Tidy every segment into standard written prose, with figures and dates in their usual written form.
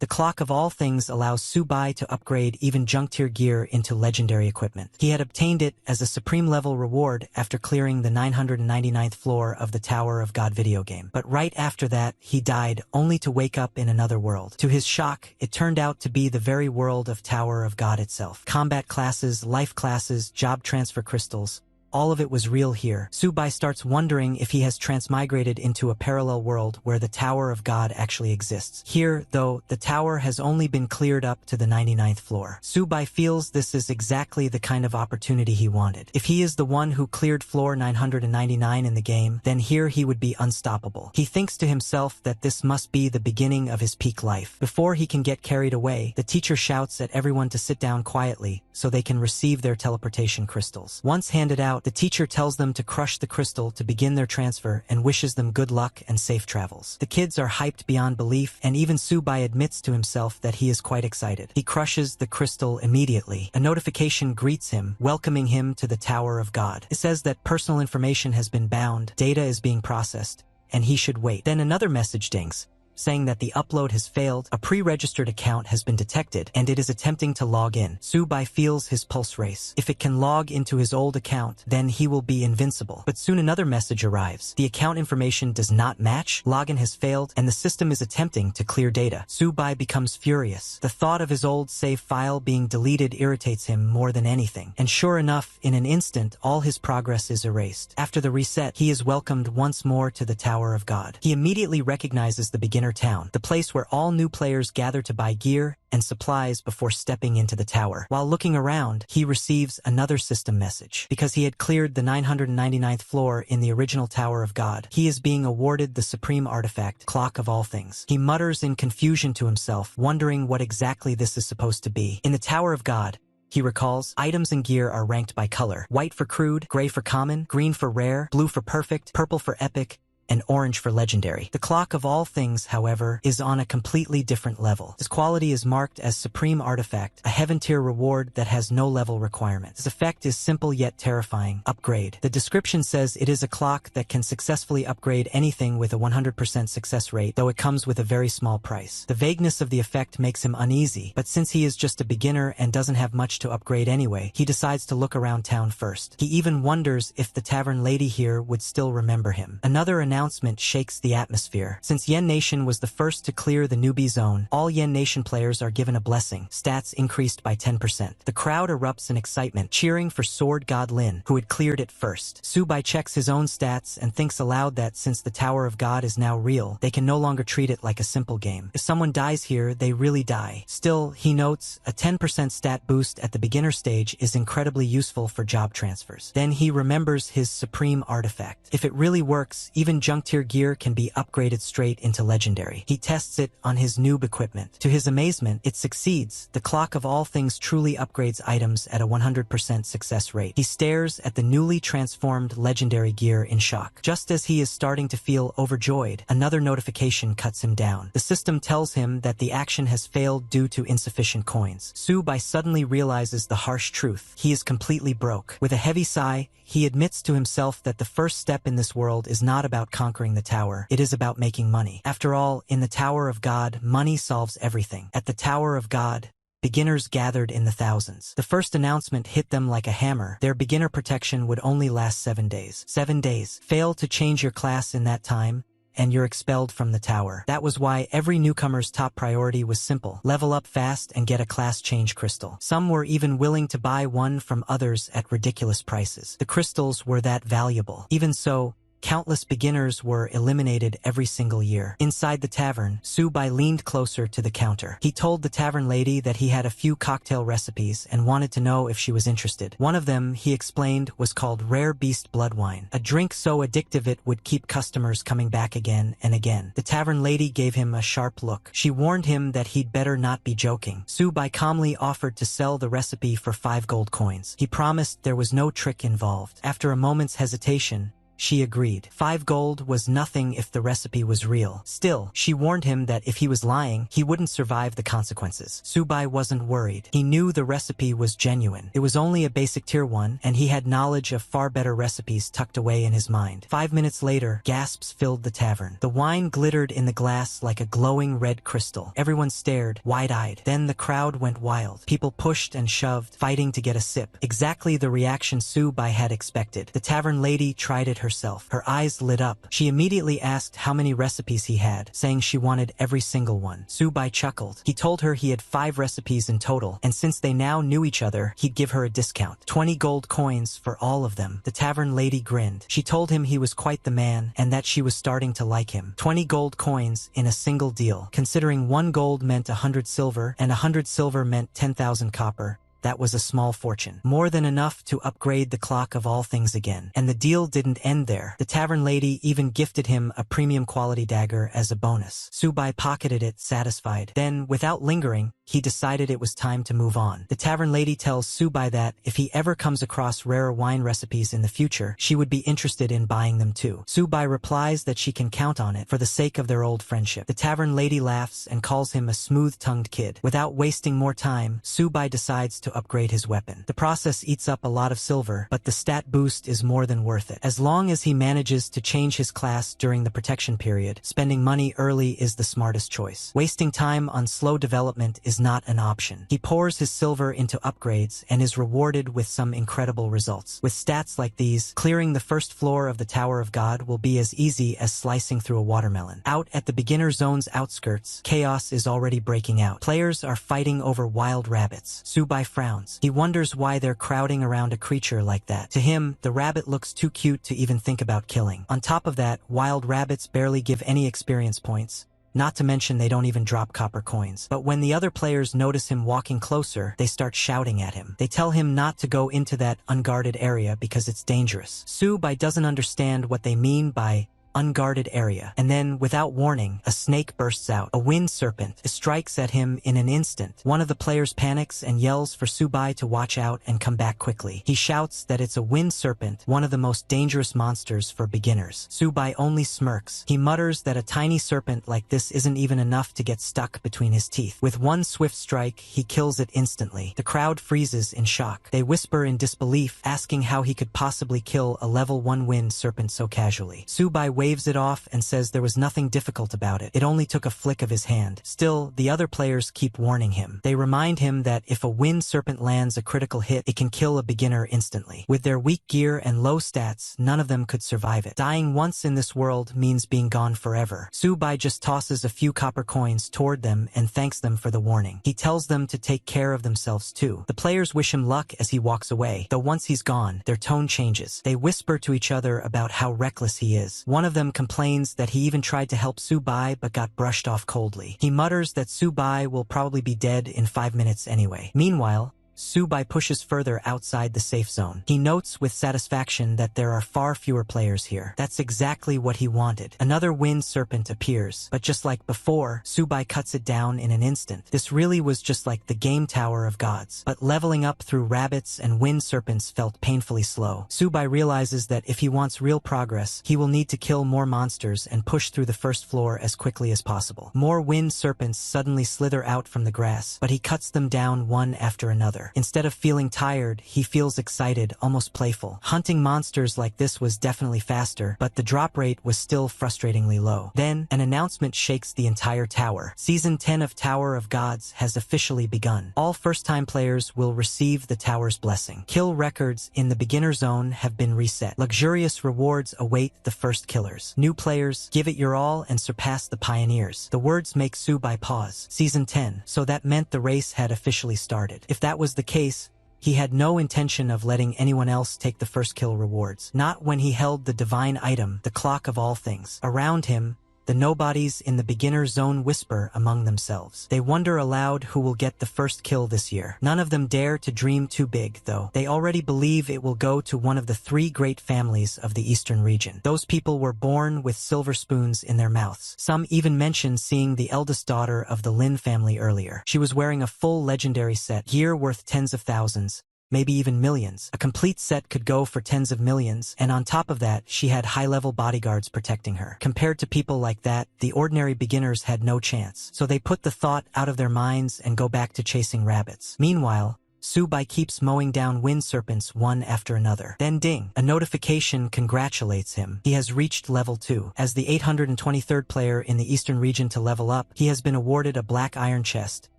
The clock of all things allows Subai to upgrade even junk-tier gear into legendary equipment. He had obtained it as a supreme-level reward after clearing the 999th floor of the Tower of God video game. But right after that, he died, only to wake up in another world. To his shock, it turned out to be the very world of Tower of God itself. Combat classes, life classes, job transfer crystals. All of it was real here. Subai starts wondering if he has transmigrated into a parallel world where the Tower of God actually exists. Here, though, the tower has only been cleared up to the 99th floor. Subai feels this is exactly the kind of opportunity he wanted. If he is the one who cleared floor 999 in the game, then here he would be unstoppable. He thinks to himself that this must be the beginning of his peak life. Before he can get carried away, the teacher shouts at everyone to sit down quietly so they can receive their teleportation crystals. Once handed out, the teacher tells them to crush the crystal to begin their transfer and wishes them good luck and safe travels. The kids are hyped beyond belief, and even Subai admits to himself that he is quite excited. He crushes the crystal immediately. A notification greets him, welcoming him to the Tower of God. It says that personal information has been bound, data is being processed, and he should wait. Then another message dings, saying that the upload has failed, a pre-registered account has been detected, and it is attempting to log in. Subai feels his pulse race. If it can log into his old account, then he will be invincible. But soon another message arrives. The account information does not match, login has failed, and the system is attempting to clear data. Subai becomes furious. The thought of his old save file being deleted irritates him more than anything. And sure enough, in an instant, all his progress is erased. After the reset, he is welcomed once more to the Tower of God. He immediately recognizes the beginner town, the place where all new players gather to buy gear and supplies before stepping into the tower. While looking around, he receives another system message. Because he had cleared the 999th floor in the original Tower of God, he is being awarded the supreme artifact, Clock of All Things. He mutters in confusion to himself, wondering what exactly this is supposed to be. In the Tower of God, he recalls, items and gear are ranked by color. White for crude, gray for common, green for rare, blue for perfect, purple for epic, and orange for legendary. The Clock of All Things, however, is on a completely different level. This quality is marked as Supreme Artifact, a heaven-tier reward that has no level requirement. This effect is simple yet terrifying. Upgrade. The description says it is a clock that can successfully upgrade anything with a 100% success rate, though it comes with a very small price. The vagueness of the effect makes him uneasy, but since he is just a beginner and doesn't have much to upgrade anyway, he decides to look around town first. He even wonders if the tavern lady here would still remember him. Another announcement shakes the atmosphere. Since Yen Nation was the first to clear the newbie zone, all Yen Nation players are given a blessing. Stats increased by 10%. The crowd erupts in excitement, cheering for Sword God Lin, who had cleared it first. Subai checks his own stats and thinks aloud that since the Tower of God is now real, they can no longer treat it like a simple game. If someone dies here, they really die. Still, he notes, a 10% stat boost at the beginner stage is incredibly useful for job transfers. Then he remembers his supreme artifact. If it really works, even junk-tier gear can be upgraded straight into legendary. He tests it on his noob equipment. To his amazement, it succeeds. The Clock of All Things truly upgrades items at a 100% success rate. He stares at the newly transformed legendary gear in shock. Just as he is starting to feel overjoyed, another notification cuts him down. The system tells him that the action has failed due to insufficient coins. Subai suddenly realizes the harsh truth. He is completely broke. With a heavy sigh, he admits to himself that the first step in this world is not about conquering the tower. It is about making money. After all, in the Tower of God, money solves everything. At the Tower of God, beginners gathered in the thousands. The first announcement hit them like a hammer. Their beginner protection would only last 7 days. 7 days. Fail to change your class in that time, and you're expelled from the tower. That was why every newcomer's top priority was simple. Level up fast and get a class change crystal. Some were even willing to buy one from others at ridiculous prices. The crystals were that valuable. Even so, countless beginners were eliminated every single year. Inside the tavern, Subai leaned closer to the counter. He told the tavern lady that he had a few cocktail recipes and wanted to know if she was interested. One of them, he explained, was called Rare Beast Blood Wine, a drink so addictive it would keep customers coming back again and again. The tavern lady gave him a sharp look. She warned him that he'd better not be joking. Subai calmly offered to sell the recipe for 5 gold coins. He promised there was no trick involved. After a moment's hesitation, she agreed. 5 gold was nothing if the recipe was real. Still, she warned him that if he was lying, he wouldn't survive the consequences. Subai wasn't worried. He knew the recipe was genuine. It was only a basic tier 1, and he had knowledge of far better recipes tucked away in his mind. 5 minutes later, gasps filled the tavern. The wine glittered in the glass like a glowing red crystal. Everyone stared, wide-eyed. Then the crowd went wild. People pushed and shoved, fighting to get a sip. Exactly the reaction Subai had expected. The tavern lady tried it herself. Her eyes lit up. She immediately asked how many recipes he had, saying she wanted every single one. Subai chuckled. He told her he had 5 recipes in total, and since they now knew each other, he'd give her a discount. 20 gold coins for all of them. The tavern lady grinned. She told him he was quite the man, and that she was starting to like him. 20 gold coins in a single deal. Considering 1 gold meant 100 silver, and 100 silver meant 10,000 copper, that was a small fortune. More than enough to upgrade the clock of all things again. And the deal didn't end there. The tavern lady even gifted him a premium quality dagger as a bonus. Subai pocketed it, satisfied. Then, without lingering, he decided it was time to move on. The tavern lady tells Subai that if he ever comes across rarer wine recipes in the future, she would be interested in buying them too. Subai replies that she can count on it for the sake of their old friendship. The tavern lady laughs and calls him a smooth-tongued kid. Without wasting more time, Subai decides to upgrade his weapon. The process eats up a lot of silver, but the stat boost is more than worth it. As long as he manages to change his class during the protection period, spending money early is the smartest choice. Wasting time on slow development is not an option. He pours his silver into upgrades and is rewarded with some incredible results. With stats like these, clearing the first floor of the Tower of God will be as easy as slicing through a watermelon. Out at the beginner zone's outskirts, chaos is already breaking out. Players are fighting over wild rabbits. Subai frowns. He wonders why they're crowding around a creature like that. To him, the rabbit looks too cute to even think about killing. On top of that, wild rabbits barely give any experience points. Not to mention they don't even drop copper coins. But when the other players notice him walking closer, they start shouting at him. They tell him not to go into that unguarded area because it's dangerous. Subai doesn't understand what they mean by unguarded area. And then, without warning, a snake bursts out. A wind serpent strikes at him in an instant. One of the players panics and yells for Subai to watch out and come back quickly. He shouts that it's a wind serpent, one of the most dangerous monsters for beginners. Subai only smirks. He mutters that a tiny serpent like this isn't even enough to get stuck between his teeth. With one swift strike, he kills it instantly. The crowd freezes in shock. They whisper in disbelief, asking how he could possibly kill a level 1 wind serpent so casually. Subai waves it off and says there was nothing difficult about it. It only took a flick of his hand. Still, the other players keep warning him. They remind him that if a wind serpent lands a critical hit, it can kill a beginner instantly. With their weak gear and low stats, none of them could survive it. Dying once in this world means being gone forever. Subai just tosses a few copper coins toward them and thanks them for the warning. He tells them to take care of themselves too. The players wish him luck as he walks away, though once he's gone, their tone changes. They whisper to each other about how reckless he is. One of them complains that he even tried to help Subai but got brushed off coldly. He mutters that Subai will probably be dead in 5 minutes anyway. Meanwhile, Subai pushes further outside the safe zone. He notes with satisfaction that there are far fewer players here. That's exactly what he wanted. Another wind serpent appears, but just like before, Subai cuts it down in an instant. This really was just like the game Tower of Gods. But leveling up through rabbits and wind serpents felt painfully slow. Subai realizes that if he wants real progress, he will need to kill more monsters and push through the first floor as quickly as possible. More wind serpents suddenly slither out from the grass, but he cuts them down one after another. Instead of feeling tired, he feels excited, almost playful. Hunting monsters like this was definitely faster, but the drop rate was still frustratingly low. Then, an announcement shakes the entire tower. Season 10 of Tower of Gods has officially begun. All first-time players will receive the tower's blessing. Kill records in the beginner zone have been reset. Luxurious rewards await the first killers. New players, give it your all and surpass the pioneers. The words make Subai pause. Season 10, so that meant the race had officially started. If that was the case, he had no intention of letting anyone else take the first kill rewards. Not when he held the divine item, the clock of all things. Around him, the nobodies in the beginner zone whisper among themselves. They wonder aloud who will get the first kill this year. None of them dare to dream too big, though. They already believe it will go to one of the 3 great families of the eastern region. Those people were born with silver spoons in their mouths. Some even mentioned seeing the eldest daughter of the Lin family earlier. She was wearing a full legendary set, gear worth tens of thousands, maybe even millions. A complete set could go for tens of millions, and on top of that, she had high-level bodyguards protecting her. Compared to people like that, the ordinary beginners had no chance. So they put the thought out of their minds and go back to chasing rabbits. Meanwhile, Subai keeps mowing down wind serpents one after another. Then ding! A notification congratulates him. He has reached level 2. As the 823rd player in the eastern region to level up, he has been awarded a black iron chest,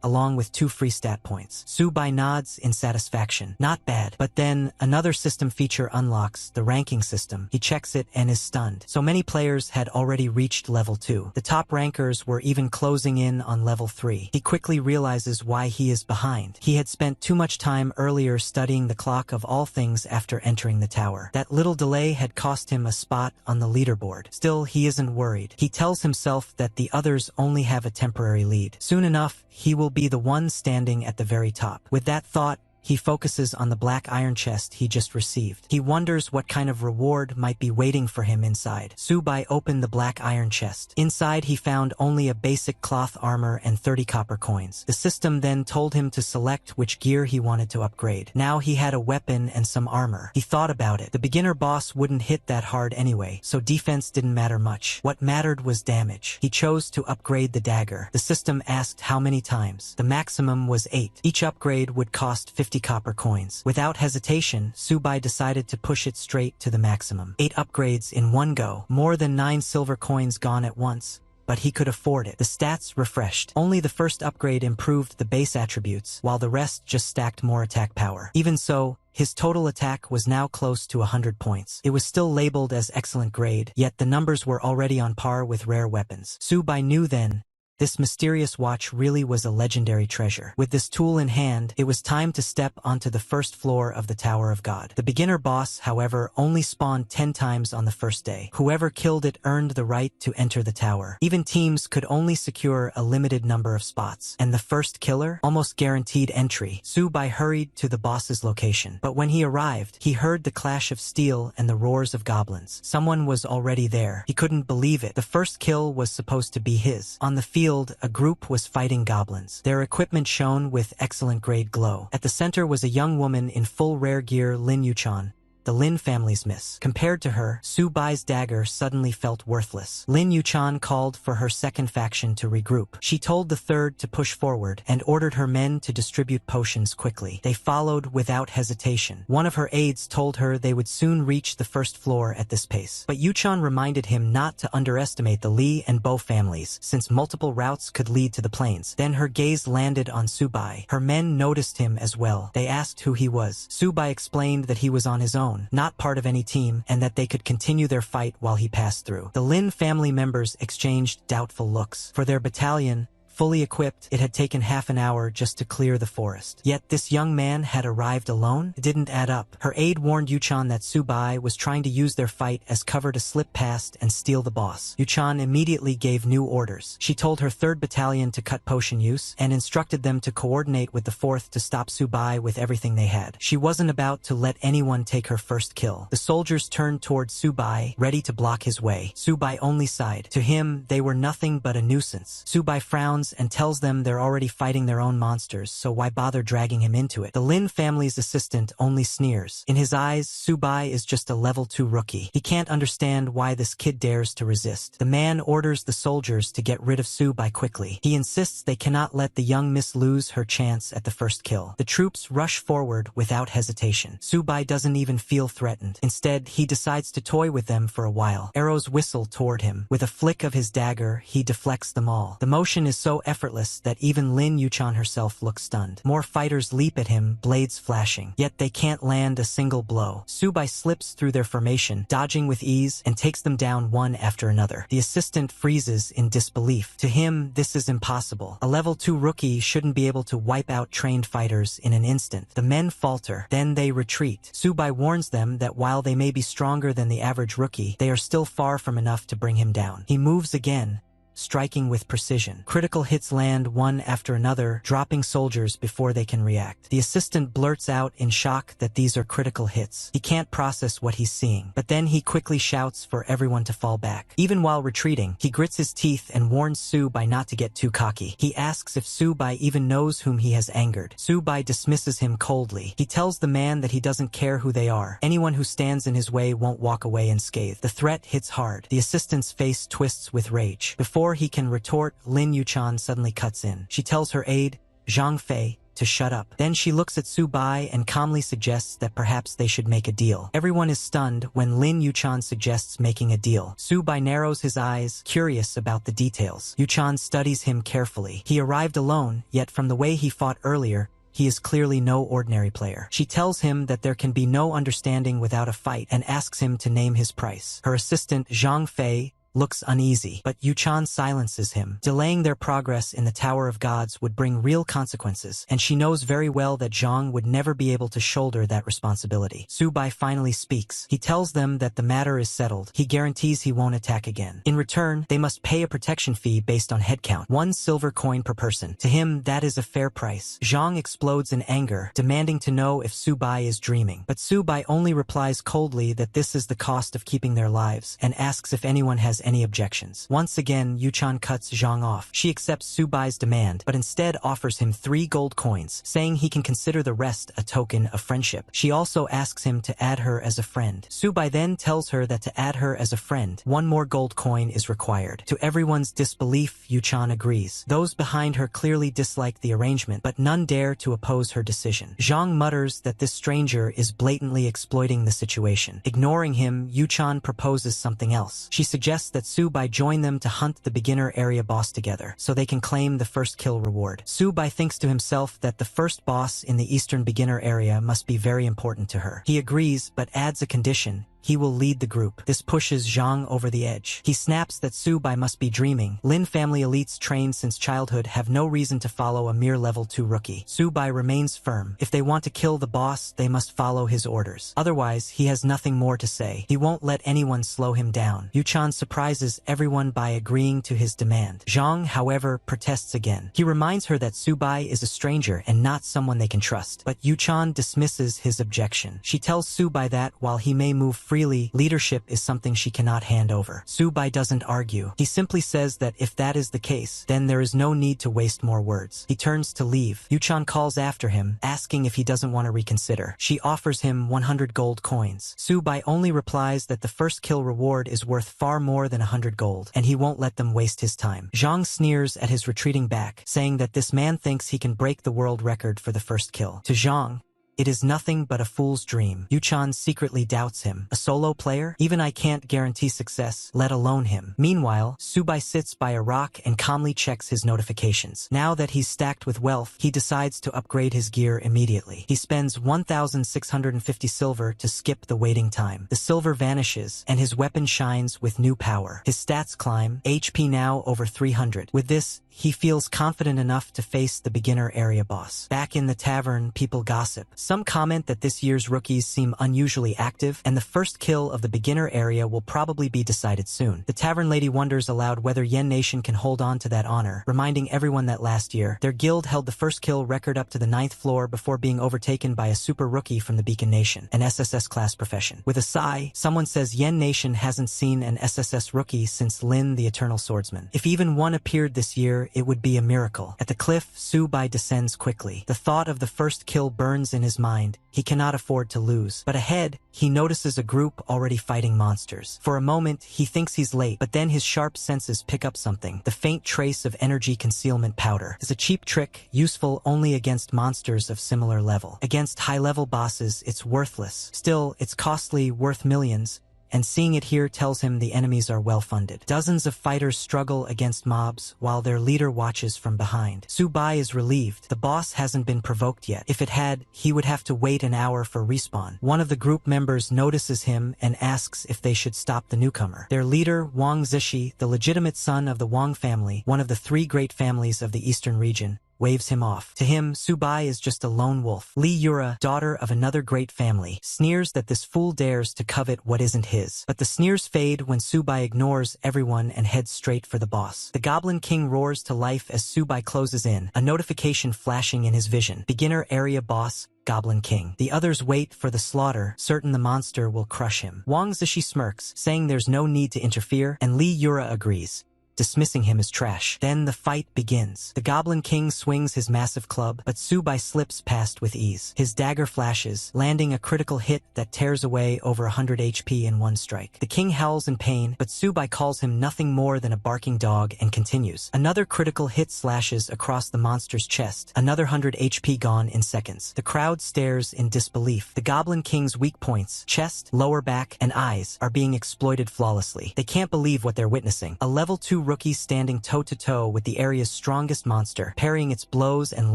along with 2 free stat points. Subai nods in satisfaction. Not bad. But then, another system feature unlocks, the ranking system. He checks it and is stunned. So many players had already reached level 2. The top rankers were even closing in on level 3. He quickly realizes why he is behind. He had spent too much time earlier studying the clock of all things after entering the tower. That little delay had cost him a spot on the leaderboard. Still, he isn't worried. He tells himself that the others only have a temporary lead. Soon enough, he will be the one standing at the very top. With that thought, he focuses on the black iron chest he just received. He wonders what kind of reward might be waiting for him inside. Subai opened the black iron chest. Inside he found only a basic cloth armor and 30 copper coins. The system then told him to select which gear he wanted to upgrade. Now he had a weapon and some armor. He thought about it. The beginner boss wouldn't hit that hard anyway, so defense didn't matter much. What mattered was damage. He chose to upgrade the dagger. The system asked how many times. The maximum was 8. Each upgrade would cost 50 copper coins. Without hesitation, Subai decided to push it straight to the maximum. 8 upgrades in one go. More than 9 silver coins gone at once. But he could afford it. The stats refreshed. Only the first upgrade improved the base attributes, while the rest just stacked more attack power. Even so, his total attack was now close to 100 points. It was still labeled as excellent grade, yet the numbers were already on par with rare weapons. Subai knew then, this mysterious watch really was a legendary treasure. With this tool in hand, it was time to step onto the first floor of the Tower of God. The beginner boss, however, only spawned 10 times on the first day. Whoever killed it earned the right to enter the tower. Even teams could only secure a limited number of spots. And the first killer? Almost guaranteed entry. Subai hurried to the boss's location. But when he arrived, he heard the clash of steel and the roars of goblins. Someone was already there. He couldn't believe it. The first kill was supposed to be his. On the field, a group was fighting goblins. Their equipment shone with excellent grade glow. At the center was a young woman in full rare gear, Lin Yuchan, the Lin family's miss. Compared to her, Subai's dagger suddenly felt worthless. Lin Yuchan called for her second faction to regroup. She told the third to push forward and ordered her men to distribute potions quickly. They followed without hesitation. One of her aides told her they would soon reach the first floor at this pace. But Yuchan reminded him not to underestimate the Li and Bo families, since multiple routes could lead to the plains. Then her gaze landed on Subai. Her men noticed him as well. They asked who he was. Subai explained that he was on his own, not part of any team, and that they could continue their fight while he passed through. The Lin family members exchanged doubtful looks. For their battalion, fully equipped, it had taken half an hour just to clear the forest. Yet this young man had arrived alone? It didn't add up. Her aide warned Yuchan that Subai was trying to use their fight as cover to slip past and steal the boss. Yuchan immediately gave new orders. She told her 3rd battalion to cut potion use and instructed them to coordinate with the 4th to stop Subai with everything they had. She wasn't about to let anyone take her first kill. The soldiers turned toward Subai, ready to block his way. Subai only sighed. To him, they were nothing but a nuisance. Subai frowns and tells them they're already fighting their own monsters, so why bother dragging him into it? The Lin family's assistant only sneers. In his eyes, Subai is just a level 2 rookie. He can't understand why this kid dares to resist. The man orders the soldiers to get rid of Subai quickly. He insists they cannot let the young miss lose her chance at the first kill. The troops rush forward without hesitation. Subai doesn't even feel threatened. Instead, he decides to toy with them for a while. Arrows whistle toward him. With a flick of his dagger, he deflects them all. The motion is so effortless that even Lin Yuchan herself looks stunned. More fighters leap at him, blades flashing. Yet they can't land a single blow. Subai slips through their formation, dodging with ease, and takes them down one after another. The assistant freezes in disbelief. To him, this is impossible. A level 2 rookie shouldn't be able to wipe out trained fighters in an instant. The men falter. Then they retreat. Subai warns them that while they may be stronger than the average rookie, they are still far from enough to bring him down. He moves again, striking with precision. Critical hits land one after another, dropping soldiers before they can react. The assistant blurts out in shock that these are critical hits. He can't process what he's seeing, but then he quickly shouts for everyone to fall back. Even while retreating, he grits his teeth and warns Su-bai not to get too cocky. He asks if Su-bai even knows whom he has angered. Su-bai dismisses him coldly. He tells the man that he doesn't care who they are. Anyone who stands in his way won't walk away unscathed. The threat hits hard. The assistant's face twists with rage. Before he can retort, Lin Yuchan suddenly cuts in. She tells her aide, Zhang Fei, to shut up. Then she looks at Su-bai and calmly suggests that perhaps they should make a deal. Everyone is stunned when Lin Yuchan suggests making a deal. Su-bai narrows his eyes, curious about the details. Yuchan studies him carefully. He arrived alone, yet from the way he fought earlier, he is clearly no ordinary player. She tells him that there can be no understanding without a fight and asks him to name his price. Her assistant, Zhang Fei, looks uneasy, but Yuchan silences him. Delaying their progress in the Tower of Gods would bring real consequences, and she knows very well that Zhang would never be able to shoulder that responsibility. Su-bai finally speaks. He tells them that the matter is settled. He guarantees he won't attack again. In return, they must pay a protection fee based on headcount, 1 silver coin per person. To him, that is a fair price. Zhang explodes in anger, demanding to know if Su-bai is dreaming. But Su-bai only replies coldly that this is the cost of keeping their lives, and asks if anyone has any objections. Once again, Yuchan cuts Zhang off. She accepts Su-bai's demand, but instead offers him 3 gold coins, saying he can consider the rest a token of friendship. She also asks him to add her as a friend. Su-bai then tells her that to add her as a friend, 1 more gold coin is required. To everyone's disbelief, Yuchan agrees. Those behind her clearly dislike the arrangement, but none dare to oppose her decision. Zhang mutters that this stranger is blatantly exploiting the situation. Ignoring him, Yuchan proposes something else. She suggests that Su-bai join them to hunt the beginner area boss together, so they can claim the first kill reward. Su-bai thinks to himself that the first boss in the eastern beginner area must be very important to her. He agrees, but adds a condition. He will lead the group. This pushes Zhang over the edge. He snaps that Su-bai must be dreaming. Lin family elites trained since childhood have no reason to follow a mere level 2 rookie. Su-bai remains firm. If they want to kill the boss, they must follow his orders. Otherwise, he has nothing more to say. He won't let anyone slow him down. Yuchan surprises everyone by agreeing to his demand. Zhang, however, protests again. He reminds her that Su-bai is a stranger and not someone they can trust. But Yuchan dismisses his objection. She tells Su-bai that, while he may move freely, leadership is something she cannot hand over. Su-bai doesn't argue. He simply says that if that is the case, then there is no need to waste more words. He turns to leave. Yuchan calls after him, asking if he doesn't want to reconsider. She offers him 100 gold coins. Su-bai only replies that the first kill reward is worth far more than 100 gold, and he won't let them waste his time. Zhang sneers at his retreating back, saying that this man thinks he can break the world record for the first kill. To Zhang, it is nothing but a fool's dream. Yuchan secretly doubts him. A solo player? Even I can't guarantee success, let alone him. Meanwhile, Su-bai sits by a rock and calmly checks his notifications. Now that he's stacked with wealth, he decides to upgrade his gear immediately. He spends 1,650 silver to skip the waiting time. The silver vanishes, and his weapon shines with new power. His stats climb, HP now over 300. With this, he feels confident enough to face the beginner area boss. Back in the tavern, people gossip. Some comment that this year's rookies seem unusually active, and the first kill of the beginner area will probably be decided soon. The tavern lady wonders aloud whether Yen Nation can hold on to that honor, reminding everyone that last year, their guild held the first kill record up to the 9th floor before being overtaken by a super rookie from the Beacon Nation, an SSS class profession. With a sigh, someone says Yen Nation hasn't seen an SSS rookie since Lin the Eternal Swordsman. If even one appeared this year, it would be a miracle. At the cliff, Su-bai descends quickly. The thought of the first kill burns in his mind. He cannot afford to lose. But ahead, he notices a group already fighting monsters. For a moment, he thinks he's late, but then his sharp senses pick up something. The faint trace of energy concealment powder is a cheap trick, useful only against monsters of similar level. Against high-level bosses, it's worthless. Still, it's costly, worth millions, and seeing it here tells him the enemies are well-funded. Dozens of fighters struggle against mobs while their leader watches from behind. Su-bai is relieved. The boss hasn't been provoked yet. If it had, he would have to wait an hour for respawn. One of the group members notices him and asks if they should stop the newcomer. Their leader, Wang Zishi, the legitimate son of the Wang family, one of the 3 great families of the eastern region, waves him off. To him, Subai is just a lone wolf. Lee Yura, daughter of another great family, sneers that this fool dares to covet what isn't his. But the sneers fade when Subai ignores everyone and heads straight for the boss. The Goblin King roars to life as Subai closes in, a notification flashing in his vision. Beginner area boss, Goblin King. The others wait for the slaughter, certain the monster will crush him. Wang Zishi smirks, saying there's no need to interfere, and Lee Yura agrees, dismissing him as trash. Then the fight begins. The Goblin King swings his massive club, but Subai slips past with ease. His dagger flashes, landing a critical hit that tears away over 100 HP in one strike. The king howls in pain, but Subai calls him nothing more than a barking dog and continues. Another critical hit slashes across the monster's chest, another 100 HP gone in seconds. The crowd stares in disbelief. The Goblin King's weak points, chest, lower back, and eyes, are being exploited flawlessly. They can't believe what they're witnessing. A level 2 rookie standing toe-to-toe with the area's strongest monster, parrying its blows and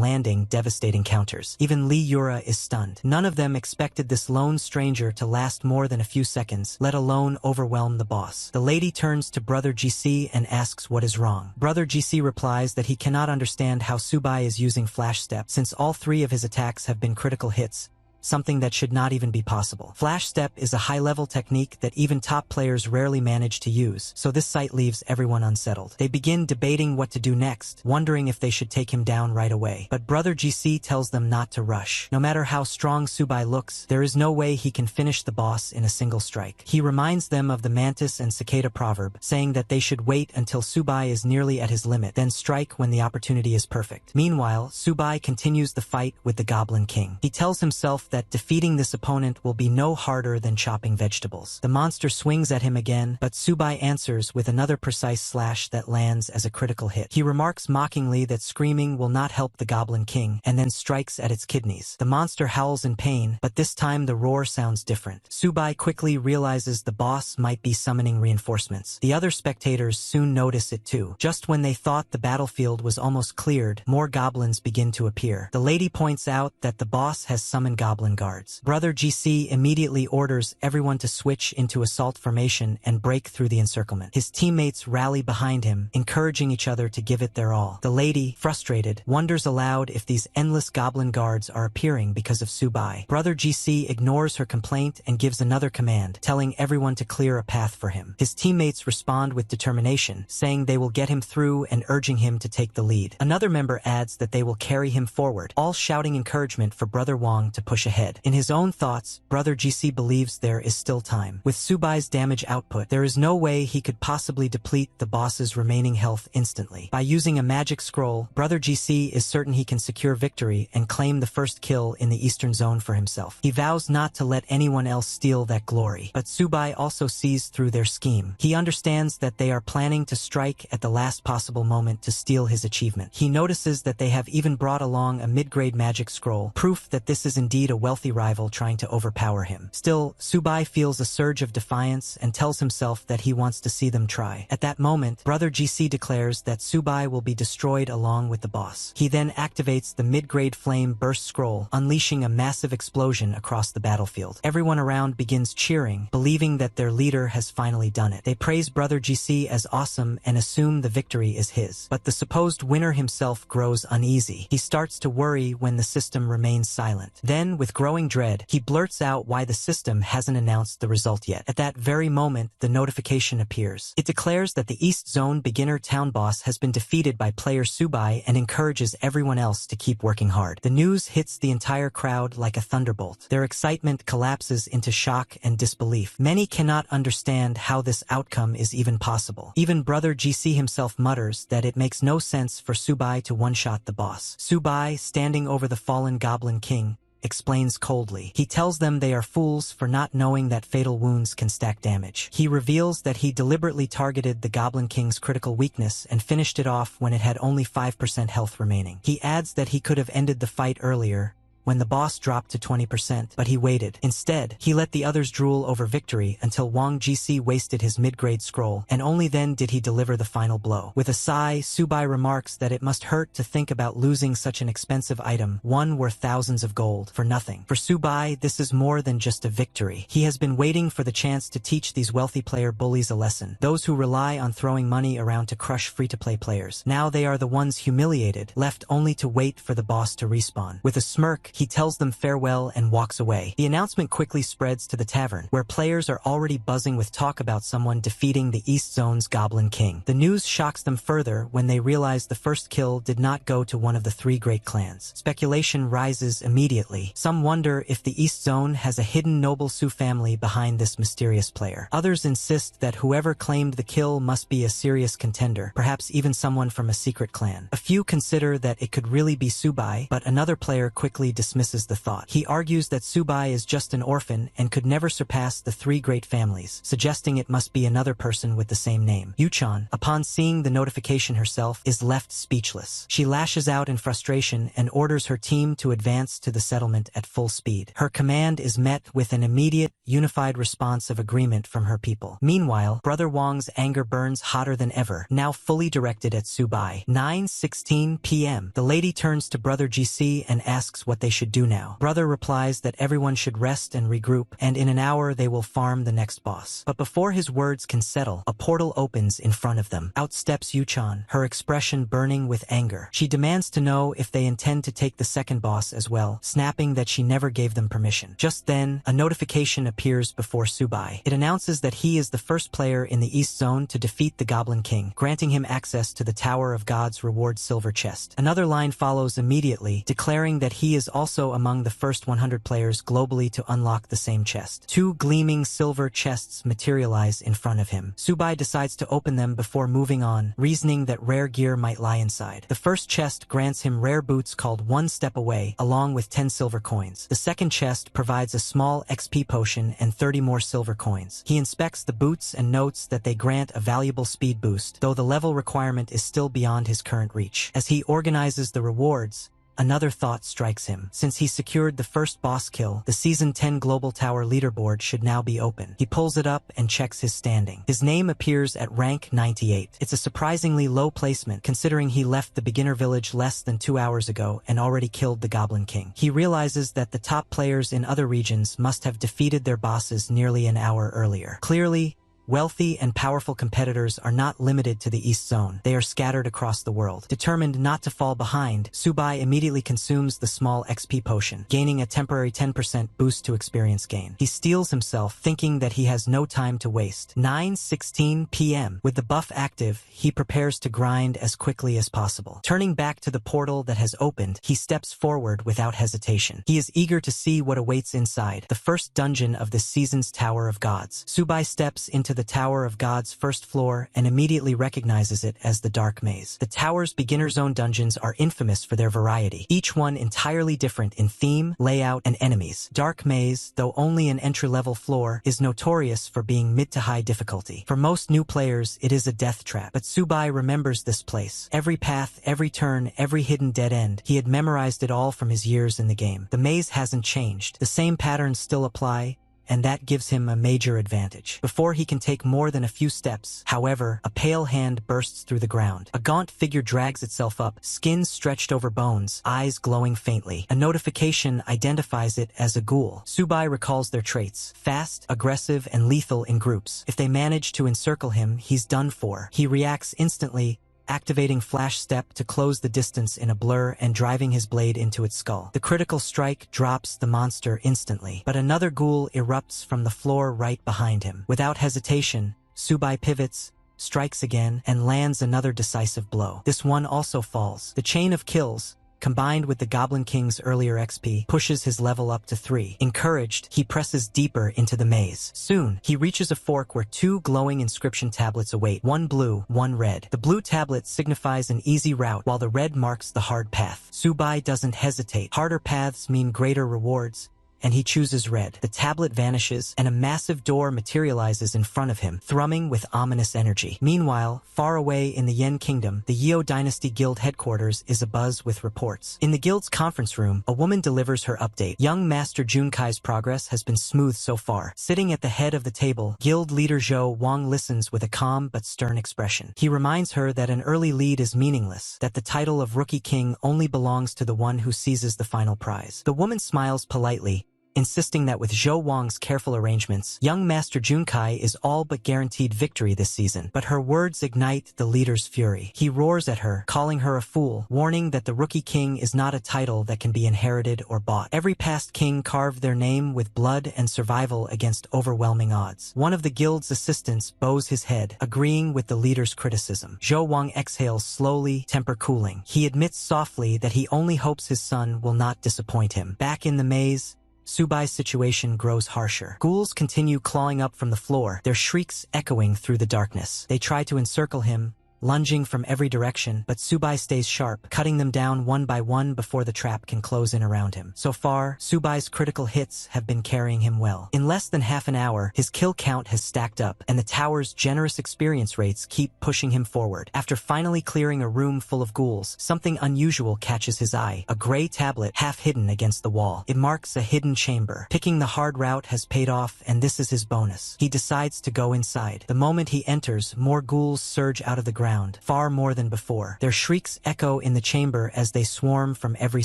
landing devastating counters. Even Lee Yura is stunned. None of them expected this lone stranger to last more than a few seconds, let alone overwhelm the boss. The lady turns to Brother GC and asks what is wrong. Brother GC replies that he cannot understand how Subai is using Flash Step, since all 3 of his attacks have been critical hits, something that should not even be possible. Flash Step is a high-level technique that even top players rarely manage to use, so this sight leaves everyone unsettled. They begin debating what to do next, wondering if they should take him down right away. But Brother GC tells them not to rush. No matter how strong Subai looks, there is no way he can finish the boss in a single strike. He reminds them of the mantis and cicada proverb, saying that they should wait until Subai is nearly at his limit, then strike when the opportunity is perfect. Meanwhile, Subai continues the fight with the Goblin King. He tells himself that defeating this opponent will be no harder than chopping vegetables. The monster swings at him again, but Subai answers with another precise slash that lands as a critical hit. He remarks mockingly that screaming will not help the Goblin King, and then strikes at its kidneys. The monster howls in pain, but this time the roar sounds different. Subai quickly realizes the boss might be summoning reinforcements. The other spectators soon notice it too. Just when they thought the battlefield was almost cleared, more goblins begin to appear. The lady points out that the boss has summoned goblin guards. Brother GC immediately orders everyone to switch into assault formation and break through the encirclement. His teammates rally behind him, encouraging each other to give it their all. The lady, frustrated, wonders aloud if these endless goblin guards are appearing because of Subai. Brother GC ignores her complaint and gives another command, telling everyone to clear a path for him. His teammates respond with determination, saying they will get him through and urging him to take the lead. Another member adds that they will carry him forward, all shouting encouragement for Brother Wang to push ahead. In his own thoughts, Brother GC believes there is still time. With Subai's damage output, there is no way he could possibly deplete the boss's remaining health instantly. By using a magic scroll, Brother GC is certain he can secure victory and claim the first kill in the eastern zone for himself. He vows not to let anyone else steal that glory. But Subai also sees through their scheme. He understands that they are planning to strike at the last possible moment to steal his achievement. He notices that they have even brought along a mid-grade magic scroll, proof that this is indeed a wealthy rival trying to overpower him. Still, Subai feels a surge of defiance and tells himself that he wants to see them try. At that moment, Brother GC declares that Subai will be destroyed along with the boss. He then activates the mid-grade flame burst scroll, unleashing a massive explosion across the battlefield. Everyone around begins cheering, believing that their leader has finally done it. They praise Brother GC as awesome and assume the victory is his. But the supposed winner himself grows uneasy. He starts to worry when the system remains silent. Then, with growing dread, he blurts out why the system hasn't announced the result yet. At that very moment, the notification appears. It declares that the East Zone beginner town boss has been defeated by player Subai and encourages everyone else to keep working hard. The news hits the entire crowd like a thunderbolt. Their excitement collapses into shock and disbelief. Many cannot understand how this outcome is even possible. Even Brother GC himself mutters that it makes no sense for Subai to one-shot the boss. Subai, standing over the fallen Goblin King, explains coldly. He tells them they are fools for not knowing that fatal wounds can stack damage. He reveals that he deliberately targeted the Goblin King's critical weakness and finished it off when it had only 5% health remaining. He adds that he could have ended the fight earlier, when the boss dropped to 20%, but he waited. Instead, he let the others drool over victory until Wang Jixi wasted his mid-grade scroll, and only then did he deliver the final blow. With a sigh, Subai remarks that it must hurt to think about losing such an expensive item, one worth thousands of gold, for nothing. For Subai, this is more than just a victory. He has been waiting for the chance to teach these wealthy player bullies a lesson, those who rely on throwing money around to crush free-to-play players. Now they are the ones humiliated, left only to wait for the boss to respawn. With a smirk, he tells them farewell and walks away. The announcement quickly spreads to the tavern, where players are already buzzing with talk about someone defeating the East Zone's Goblin King. The news shocks them further when they realize the first kill did not go to one of the three great clans. Speculation rises immediately. Some wonder if the East Zone has a hidden noble Su family behind this mysterious player. Others insist that whoever claimed the kill must be a serious contender, perhaps even someone from a secret clan. A few consider that it could really be Subai, but another player quickly dismisses the thought. He argues that Subai is just an orphan and could never surpass the three great families, suggesting it must be another person with the same name. Yuchan, upon seeing the notification herself, is left speechless. She lashes out in frustration and orders her team to advance to the settlement at full speed. Her command is met with an immediate, unified response of agreement from her people. Meanwhile, Brother Wang's anger burns hotter than ever, now fully directed at Subai. 9:16 p.m. The lady turns to Brother GC and asks what they should do now. Brother replies that everyone should rest and regroup, and in an hour they will farm the next boss. But before his words can settle, a portal opens in front of them. Out steps Yuchan, her expression burning with anger. She demands to know if they intend to take the second boss as well, snapping that she never gave them permission. Just then, a notification appears before Subai. It announces that he is the first player in the East Zone to defeat the Goblin King, granting him access to the Tower of God's reward silver chest. Another line follows immediately, declaring that he is also among the first 100 players globally to unlock the same chest. Two gleaming silver chests materialize in front of him. Subai decides to open them before moving on, reasoning that rare gear might lie inside. The first chest grants him rare boots called One Step Away, along with 10 silver coins. The second chest provides a small XP potion and 30 more silver coins. He inspects the boots and notes that they grant a valuable speed boost, though the level requirement is still beyond his current reach. As he organizes the rewards, another thought strikes him. Since he secured the first boss kill, the Season 10 Global Tower leaderboard should now be open. He pulls it up and checks his standing. His name appears at rank 98. It's a surprisingly low placement, considering he left the beginner village less than 2 hours ago and already killed the Goblin King. He realizes that the top players in other regions must have defeated their bosses nearly an hour earlier. Clearly, wealthy and powerful competitors are not limited to the East Zone. They are scattered across the world. Determined not to fall behind, Subai immediately consumes the small XP potion, gaining a temporary 10% boost to experience gain. He steels himself, thinking that he has no time to waste. 9:16 p.m. With the buff active, he prepares to grind as quickly as possible. Turning back to the portal that has opened, he steps forward without hesitation. He is eager to see what awaits inside, the first dungeon of this season's Tower of Gods. Subai steps into the Tower of God's first floor and immediately recognizes it as the Dark Maze. The tower's beginner zone dungeons are infamous for their variety, each one entirely different in theme, layout, and enemies. Dark Maze, though only an entry-level floor, is notorious for being mid to high difficulty. For most new players, it is a death trap, but Subai remembers this place. Every path, every turn, every hidden dead end. He had memorized it all from his years in the game. The maze hasn't changed. The same patterns still apply, and that gives him a major advantage. Before he can take more than a few steps, however, a pale hand bursts through the ground. A gaunt figure drags itself up, skin stretched over bones, eyes glowing faintly. A notification identifies it as a ghoul. Subai recalls their traits: fast, aggressive, and lethal in groups. If they manage to encircle him, he's done for. He reacts instantly, activating Flash Step to close the distance in a blur and driving his blade into its skull. The critical strike drops the monster instantly, but another ghoul erupts from the floor right behind him. Without hesitation, Subai pivots, strikes again, and lands another decisive blow. This one also falls. The chain of kills, combined with the Goblin King's earlier XP, pushes his level up to 3. Encouraged, he presses deeper into the maze. Soon, he reaches a fork where 2 glowing inscription tablets await, one blue, one red. The blue tablet signifies an easy route, while the red marks the hard path. Subai doesn't hesitate. Harder paths mean greater rewards, and he chooses red. The tablet vanishes, and a massive door materializes in front of him, thrumming with ominous energy. Meanwhile, far away in the Yen Kingdom, the Yeo Dynasty Guild headquarters is abuzz with reports. In the guild's conference room, a woman delivers her update. Young Master Junkai's progress has been smooth so far. Sitting at the head of the table, guild leader Zhou Wang listens with a calm but stern expression. He reminds her that an early lead is meaningless, that the title of Rookie King only belongs to the one who seizes the final prize. The woman smiles politely, insisting that with Zhou Wang's careful arrangements, young Master Junkai is all but guaranteed victory this season. But her words ignite the leader's fury. He roars at her, calling her a fool, warning that the Rookie King is not a title that can be inherited or bought. Every past king carved their name with blood and survival against overwhelming odds. One of the guild's assistants bows his head, agreeing with the leader's criticism. Zhou Wang exhales slowly, temper cooling. He admits softly that he only hopes his son will not disappoint him. Back in the maze, Subai's situation grows harsher. Ghouls continue clawing up from the floor, their shrieks echoing through the darkness. They try to encircle him, lunging from every direction, but Subai stays sharp, cutting them down one by one before the trap can close in around him. So far, Subai's critical hits have been carrying him well. In less than half an hour, his kill count has stacked up, and the tower's generous experience rates keep pushing him forward. After finally clearing a room full of ghouls, something unusual catches his eye. A gray tablet half hidden against the wall. It marks a hidden chamber. Picking the hard route has paid off, and this is his bonus. He decides to go inside. The moment he enters, more ghouls surge out of the ground, far more than before. Their shrieks echo in the chamber as they swarm from every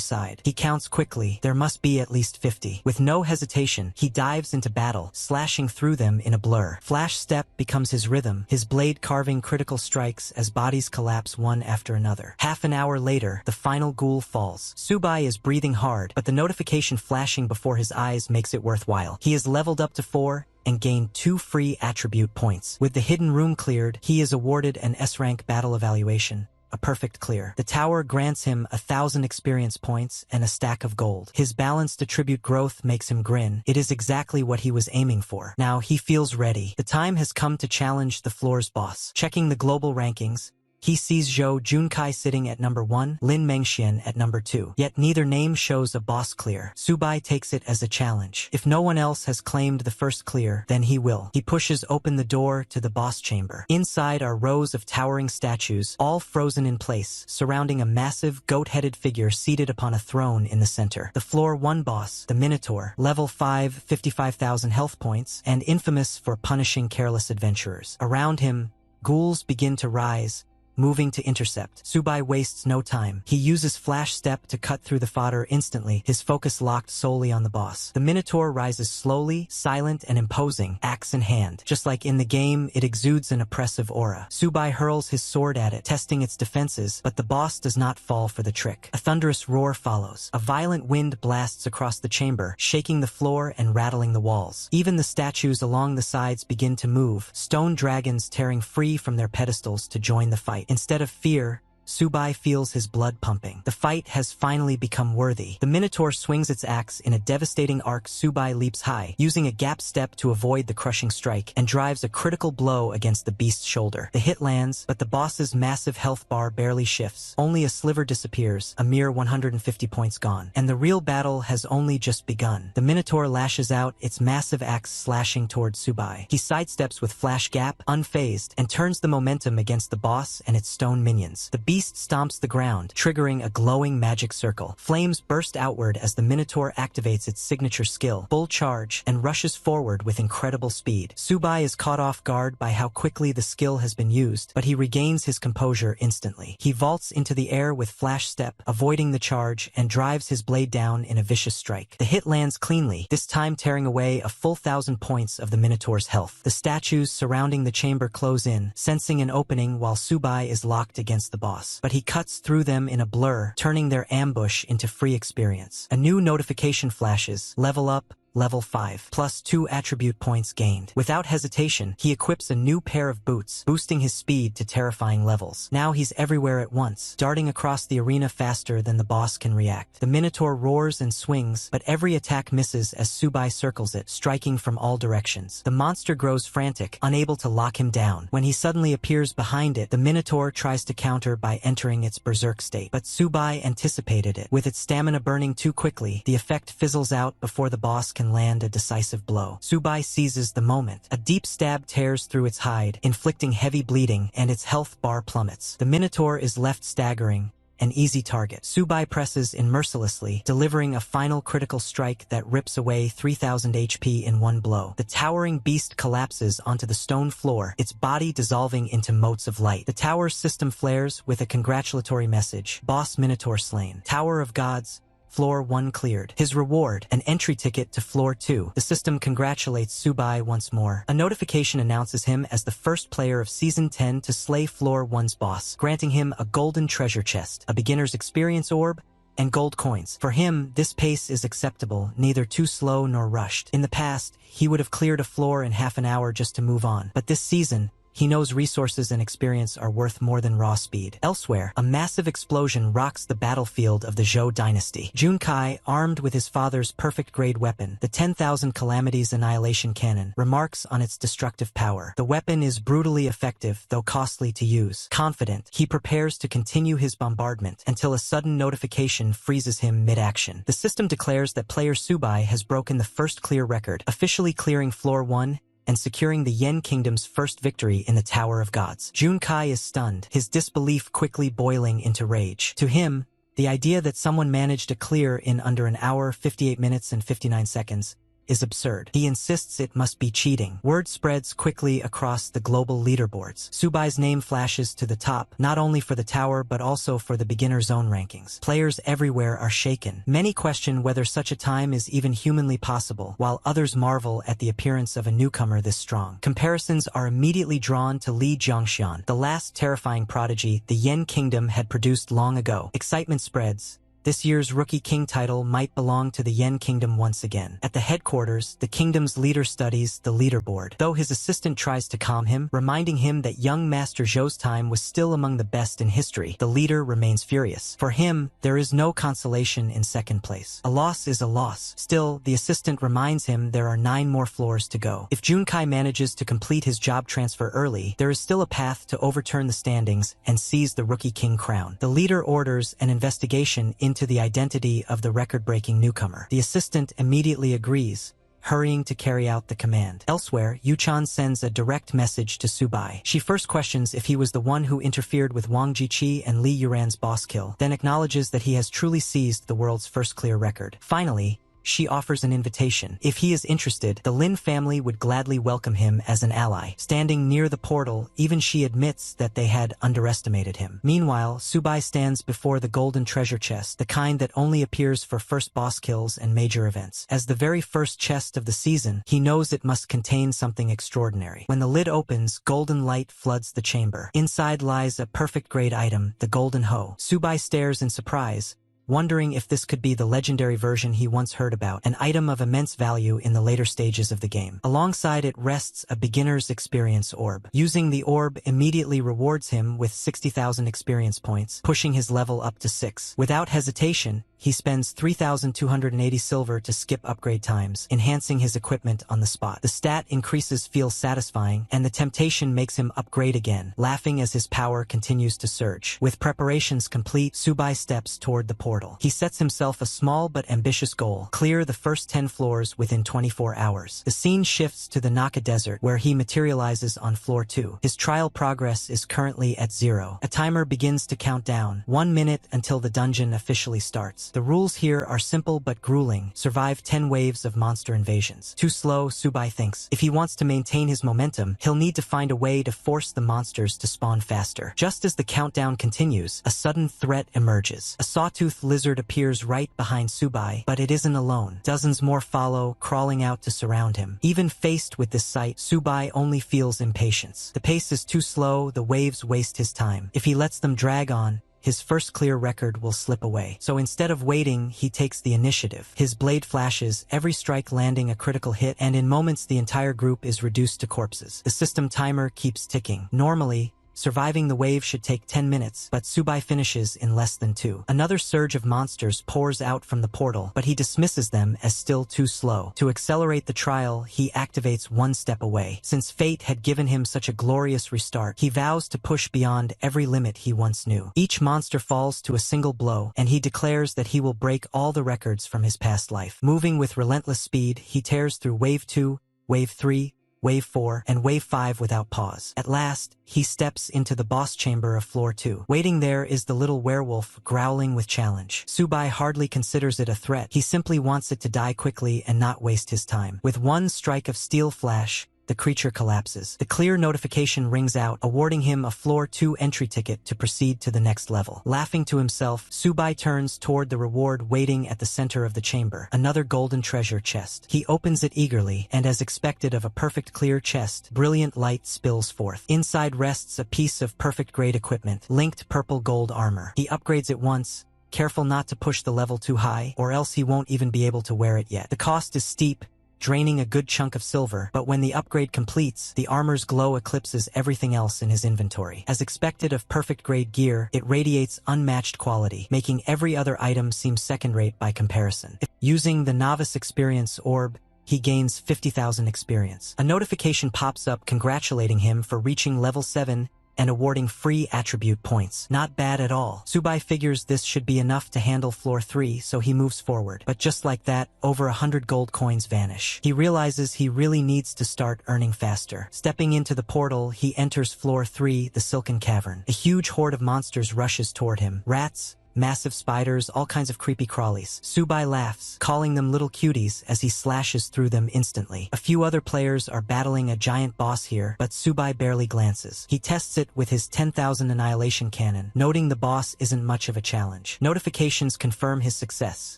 side. He counts quickly. There must be at least 50. With no hesitation, he dives into battle, slashing through them in a blur. Flash step becomes his rhythm, his blade carving critical strikes as bodies collapse one after another. Half an hour later, the final ghoul falls. Subai is breathing hard, but the notification flashing before his eyes makes it worthwhile. He is leveled up to 4 and gained 2 free attribute points. With the hidden room cleared, he is awarded an S-rank battle evaluation, a perfect clear. The tower grants him 1,000 experience points and a stack of gold. His balanced attribute growth makes him grin. It is exactly what he was aiming for. Now he feels ready. The time has come to challenge the floor's boss. Checking the global rankings, he sees Zhou Junkai sitting at number 1, Lin Mengxian at number 2. Yet neither name shows a boss clear. Subai takes it as a challenge. If no one else has claimed the first clear, then he will. He pushes open the door to the boss chamber. Inside are rows of towering statues, all frozen in place, surrounding a massive goat-headed figure seated upon a throne in the center. The floor 1 boss, the Minotaur, level 5, 55,000 health points, and infamous for punishing careless adventurers. Around him, ghouls begin to rise, moving to intercept. Subai wastes no time. He uses flash step to cut through the fodder instantly, his focus locked solely on the boss. The Minotaur rises slowly, silent and imposing, axe in hand. Just like in the game, it exudes an oppressive aura. Subai hurls his sword at it, testing its defenses, but the boss does not fall for the trick. A thunderous roar follows. A violent wind blasts across the chamber, shaking the floor and rattling the walls. Even the statues along the sides begin to move, stone dragons tearing free from their pedestals to join the fight. Instead of fear, Subai feels his blood pumping. The fight has finally become worthy. The Minotaur swings its axe in a devastating arc. Subai leaps high, using a gap step to avoid the crushing strike, and drives a critical blow against the beast's shoulder. The hit lands, but the boss's massive health bar barely shifts. Only a sliver disappears, a mere 150 points gone. And the real battle has only just begun. The Minotaur lashes out, its massive axe slashing towards Subai. He sidesteps with flash gap, unfazed, and turns the momentum against the boss and its stone minions. The beast stomps the ground, triggering a glowing magic circle. Flames burst outward as the Minotaur activates its signature skill, Bull Charge, and rushes forward with incredible speed. Subai is caught off guard by how quickly the skill has been used, but he regains his composure instantly. He vaults into the air with flash step, avoiding the charge, and drives his blade down in a vicious strike. The hit lands cleanly, this time tearing away a full 1,000 points of the Minotaur's health. The statues surrounding the chamber close in, sensing an opening while Subai is locked against the boss. But he cuts through them in a blur, turning their ambush into free experience. A new notification flashes. Level up, level 5, plus 2 attribute points gained. Without hesitation, he equips a new pair of boots, boosting his speed to terrifying levels. Now he's everywhere at once, darting across the arena faster than the boss can react. The Minotaur roars and swings, but every attack misses as Subai circles it, striking from all directions. The monster grows frantic, unable to lock him down. When he suddenly appears behind it, the Minotaur tries to counter by entering its berserk state. But Subai anticipated it. With its stamina burning too quickly, the effect fizzles out before the boss can land a decisive blow. Subai seizes the moment. A deep stab tears through its hide, inflicting heavy bleeding, and its health bar plummets. The Minotaur is left staggering, an easy target. Subai presses in mercilessly, delivering a final critical strike that rips away 3000 HP in one blow. The towering beast collapses onto the stone floor, its body dissolving into motes of light. The tower's system flares with a congratulatory message. Boss Minotaur slain. Tower of Gods. Floor 1 cleared. His reward, an entry ticket to Floor 2. The system congratulates Subai once more. A notification announces him as the first player of Season 10 to slay Floor 1's boss, granting him a golden treasure chest, a beginner's experience orb, and gold coins. For him, this pace is acceptable, neither too slow nor rushed. In the past, he would have cleared a floor in half an hour just to move on. But this season, he knows resources and experience are worth more than raw speed. Elsewhere, a massive explosion rocks the battlefield of the Zhou dynasty. Junkai, armed with his father's perfect-grade weapon, the 10,000 Calamities Annihilation Cannon, remarks on its destructive power. The weapon is brutally effective, though costly to use. Confident, he prepares to continue his bombardment until a sudden notification freezes him mid-action. The system declares that player Subai has broken the first clear record, officially clearing Floor 1 and securing the Yen Kingdom's first victory in the Tower of Gods. Junkai is stunned, his disbelief quickly boiling into rage. To him, the idea that someone managed to clear in under an hour, 58 minutes and 59 seconds is absurd. He insists it must be cheating. Word spreads quickly across the global leaderboards. Subai's name flashes to the top, not only for the tower but also for the beginner zone rankings. Players everywhere are shaken. Many question whether such a time is even humanly possible, while others marvel at the appearance of a newcomer this strong. Comparisons are immediately drawn to Li Jiangxian, the last terrifying prodigy the Yen Kingdom had produced long ago. Excitement spreads. This year's Rookie King title might belong to the Yen Kingdom once again. At the headquarters, the kingdom's leader studies the leaderboard, though his assistant tries to calm him, reminding him that young Master Zhou's time was still among the best in history. The leader remains furious. For him, there is no consolation in second place. A loss is a loss. Still, the assistant reminds him there are 9 more floors to go. If Junkai manages to complete his job transfer early, there is still a path to overturn the standings and seize the Rookie King crown. The leader orders an investigation into the identity of the record-breaking newcomer. The assistant immediately agrees, hurrying to carry out the command. Elsewhere, Yuchan sends a direct message to Subai. She first questions if he was the one who interfered with Wang Jiqi and Li Yuran's boss kill, then acknowledges that he has truly seized the world's first clear record. Finally, she offers an invitation. If he is interested, the Lin family would gladly welcome him as an ally. Standing near the portal, even she admits that they had underestimated him. Meanwhile, Subai stands before the golden treasure chest, the kind that only appears for first boss kills and major events. As the very first chest of the season, he knows it must contain something extraordinary. When the lid opens, golden light floods the chamber. Inside lies a perfect-grade item, the golden hoe. Subai stares in surprise, wondering if this could be the legendary version he once heard about, an item of immense value in the later stages of the game. Alongside it rests a beginner's experience orb. Using the orb immediately rewards him with 60,000 experience points, pushing his level up to 6. Without hesitation, he spends 3,280 silver to skip upgrade times, enhancing his equipment on the spot. The stat increases feels satisfying, and the temptation makes him upgrade again, laughing as his power continues to surge. With preparations complete, Subai steps toward the portal. He sets himself a small but ambitious goal: clear the first 10 floors within 24 hours. The scene shifts to the Naka Desert, where he materializes on floor 2. His trial progress is currently at 0. A timer begins to count down, 1 minute until the dungeon officially starts. The rules here are simple but grueling. Survive 10 waves of monster invasions. Too slow, Subai thinks. If he wants to maintain his momentum, he'll need to find a way to force the monsters to spawn faster. Just as the countdown continues, a sudden threat emerges. A sawtooth lizard appears right behind Subai, but it isn't alone. Dozens more follow, crawling out to surround him. Even faced with this sight, Subai only feels impatience. The pace is too slow, the waves waste his time. If he lets them drag on, his first clear record will slip away. So instead of waiting, he takes the initiative. His blade flashes, every strike landing a critical hit, and in moments the entire group is reduced to corpses. The system timer keeps ticking. Normally, surviving the wave should take 10 minutes, but Subai finishes in less than 2. Another surge of monsters pours out from the portal, but he dismisses them as still too slow. To accelerate the trial, he activates one step away. Since fate had given him such a glorious restart, he vows to push beyond every limit he once knew. Each monster falls to a single blow, and he declares that he will break all the records from his past life. Moving with relentless speed, he tears through Wave 2, Wave 3, Wave 4, and Wave 5 without pause. At last, he steps into the boss chamber of Floor 2. Waiting there is the little werewolf, growling with challenge. Subai hardly considers it a threat. He simply wants it to die quickly and not waste his time. With one strike of steel flash, the creature collapses. The clear notification rings out, awarding him a Floor 2 entry ticket to proceed to the next level. Laughing to himself, Subai turns toward the reward waiting at the center of the chamber, another golden treasure chest. He opens it eagerly, and as expected of a perfect clear chest, brilliant light spills forth. Inside rests a piece of perfect grade equipment, linked purple gold armor. He upgrades it once, careful not to push the level too high, or else he won't even be able to wear it yet. The cost is steep, draining a good chunk of silver, but when the upgrade completes, the armor's glow eclipses everything else in his inventory. As expected of perfect-grade gear, it radiates unmatched quality, making every other item seem second-rate by comparison. Using the Novice Experience Orb, he gains 50,000 experience. A notification pops up congratulating him for reaching level 7 and awarding free attribute points. Not bad at all. Subai figures this should be enough to handle Floor 3, so he moves forward. But just like that, over 100 gold coins vanish. He realizes he really needs to start earning faster. Stepping into the portal, he enters Floor 3, the Silken Cavern. A huge horde of monsters rushes toward him. Rats, massive spiders, all kinds of creepy crawlies. Subai laughs, calling them little cuties as he slashes through them instantly. A few other players are battling a giant boss here, but Subai barely glances. He tests it with his 10,000 annihilation cannon, noting the boss isn't much of a challenge. Notifications confirm his success.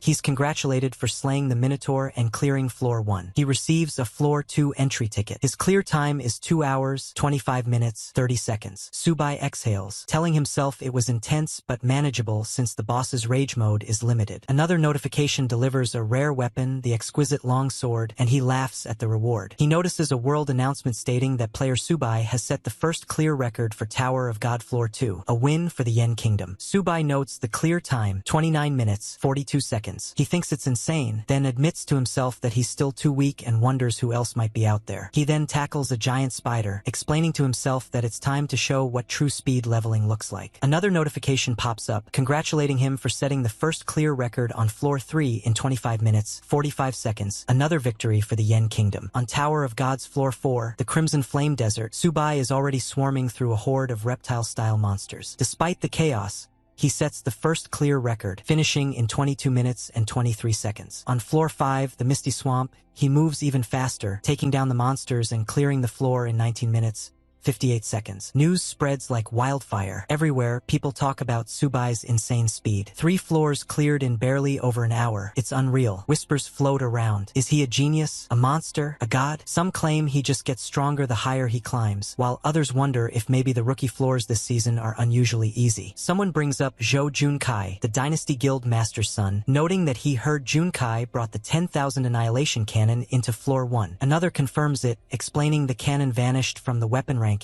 He's congratulated for slaying the Minotaur and clearing Floor 1. He receives a Floor 2 entry ticket. His clear time is 2 hours, 25 minutes, 30 seconds. Subai exhales, telling himself it was intense but manageable since the boss's rage mode is limited. Another notification delivers a rare weapon, the exquisite longsword, and he laughs at the reward. He notices a world announcement stating that player Subai has set the first clear record for Tower of God Floor 2, a win for the Yen Kingdom. Subai notes the clear time, 29 minutes, 42 seconds. He thinks it's insane, then admits to himself that he's still too weak and wonders who else might be out there. He then tackles a giant spider, explaining to himself that it's time to show what true speed leveling looks like. Another notification pops up, congratulating him for setting the first clear record on Floor 3 in 25 minutes, 45 seconds, another victory for the Yen Kingdom. On Tower of God's Floor 4, the Crimson Flame Desert, Subai is already swarming through a horde of reptile-style monsters. Despite the chaos, he sets the first clear record, finishing in 22 minutes and 23 seconds. On Floor 5, the Misty Swamp, he moves even faster, taking down the monsters and clearing the floor in 19 minutes, 58 seconds. News spreads like wildfire. Everywhere, people talk about Subai's insane speed. 3 floors cleared in barely over an hour. It's unreal. Whispers float around. Is he a genius? A monster? A god? Some claim he just gets stronger the higher he climbs, while others wonder if maybe the rookie floors this season are unusually easy. Someone brings up Zhou Junkai, the Dynasty Guild Master's son, noting that he heard Junkai brought the 10,000 Annihilation Cannon into Floor 1. Another confirms it, explaining the cannon vanished from the weapon rankings,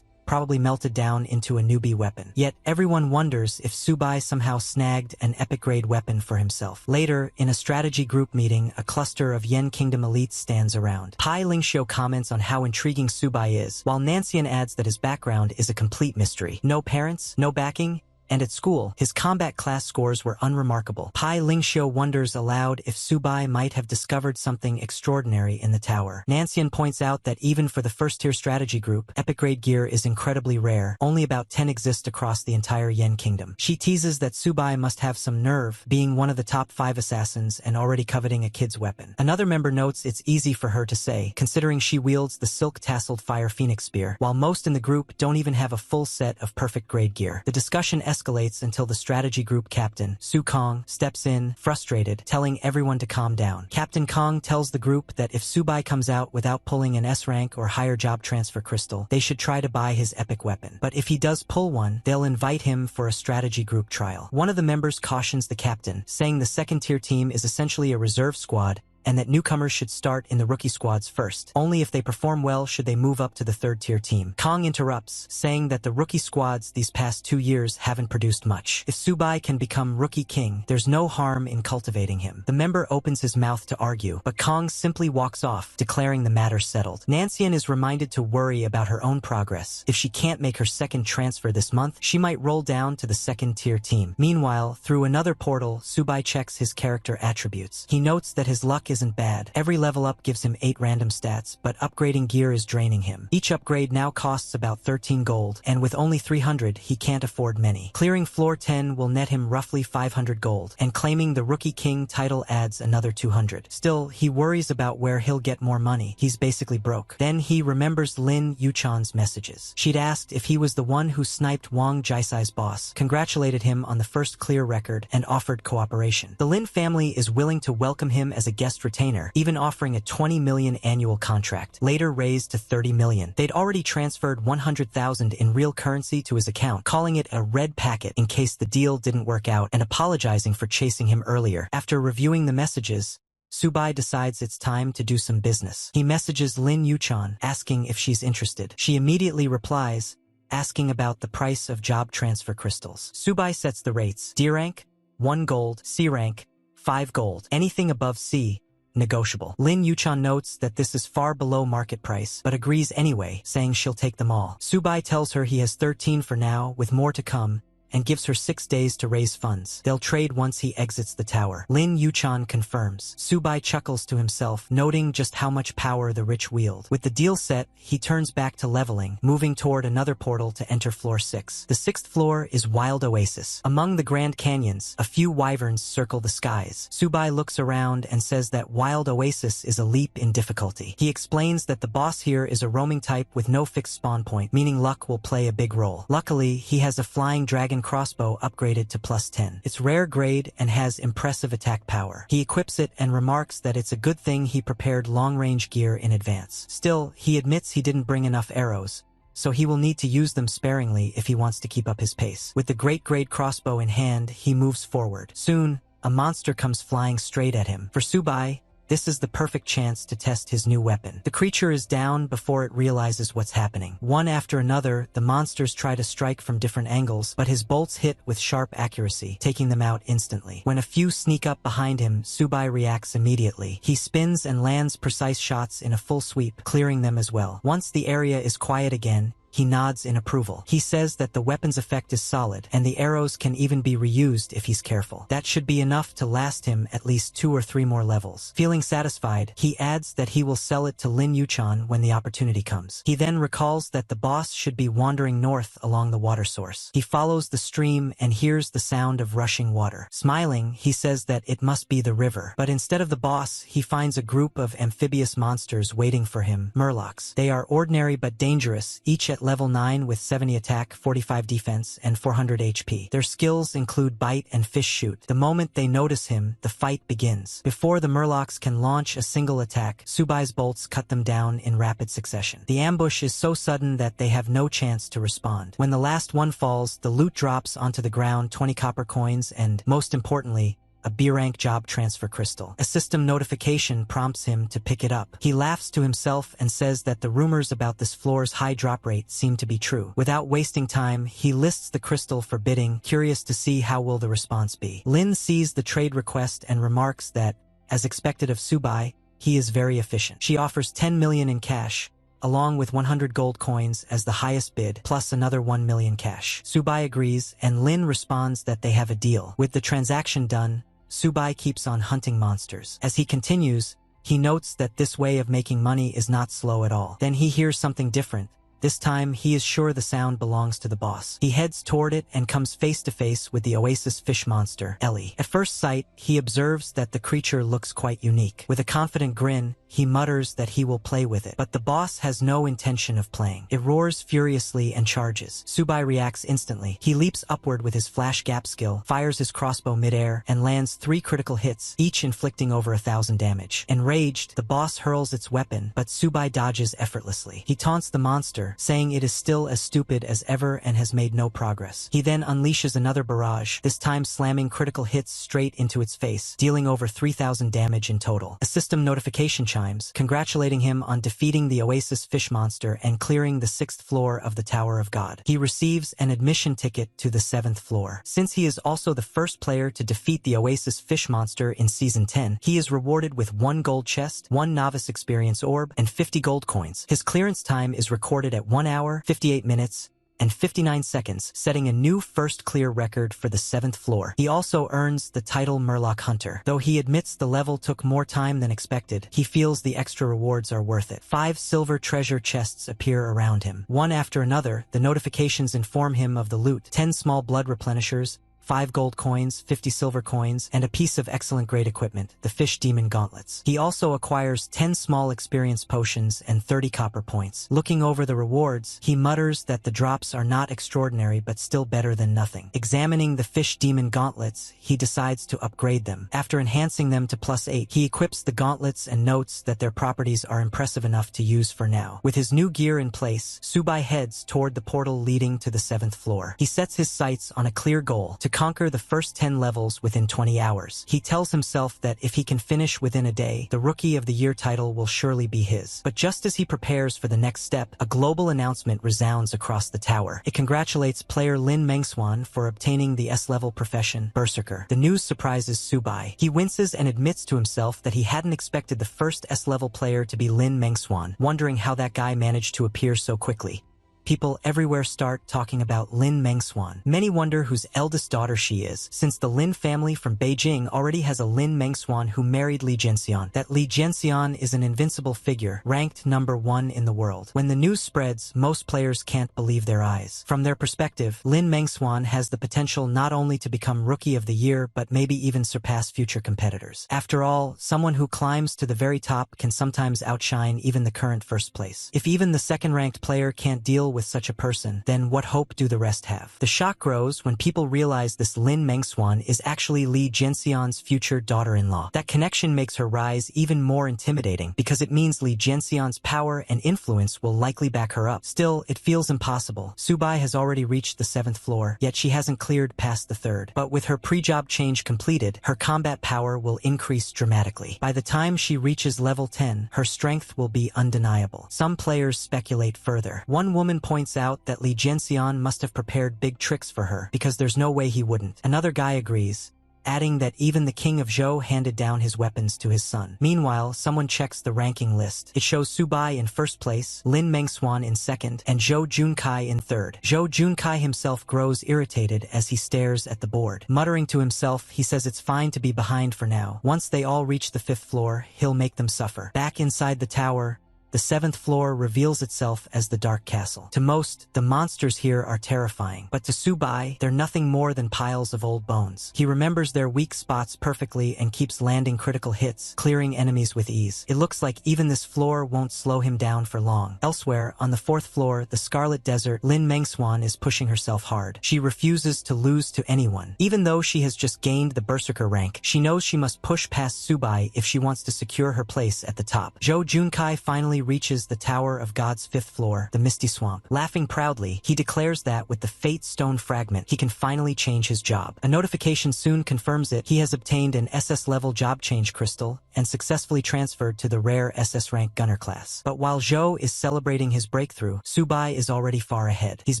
probably melted down into a newbie weapon. Yet everyone wonders if Subai somehow snagged an epic-grade weapon for himself. Later, in a strategy group meeting, a cluster of Yen Kingdom elites stands around. Pai Lingxiu comments on how intriguing Subai is, while Nancian adds that his background is a complete mystery. No parents, no backing, and at school, his combat class scores were unremarkable. Pai Lingxiu wonders aloud if Subai might have discovered something extraordinary in the tower. Nancian points out that even for the first-tier strategy group, epic-grade gear is incredibly rare. Only about 10 exist across the entire Yen Kingdom. She teases that Subai must have some nerve, being one of the top 5 assassins and already coveting a kid's weapon. Another member notes it's easy for her to say, considering she wields the silk-tasseled Fire Phoenix Spear, while most in the group don't even have a full set of perfect-grade gear. The discussion escalates until the strategy group captain, Su Kong, steps in, frustrated, telling everyone to calm down. Captain Kong tells the group that if Subai comes out without pulling an S-rank or higher job transfer crystal, they should try to buy his epic weapon. But if he does pull one, they'll invite him for a strategy group trial. One of the members cautions the captain, saying the second-tier team is essentially a reserve squad, and that newcomers should start in the rookie squads first. Only if they perform well should they move up to the third-tier team. Kong interrupts, saying that the rookie squads these past 2 years haven't produced much. If Subai can become rookie king, there's no harm in cultivating him. The member opens his mouth to argue, but Kong simply walks off, declaring the matter settled. Nancian is reminded to worry about her own progress. If she can't make her second transfer this month, she might roll down to the second-tier team. Meanwhile, through another portal, Subai checks his character attributes. He notes that his luck isn't bad. Every level up gives him 8 random stats, but upgrading gear is draining him. Each upgrade now costs about 13 gold, and with only 300, he can't afford many. Clearing floor 10 will net him roughly 500 gold, and claiming the Rookie King title adds another 200. Still, he worries about where he'll get more money. He's basically broke. Then he remembers Lin Yuchan's messages. She'd asked if he was the one who sniped Wang Jaisai's boss, congratulated him on the first clear record, and offered cooperation. The Lin family is willing to welcome him as a guest retainer, even offering a 20 million annual contract, later raised to 30 million. They'd already transferred 100,000 in real currency to his account, calling it a red packet in case the deal didn't work out and apologizing for chasing him earlier. After reviewing the messages, Subai decides it's time to do some business. He messages Lin Yuchan, asking if she's interested. She immediately replies, asking about the price of job transfer crystals. Subai sets the rates. D rank, 1 gold, C rank, 5 gold. Anything above C, negotiable. Lin Yuchan notes that this is far below market price, but agrees anyway, saying she'll take them all. Subai tells her he has 13 for now, with more to come, and gives her 6 days to raise funds. They'll trade once he exits the tower. Lin Yuchan confirms. Subai chuckles to himself, noting just how much power the rich wield. With the deal set, he turns back to leveling, moving toward another portal to enter floor 6. The 6th floor is Wild Oasis. Among the Grand Canyons, a few wyverns circle the skies. Subai looks around and says that Wild Oasis is a leap in difficulty. He explains that the boss here is a roaming type with no fixed spawn point, meaning luck will play a big role. Luckily, he has a flying dragon crossbow upgraded to +10. It's rare grade and has impressive attack power. He equips it and remarks that it's a good thing he prepared long-range gear in advance. Still, he admits he didn't bring enough arrows, so he will need to use them sparingly if he wants to keep up his pace. With the great grade crossbow in hand, he moves forward. Soon, a monster comes flying straight at him. For Subai, this is the perfect chance to test his new weapon. The creature is down before it realizes what's happening. One after another, the monsters try to strike from different angles, but his bolts hit with sharp accuracy, taking them out instantly. When a few sneak up behind him, Subai reacts immediately. He spins and lands precise shots in a full sweep, clearing them as well. Once the area is quiet again, he nods in approval. He says that the weapon's effect is solid, and the arrows can even be reused if he's careful. That should be enough to last him at least 2 or 3 more levels. Feeling satisfied, he adds that he will sell it to Lin Yuchan when the opportunity comes. He then recalls that the boss should be wandering north along the water source. He follows the stream and hears the sound of rushing water. Smiling, he says that it must be the river. But instead of the boss, he finds a group of amphibious monsters waiting for him, Murlocs. They are ordinary but dangerous, each at level 9 with 70 attack, 45 defense, and 400 HP. Their skills include bite and fish shoot. The moment they notice him, the fight begins. Before the Murlocs can launch a single attack, Subai's bolts cut them down in rapid succession. The ambush is so sudden that they have no chance to respond. When the last one falls, the loot drops onto the ground, 20 copper coins, and, most importantly, a B-rank job transfer crystal. A system notification prompts him to pick it up. He laughs to himself and says that the rumors about this floor's high drop rate seem to be true. Without wasting time, he lists the crystal for bidding, curious to see how will the response be. Lin sees the trade request and remarks that, as expected of Subai, he is very efficient. She offers 10 million in cash, along with 100 gold coins as the highest bid, plus another 1 million cash. Subai agrees, and Lin responds that they have a deal. With the transaction done, Subai keeps on hunting monsters. As he continues, he notes that this way of making money is not slow at all. Then he hears something different. This time, he is sure the sound belongs to the boss. He heads toward it and comes face to face with the Oasis fish monster, Ellie. At first sight, he observes that the creature looks quite unique. With a confident grin, he mutters that he will play with it. But the boss has no intention of playing. It roars furiously and charges. Subai reacts instantly. He leaps upward with his flash gap skill, fires his crossbow midair, and lands 3 critical hits, each inflicting over 1,000 damage. Enraged, the boss hurls its weapon, but Subai dodges effortlessly. He taunts the monster, saying it is still as stupid as ever and has made no progress. He then unleashes another barrage, this time slamming critical hits straight into its face, dealing over 3,000 damage in total. A system notification chimes, congratulating him on defeating the Oasis fish monster and clearing the 6th floor of the Tower of God. He receives an admission ticket to the 7th floor. Since he is also the first player to defeat the Oasis fish monster in Season 10, he is rewarded with 1 gold chest, 1 novice experience orb, and 50 gold coins. His clearance time is recorded at 1 hour, 58 minutes, and 59 seconds, setting a new first clear record for the 7th floor. He also earns the title Murloc Hunter. Though he admits the level took more time than expected, he feels the extra rewards are worth it. 5 silver treasure chests appear around him. One after another, the notifications inform him of the loot: 10 small blood replenishers, 5 gold coins, 50 silver coins, and a piece of excellent grade equipment, the Fish Demon Gauntlets. He also acquires 10 small experience potions and 30 copper points. Looking over the rewards, he mutters that the drops are not extraordinary but still better than nothing. Examining the Fish Demon Gauntlets, he decides to upgrade them. After enhancing them to +8, he equips the gauntlets and notes that their properties are impressive enough to use for now. With his new gear in place, Subai heads toward the portal leading to the 7th floor. He sets his sights on a clear goal: to conquer the first 10 levels within 20 hours. He tells himself that if he can finish within a day, the Rookie of the Year title will surely be his. But just as he prepares for the next step, a global announcement resounds across the tower. It congratulates player Lin Mengswan for obtaining the S-level profession, Berserker. The news surprises Subai. He winces and admits to himself that he hadn't expected the first S-level player to be Lin Mengswan, wondering how that guy managed to appear so quickly. People everywhere start talking about Lin Mengswan. Many wonder whose eldest daughter she is, since the Lin family from Beijing already has a Lin Mengswan who married Li Jianxian. That Li Jianxian is an invincible figure, ranked number 1 in the world. When the news spreads, most players can't believe their eyes. From their perspective, Lin Mengswan has the potential not only to become Rookie of the Year, but maybe even surpass future competitors. After all, someone who climbs to the very top can sometimes outshine even the current first place. If even the second-ranked player can't deal with such a person, then what hope do the rest have? The shock grows when people realize this Lin Mengswan is actually Li Jianxian's future daughter-in-law. That connection makes her rise even more intimidating, because it means Li Jianxian's power and influence will likely back her up. Still, it feels impossible. Subai has already reached the 7th floor, yet she hasn't cleared past the 3rd. But with her pre-job change completed, her combat power will increase dramatically. By the time she reaches level 10, her strength will be undeniable. Some players speculate further. One woman points out that Li Jianxian must have prepared big tricks for her, because there's no way he wouldn't. Another guy agrees, adding that even the king of Zhou handed down his weapons to his son. Meanwhile, someone checks the ranking list. It shows Subai in 1st place, Lin Mengswan in 2nd, and Zhou Junkai in 3rd. Zhou Junkai himself grows irritated as he stares at the board. Muttering to himself, he says it's fine to be behind for now. Once they all reach the 5th floor, he'll make them suffer. Back inside the tower, the 7th floor reveals itself as the Dark Castle. To most, the monsters here are terrifying, but to Subai, they're nothing more than piles of old bones. He remembers their weak spots perfectly and keeps landing critical hits, clearing enemies with ease. It looks like even this floor won't slow him down for long. Elsewhere, on the 4th floor, the Scarlet Desert, Lin Mengswan is pushing herself hard. She refuses to lose to anyone. Even though she has just gained the Berserker rank, she knows she must push past Subai if she wants to secure her place at the top. Zhou Junkai finally reaches the Tower of God's 5th floor, the Misty Swamp. Laughing proudly, he declares that with the Fate Stone fragment, he can finally change his job. A notification soon confirms it. He has obtained an SS-level job change crystal and successfully transferred to the rare SS rank gunner class. But while Zhou is celebrating his breakthrough, Subai is already far ahead. He's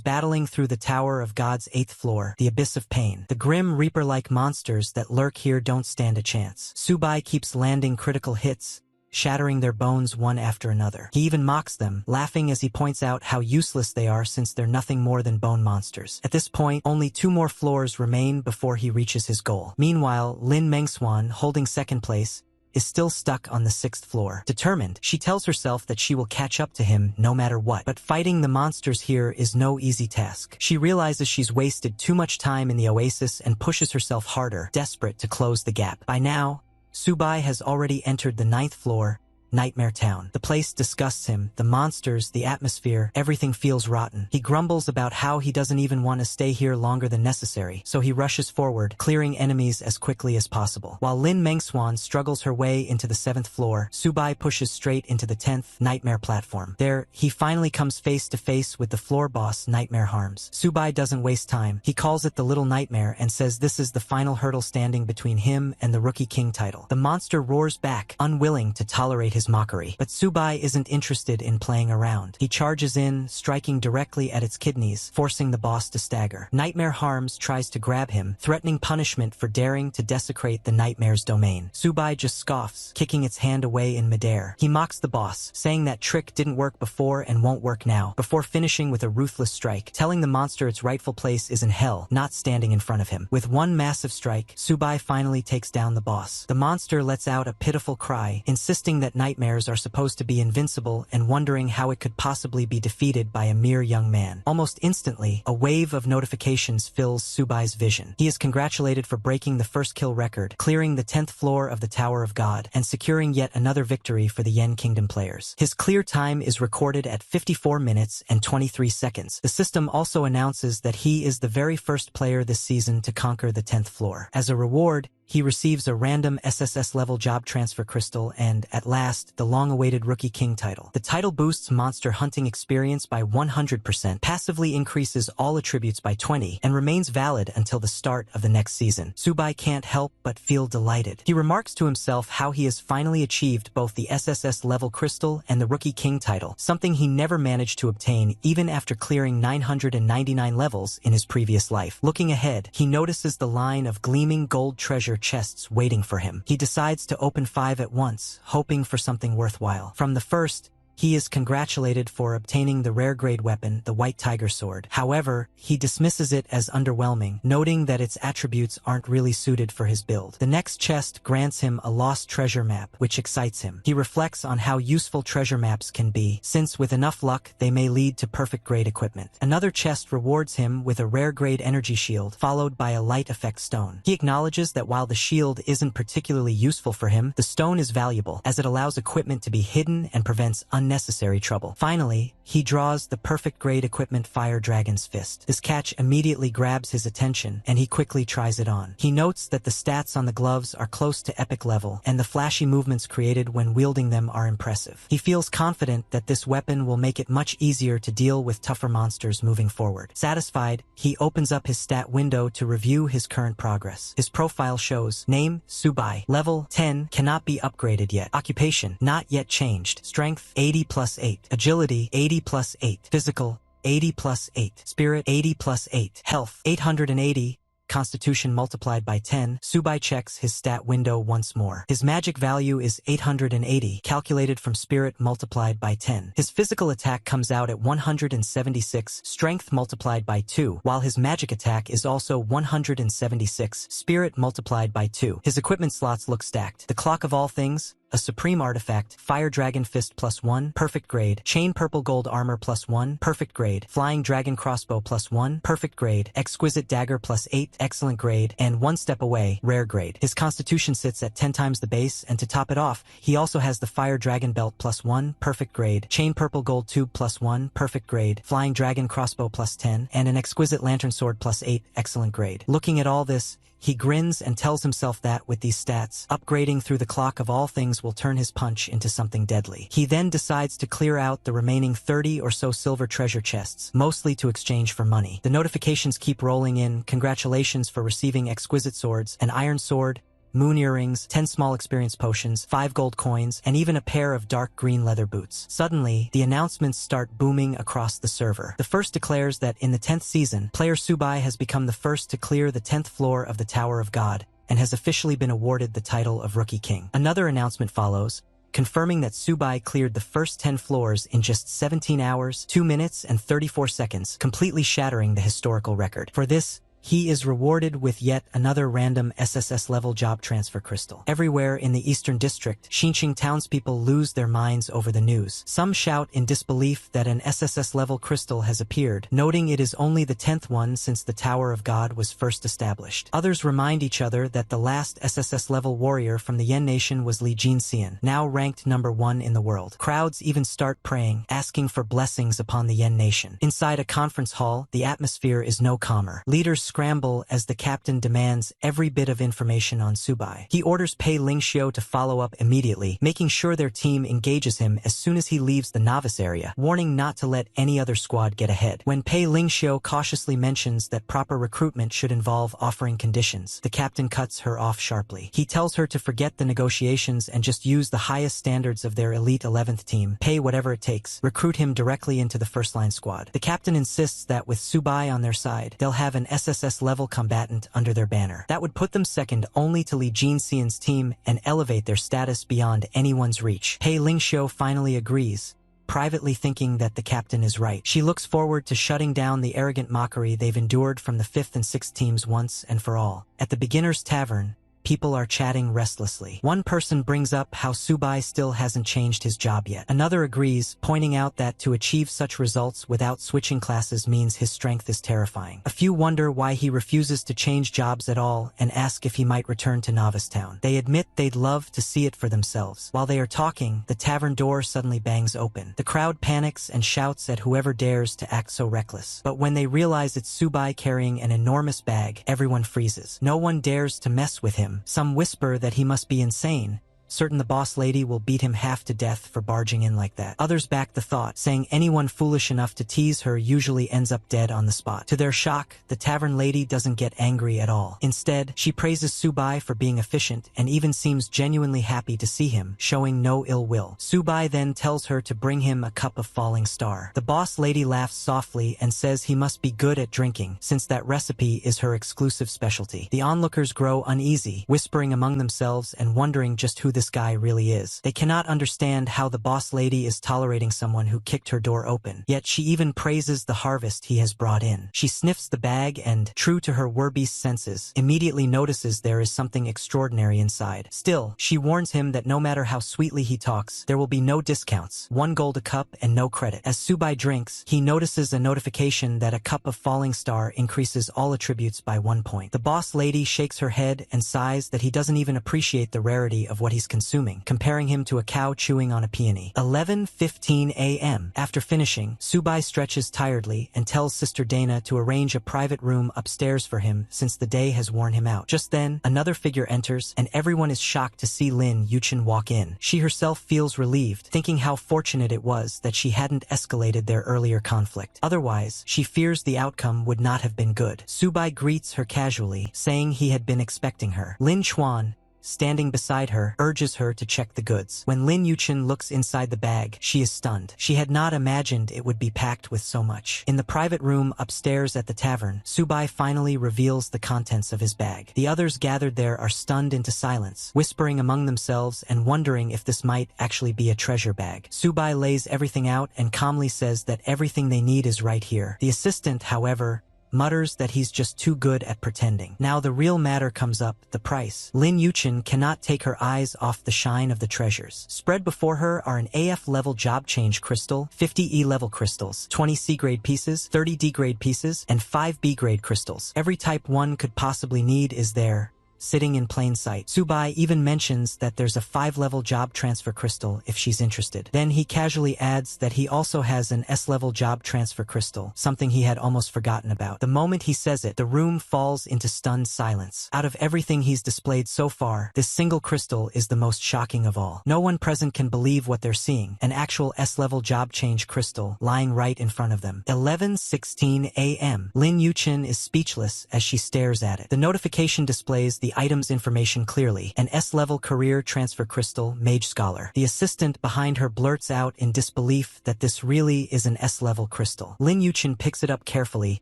battling through the Tower of God's 8th floor, the Abyss of Pain. The grim Reaper-like monsters that lurk here don't stand a chance. Subai keeps landing critical hits, shattering their bones one after another. He even mocks them, laughing as he points out how useless they are since they're nothing more than bone monsters. At this point, only 2 more floors remain before he reaches his goal. Meanwhile, Lin Mengswan, holding 2nd place, is still stuck on the 6th floor. Determined, she tells herself that she will catch up to him no matter what. But fighting the monsters here is no easy task. She realizes she's wasted too much time in the oasis and pushes herself harder, desperate to close the gap. By now, Subai has already entered the 9th floor, Nightmare Town. The place disgusts him, the monsters, the atmosphere, everything feels rotten. He grumbles about how he doesn't even want to stay here longer than necessary, so he rushes forward, clearing enemies as quickly as possible. While Lin Mengswan struggles her way into the 7th floor, Subai pushes straight into the 10th Nightmare platform. There, he finally comes face to face with the floor boss, Nightmare Harms. Subai doesn't waste time. He calls it the Little Nightmare and says this is the final hurdle standing between him and the Rookie King title. The monster roars back, unwilling to tolerate his mockery. But Subai isn't interested in playing around. He charges in, striking directly at its kidneys, forcing the boss to stagger. Nightmare Harms tries to grab him, threatening punishment for daring to desecrate the Nightmare's domain. Subai just scoffs, kicking its hand away in midair. He mocks the boss, saying that trick didn't work before and won't work now, before finishing with a ruthless strike, telling the monster its rightful place is in hell, not standing in front of him. With one massive strike, Subai finally takes down the boss. The monster lets out a pitiful cry, insisting that nightmares are supposed to be invincible and wondering how it could possibly be defeated by a mere young man. Almost instantly, a wave of notifications fills Subai's vision. He is congratulated for breaking the first kill record, clearing the 10th floor of the Tower of God, and securing yet another victory for the Yen Kingdom players. His clear time is recorded at 54 minutes and 23 seconds. The system also announces that he is the very first player this season to conquer the 10th floor. As a reward, he receives a random SSS-level job transfer crystal and, at last, the long-awaited Rookie King title. The title boosts monster hunting experience by 100%, passively increases all attributes by 20, and remains valid until the start of the next season. Subai can't help but feel delighted. He remarks to himself how he has finally achieved both the SSS-level crystal and the Rookie King title, something he never managed to obtain even after clearing 999 levels in his previous life. Looking ahead, he notices the line of gleaming gold treasure chests waiting for him. He decides to open 5 at once, hoping for something worthwhile. From the first, he is congratulated for obtaining the rare grade weapon, the White Tiger Sword. However, he dismisses it as underwhelming, noting that its attributes aren't really suited for his build. The next chest grants him a lost treasure map, which excites him. He reflects on how useful treasure maps can be, since with enough luck, they may lead to perfect grade equipment. Another chest rewards him with a rare grade energy shield, followed by a light effect stone. He acknowledges that while the shield isn't particularly useful for him, the stone is valuable, as it allows equipment to be hidden and prevents unnecessary trouble. Finally, he draws the perfect grade equipment Fire Dragon's Fist. This catch immediately grabs his attention, and he quickly tries it on. He notes that the stats on the gloves are close to epic level, and the flashy movements created when wielding them are impressive. He feels confident that this weapon will make it much easier to deal with tougher monsters moving forward. Satisfied, he opens up his stat window to review his current progress. His profile shows: name, Subai. Level, 10, cannot be upgraded yet. Occupation, not yet changed. Strength, 80+8. Agility, 80+8. Physical, 80+8. Spirit, 80+8. Health, 880. Constitution multiplied by 10. Subai checks his stat window once more. His magic value is 880, calculated from spirit multiplied by 10. His physical attack comes out at 176, strength multiplied by 2, while his magic attack is also 176, spirit multiplied by 2. His equipment slots look stacked. The Clock of All Things, a supreme artifact, Fire Dragon Fist +1, perfect grade. Chain Purple Gold Armor +1, perfect grade. Flying Dragon Crossbow +1, perfect grade. Exquisite Dagger +8, excellent grade. And one step away, rare grade. His constitution sits at 10 times the base, and to top it off, he also has the Fire Dragon Belt +1, perfect grade. Chain Purple Gold Tube +1, perfect grade. Flying Dragon Crossbow +10, and an Exquisite Lantern Sword +8, excellent grade. Looking at all this, he grins and tells himself that, with these stats, upgrading through the Clock of All Things will turn his punch into something deadly. He then decides to clear out the remaining 30 or so silver treasure chests, mostly to exchange for money. The notifications keep rolling in: congratulations for receiving exquisite swords, an iron sword, moon earrings, 10 small experience potions, 5 gold coins, and even a pair of dark green leather boots. Suddenly, the announcements start booming across the server. The first declares that in the 10th season, player Subai has become the first to clear the 10th floor of the Tower of God, and has officially been awarded the title of Rookie King. Another announcement follows, confirming that Subai cleared the first 10 floors in just 17 hours, 2 minutes, and 34 seconds, completely shattering the historical record. For this, he is rewarded with yet another random SSS-level job transfer crystal. Everywhere in the Eastern District, Xinqiang townspeople lose their minds over the news. Some shout in disbelief that an SSS-level crystal has appeared, noting it is only the 10th one since the Tower of God was first established. Others remind each other that the last SSS-level warrior from the Yan Nation was Li Jinxian, now ranked number 1 in the world. Crowds even start praying, asking for blessings upon the Yan Nation. Inside a conference hall, the atmosphere is no calmer. Leaders scramble as the captain demands every bit of information on Subai. He orders Pei Lingxiu to follow up immediately, making sure their team engages him as soon as he leaves the novice area, warning not to let any other squad get ahead. When Pei Lingxiu cautiously mentions that proper recruitment should involve offering conditions, the captain cuts her off sharply. He tells her to forget the negotiations and just use the highest standards of their elite 11th team, pay whatever it takes, recruit him directly into the first-line squad. The captain insists that with Subai on their side, they'll have an SSS-level combatant under their banner. That would put them second only to Li Jinxian's team and elevate their status beyond anyone's reach. Pei Lingxiu finally agrees, privately thinking that the captain is right. She looks forward to shutting down the arrogant mockery they've endured from the 5th and 6th teams once and for all. At the beginner's tavern, people are chatting restlessly. One person brings up how Subai still hasn't changed his job yet. Another agrees, pointing out that to achieve such results without switching classes means his strength is terrifying. A few wonder why he refuses to change jobs at all and ask if he might return to Novice Town. They admit they'd love to see it for themselves. While they are talking, the tavern door suddenly bangs open. The crowd panics and shouts at whoever dares to act so reckless. But when they realize it's Subai carrying an enormous bag, everyone freezes. No one dares to mess with him. Some whisper that he must be insane, certain the boss lady will beat him half to death for barging in like that. Others back the thought, saying anyone foolish enough to tease her usually ends up dead on the spot. To their shock, the tavern lady doesn't get angry at all. Instead, she praises Subai for being efficient and even seems genuinely happy to see him, showing no ill will. Subai then tells her to bring him a cup of falling star. The boss lady laughs softly and says he must be good at drinking, since that recipe is her exclusive specialty. The onlookers grow uneasy, whispering among themselves and wondering just who this guy really is. They cannot understand how the boss lady is tolerating someone who kicked her door open, yet she even praises the harvest he has brought in. She sniffs the bag and, true to her werbeast senses, immediately notices there is something extraordinary inside. Still, she warns him that no matter how sweetly he talks, there will be no discounts, 1 gold a cup and no credit. As Subai drinks, he notices a notification that a cup of falling star increases all attributes by 1 point. The boss lady shakes her head and sighs that he doesn't even appreciate the rarity of what he's consuming, comparing him to a cow chewing on a peony. 11:15 a.m. After finishing, Subai stretches tiredly and tells Sister Dana to arrange a private room upstairs for him since the day has worn him out. Just then, another figure enters and everyone is shocked to see Lin Yuchen walk in. She herself feels relieved, thinking how fortunate it was that she hadn't escalated their earlier conflict. Otherwise, she fears the outcome would not have been good. Subai greets her casually, saying he had been expecting her. Lin Chuan, standing beside her, urges her to check the goods. When Lin Yuchen looks inside the bag, she is stunned. She had not imagined it would be packed with so much. In the private room upstairs at the tavern, Subai finally reveals the contents of his bag. The others gathered there are stunned into silence, whispering among themselves and wondering if this might actually be a treasure bag. Subai lays everything out and calmly says that everything they need is right here. The assistant, however, mutters that he's just too good at pretending. Now the real matter comes up, the price. Lin Yuchen cannot take her eyes off the shine of the treasures. Spread before her are an AF-level job change crystal, 50 E-level crystals, 20 C-grade pieces, 30 D-grade pieces, and 5 B-grade crystals. Every type one could possibly need is there, sitting in plain sight. Subai even mentions that there's a 5-level job transfer crystal if she's interested. Then he casually adds that he also has an S-level job transfer crystal, something he had almost forgotten about. The moment he says it, the room falls into stunned silence. Out of everything he's displayed so far, this single crystal is the most shocking of all. No one present can believe what they're seeing, an actual S-level job change crystal lying right in front of them. 11:16 a.m. Lin Yuchen is speechless as she stares at it. The notification displays the the item's information clearly. An S-level career transfer crystal, Mage Scholar. The assistant behind her blurts out in disbelief that this really is an S-level crystal. Lin Yuchen picks it up carefully,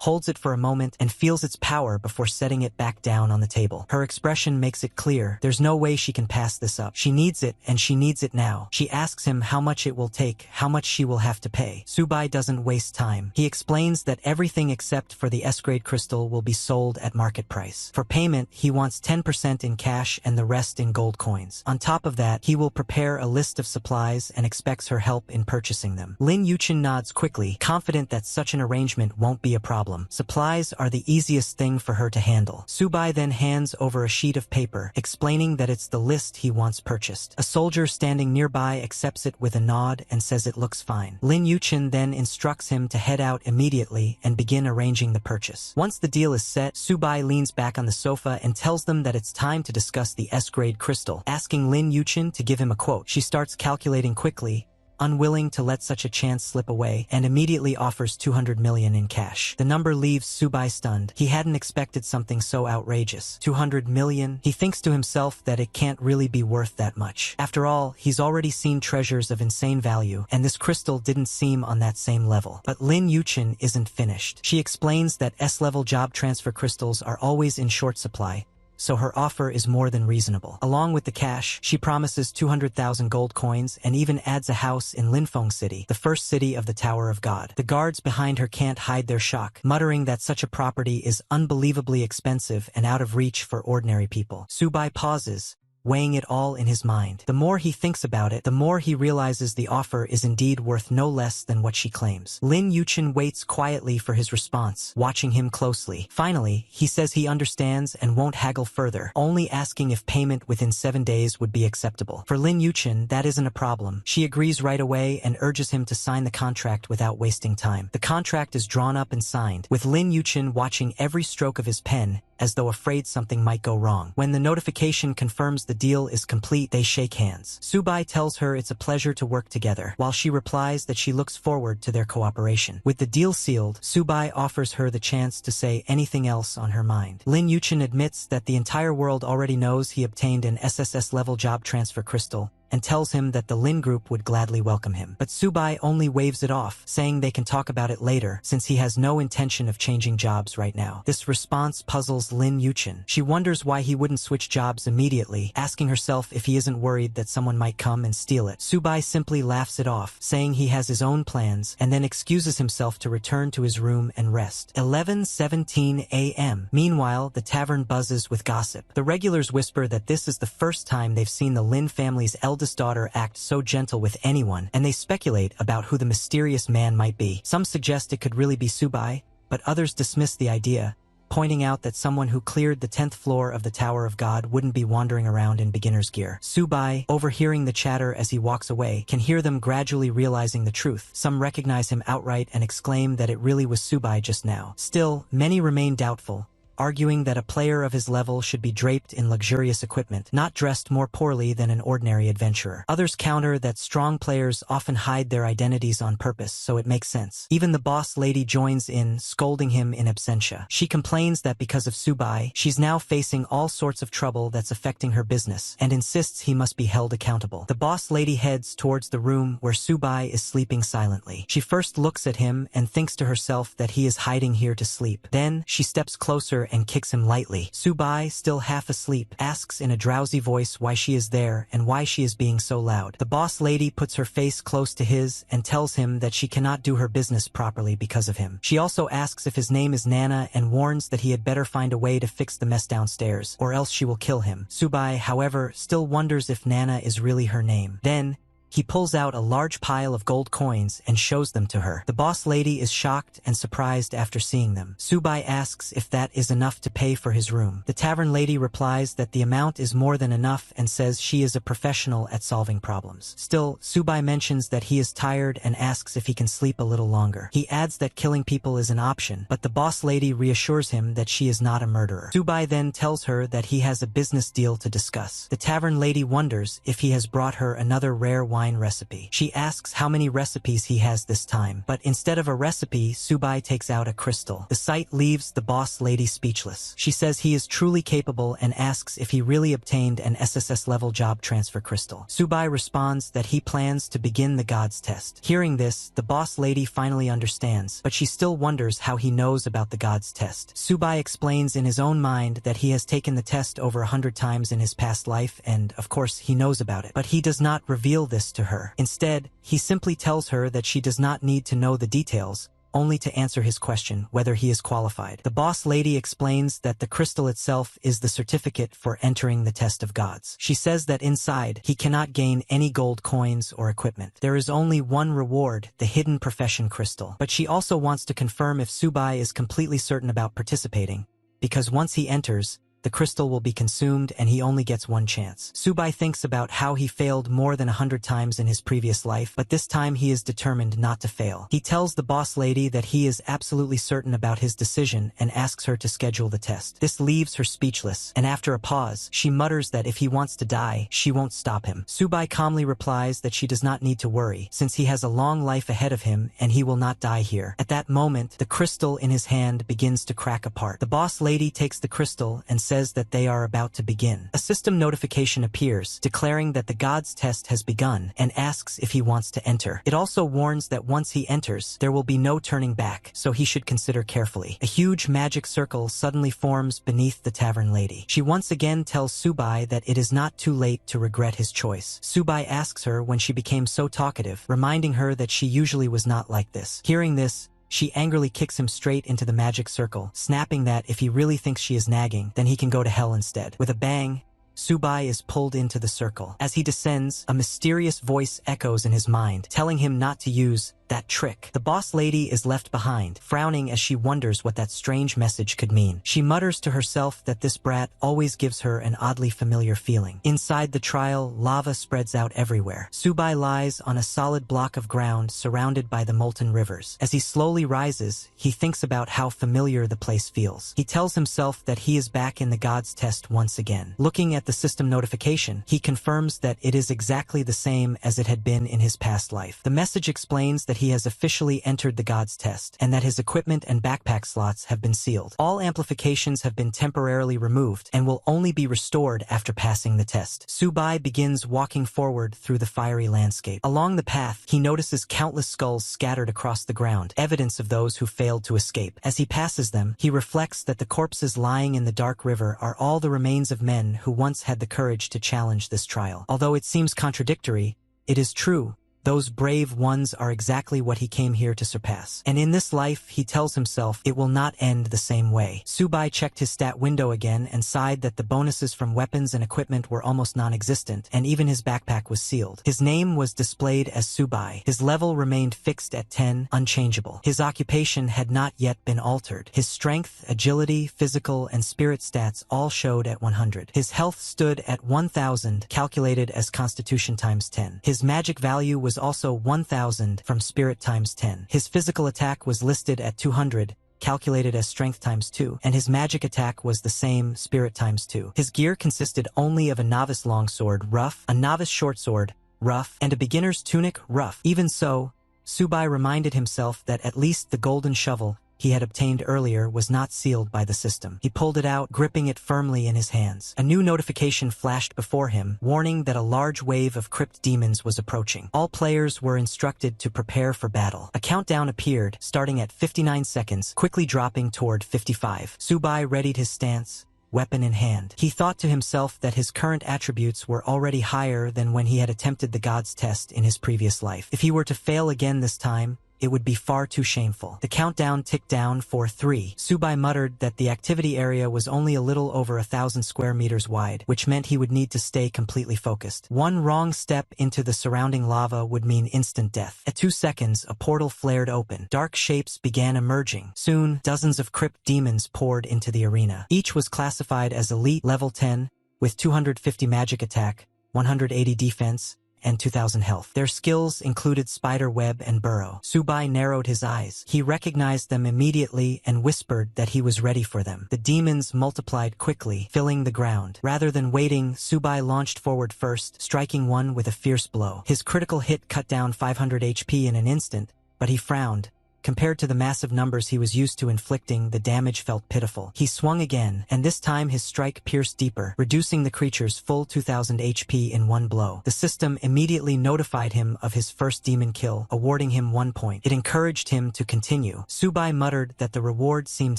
holds it for a moment, and feels its power before setting it back down on the table. Her expression makes it clear there's no way she can pass this up. She needs it, and she needs it now. She asks him how much it will take, how much she will have to pay. Subai doesn't waste time. He explains that everything except for the S-grade crystal will be sold at market price. For payment, he wants 10% in cash and the rest in gold coins. On top of that, he will prepare a list of supplies and expects her help in purchasing them. Lin Yuchen nods quickly, confident that such an arrangement won't be a problem. Supplies are the easiest thing for her to handle. Subai then hands over a sheet of paper, explaining that it's the list he wants purchased. A soldier standing nearby accepts it with a nod and says it looks fine. Lin Yuchen then instructs him to head out immediately and begin arranging the purchase. Once the deal is set, Subai leans back on the sofa and tells them that it's time to discuss the S-grade crystal, asking Lin Yuchen to give him a quote. She starts calculating quickly, unwilling to let such a chance slip away, and immediately offers 200 million in cash. The number leaves Subai stunned. He hadn't expected something so outrageous. 200 million? He thinks to himself that it can't really be worth that much. After all, he's already seen treasures of insane value, and this crystal didn't seem on that same level. But Lin Yuchen isn't finished. She explains that S-level job transfer crystals are always in short supply, so her offer is more than reasonable. Along with the cash, she promises 200,000 gold coins and even adds a house in Linfeng City, the first city of the Tower of God. The guards behind her can't hide their shock, muttering that such a property is unbelievably expensive and out of reach for ordinary people. Subai pauses, weighing it all in his mind. The more he thinks about it, the more he realizes the offer is indeed worth no less than what she claims. Lin Yuchen waits quietly for his response, watching him closely. Finally, he says he understands and won't haggle further, only asking if payment within 7 days would be acceptable. For Lin Yuchen, that isn't a problem. She agrees right away and urges him to sign the contract without wasting time. The contract is drawn up and signed, with Lin Yuchen watching every stroke of his pen, as though afraid something might go wrong. When the notification confirms the deal is complete, they shake hands. Subai tells her it's a pleasure to work together, while she replies that she looks forward to their cooperation. With the deal sealed, Subai offers her the chance to say anything else on her mind. Lin Yuchen admits that the entire world already knows he obtained an SSS-level job transfer crystal, and tells him that the Lin group would gladly welcome him. But Subai only waves it off, saying they can talk about it later, since he has no intention of changing jobs right now. This response puzzles Lin Yuchen. She wonders why he wouldn't switch jobs immediately, asking herself if he isn't worried that someone might come and steal it. Subai simply laughs it off, saying he has his own plans, and then excuses himself to return to his room and rest. 11:17 a.m. Meanwhile, the tavern buzzes with gossip. The regulars whisper that this is the first time they've seen the Lin family's eldest daughter act so gentle with anyone, and they speculate about who the mysterious man might be. Some suggest it could really be Subai, but others dismiss the idea, pointing out that someone who cleared the 10th floor of the Tower of God wouldn't be wandering around in beginner's gear. Subai, overhearing the chatter as he walks away, can hear them gradually realizing the truth. Some recognize him outright and exclaim that it really was Subai just now. Still, many remain doubtful, arguing that a player of his level should be draped in luxurious equipment, not dressed more poorly than an ordinary adventurer. Others counter that strong players often hide their identities on purpose, so it makes sense. Even the boss lady joins in, scolding him in absentia. She complains that because of Subai, she's now facing all sorts of trouble that's affecting her business, and insists he must be held accountable. The boss lady heads towards the room where Subai is sleeping silently. She first looks at him and thinks to herself that he is hiding here to sleep. Then, she steps closer and kicks him lightly. Subai, still half asleep, asks in a drowsy voice why she is there and why she is being so loud. The boss lady puts her face close to his and tells him that she cannot do her business properly because of him. She also asks if his name is Nana and warns that he had better find a way to fix the mess downstairs, or else she will kill him. Subai, however, still wonders if Nana is really her name. Then, he pulls out a large pile of gold coins and shows them to her. The boss lady is shocked and surprised after seeing them. Subai asks if that is enough to pay for his room. The tavern lady replies that the amount is more than enough and says she is a professional at solving problems. Still, Subai mentions that he is tired and asks if he can sleep a little longer. He adds that killing people is an option, but the boss lady reassures him that she is not a murderer. Subai then tells her that he has a business deal to discuss. The tavern lady wonders if he has brought her another rare wine wine recipe. She asks how many recipes he has this time, but instead of a recipe, Subai takes out a crystal. The sight leaves the boss lady speechless. She says he is truly capable and asks if he really obtained an SSS-level job transfer crystal. Subai responds that he plans to begin the God's test. Hearing this, the boss lady finally understands, but she still wonders how he knows about the God's test. Subai explains in his own mind that he has taken the test over 100 times in his past life, and of course he knows about it. But he does not reveal this to her. Instead, he simply tells her that she does not need to know the details, only to answer his question whether he is qualified. The boss lady explains that the crystal itself is the certificate for entering the test of gods. She says that inside, he cannot gain any gold coins or equipment. There is only one reward, the hidden profession crystal. But she also wants to confirm if Subai is completely certain about participating, because once he enters, the crystal will be consumed and he only gets one chance. Subai thinks about how he failed more than 100 times in his previous life, but this time he is determined not to fail. He tells the boss lady that he is absolutely certain about his decision and asks her to schedule the test. This leaves her speechless, and after a pause, she mutters that if he wants to die, she won't stop him. Subai calmly replies that she does not need to worry, since he has a long life ahead of him and he will not die here. At that moment, the crystal in his hand begins to crack apart. The boss lady takes the crystal and says that they are about to begin. A system notification appears, declaring that the God's test has begun, and asks if he wants to enter. It also warns that once he enters, there will be no turning back, so he should consider carefully. A huge magic circle suddenly forms beneath the tavern lady. She once again tells Subai that it is not too late to regret his choice. Subai asks her when she became so talkative, reminding her that she usually was not like this. Hearing this, she angrily kicks him straight into the magic circle, snapping that if he really thinks she is nagging, then he can go to hell instead. With a bang, Subai is pulled into the circle. As he descends, a mysterious voice echoes in his mind, telling him not to use that trick. The boss lady is left behind, frowning as she wonders what that strange message could mean. She mutters to herself that this brat always gives her an oddly familiar feeling. Inside the trial, lava spreads out everywhere. Subai lies on a solid block of ground surrounded by the molten rivers. As he slowly rises, he thinks about how familiar the place feels. He tells himself that he is back in the God's test once again. Looking at the system notification, he confirms that it is exactly the same as it had been in his past life. The message explains that he has officially entered the God's test, and that his equipment and backpack slots have been sealed. All amplifications have been temporarily removed, and will only be restored after passing the test. Subai begins walking forward through the fiery landscape. Along the path, he notices countless skulls scattered across the ground, evidence of those who failed to escape. As he passes them, he reflects that the corpses lying in the dark river are all the remains of men who once had the courage to challenge this trial. Although it seems contradictory, it is true. Those brave ones are exactly what he came here to surpass. And in this life, he tells himself it will not end the same way. Subai checked his stat window again and sighed that the bonuses from weapons and equipment were almost non-existent, and even his backpack was sealed. His name was displayed as Subai. His level remained fixed at 10, unchangeable. His occupation had not yet been altered. His strength, agility, physical, and spirit stats all showed at 100. His health stood at 1,000, calculated as Constitution times 10. His magic value was also 1,000 from Spirit times 10. His physical attack was listed at 200, calculated as Strength times 2, and his magic attack was the same, Spirit times 2. His gear consisted only of a novice longsword, rough, a novice shortsword, rough, and a beginner's tunic, rough. Even so, Subai reminded himself that at least the golden shovel he had obtained earlier was not sealed by the system. He pulled it out, gripping it firmly in his hands. A new notification flashed before him, warning that a large wave of crypt demons was approaching. All players were instructed to prepare for battle. A countdown appeared, starting at 59 seconds, quickly dropping toward 55. Subai readied his stance, weapon in hand. He thought to himself that his current attributes were already higher than when he had attempted the God's test in his previous life. If he were to fail again this time, it would be far too shameful. The countdown ticked down for 3. Subai muttered that the activity area was only a little over 1,000 square meters wide, which meant he would need to stay completely focused. One wrong step into the surrounding lava would mean instant death. At 2 seconds, a portal flared open. Dark shapes began emerging. Soon, dozens of crypt demons poured into the arena. Each was classified as Elite Level 10, with 250 magic attack, 180 defense, and 2000 health. Their skills included spider web and burrow. Subai narrowed his eyes. He recognized them immediately and whispered that he was ready for them. The demons multiplied quickly, filling the ground. Rather than waiting, Subai launched forward first, striking one with a fierce blow. His critical hit cut down 500 HP in an instant, but he frowned. Compared to the massive numbers he was used to inflicting, the damage felt pitiful. He swung again, and this time his strike pierced deeper, reducing the creature's full 2000 HP in one blow. The system immediately notified him of his first demon kill, awarding him 1 point. It encouraged him to continue. Subai muttered that the reward seemed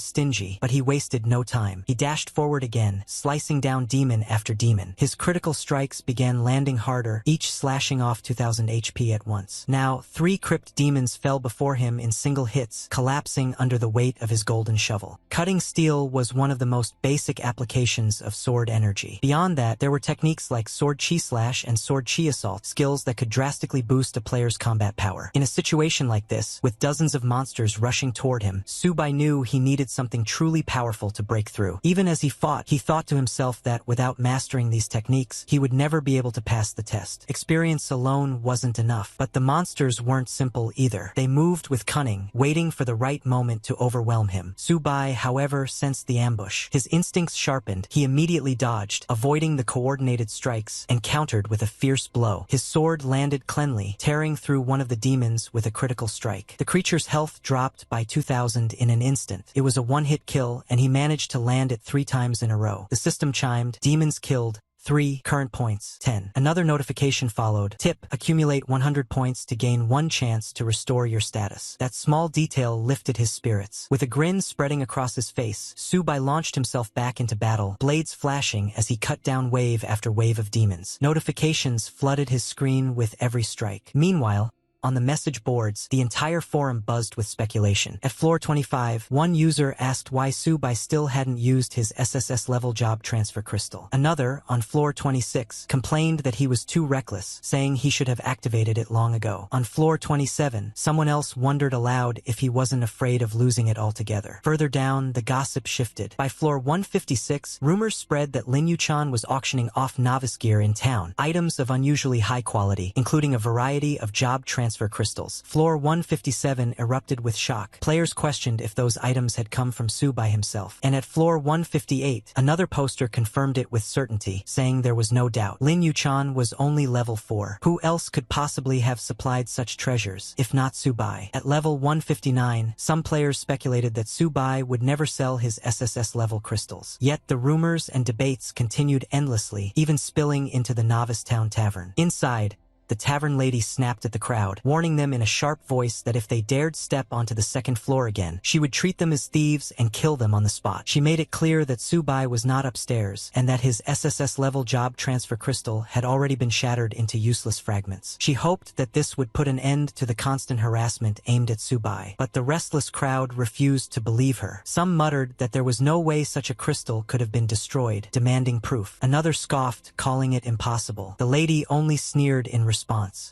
stingy, but he wasted no time. He dashed forward again, slicing down demon after demon. His critical strikes began landing harder, each slashing off 2000 HP at once. Now, 3 crypt demons fell before him in single hits, collapsing under the weight of his golden shovel. Cutting steel was one of the most basic applications of sword energy. Beyond that, there were techniques like sword chi slash and sword chi assault, skills that could drastically boost a player's combat power. In a situation like this, with dozens of monsters rushing toward him, Subai knew he needed something truly powerful to break through. Even as he fought, he thought to himself that without mastering these techniques, he would never be able to pass the test. Experience alone wasn't enough, but the monsters weren't simple either. They moved with cunning, waiting for the right moment to overwhelm him. Subai, however, sensed the ambush. His instincts sharpened. He immediately dodged, avoiding the coordinated strikes, and countered with a fierce blow. His sword landed cleanly, tearing through one of the demons with a critical strike. The creature's health dropped by 2000 in an instant. It was a one-hit kill, and he managed to land it 3 times in a row. The system chimed, demons killed, 3, current points, 10. Another notification followed. Tip, accumulate 100 points to gain 1 chance to restore your status. That small detail lifted his spirits. With a grin spreading across his face, Subai launched himself back into battle, blades flashing as he cut down wave after wave of demons. Notifications flooded his screen with every strike. Meanwhile, on the message boards, the entire forum buzzed with speculation. At floor 25, one user asked why Subai still hadn't used his SSS-level job transfer crystal. Another, on floor 26, complained that he was too reckless, saying he should have activated it long ago. On floor 27, someone else wondered aloud if he wasn't afraid of losing it altogether. Further down, the gossip shifted. By floor 156, rumors spread that Lin Yuchan was auctioning off novice gear in town, items of unusually high quality, including a variety of job transfer crystals. Floor 157 erupted with shock. Players questioned if those items had come from Subai himself. And at floor 158, another poster confirmed it with certainty, saying there was no doubt. Lin Yuchan was only level 4. Who else could possibly have supplied such treasures, if not Subai? At level 159, some players speculated that Subai would never sell his SSS-level crystals. Yet the rumors and debates continued endlessly, even spilling into the Novice Town Tavern. Inside, the tavern lady snapped at the crowd, warning them in a sharp voice that if they dared step onto the second floor again, she would treat them as thieves and kill them on the spot. She made it clear that Subai was not upstairs, and that his SSS-level job transfer crystal had already been shattered into useless fragments. She hoped that this would put an end to the constant harassment aimed at Subai, but the restless crowd refused to believe her. Some muttered that there was no way such a crystal could have been destroyed, demanding proof. Another scoffed, calling it impossible. The lady only sneered in response.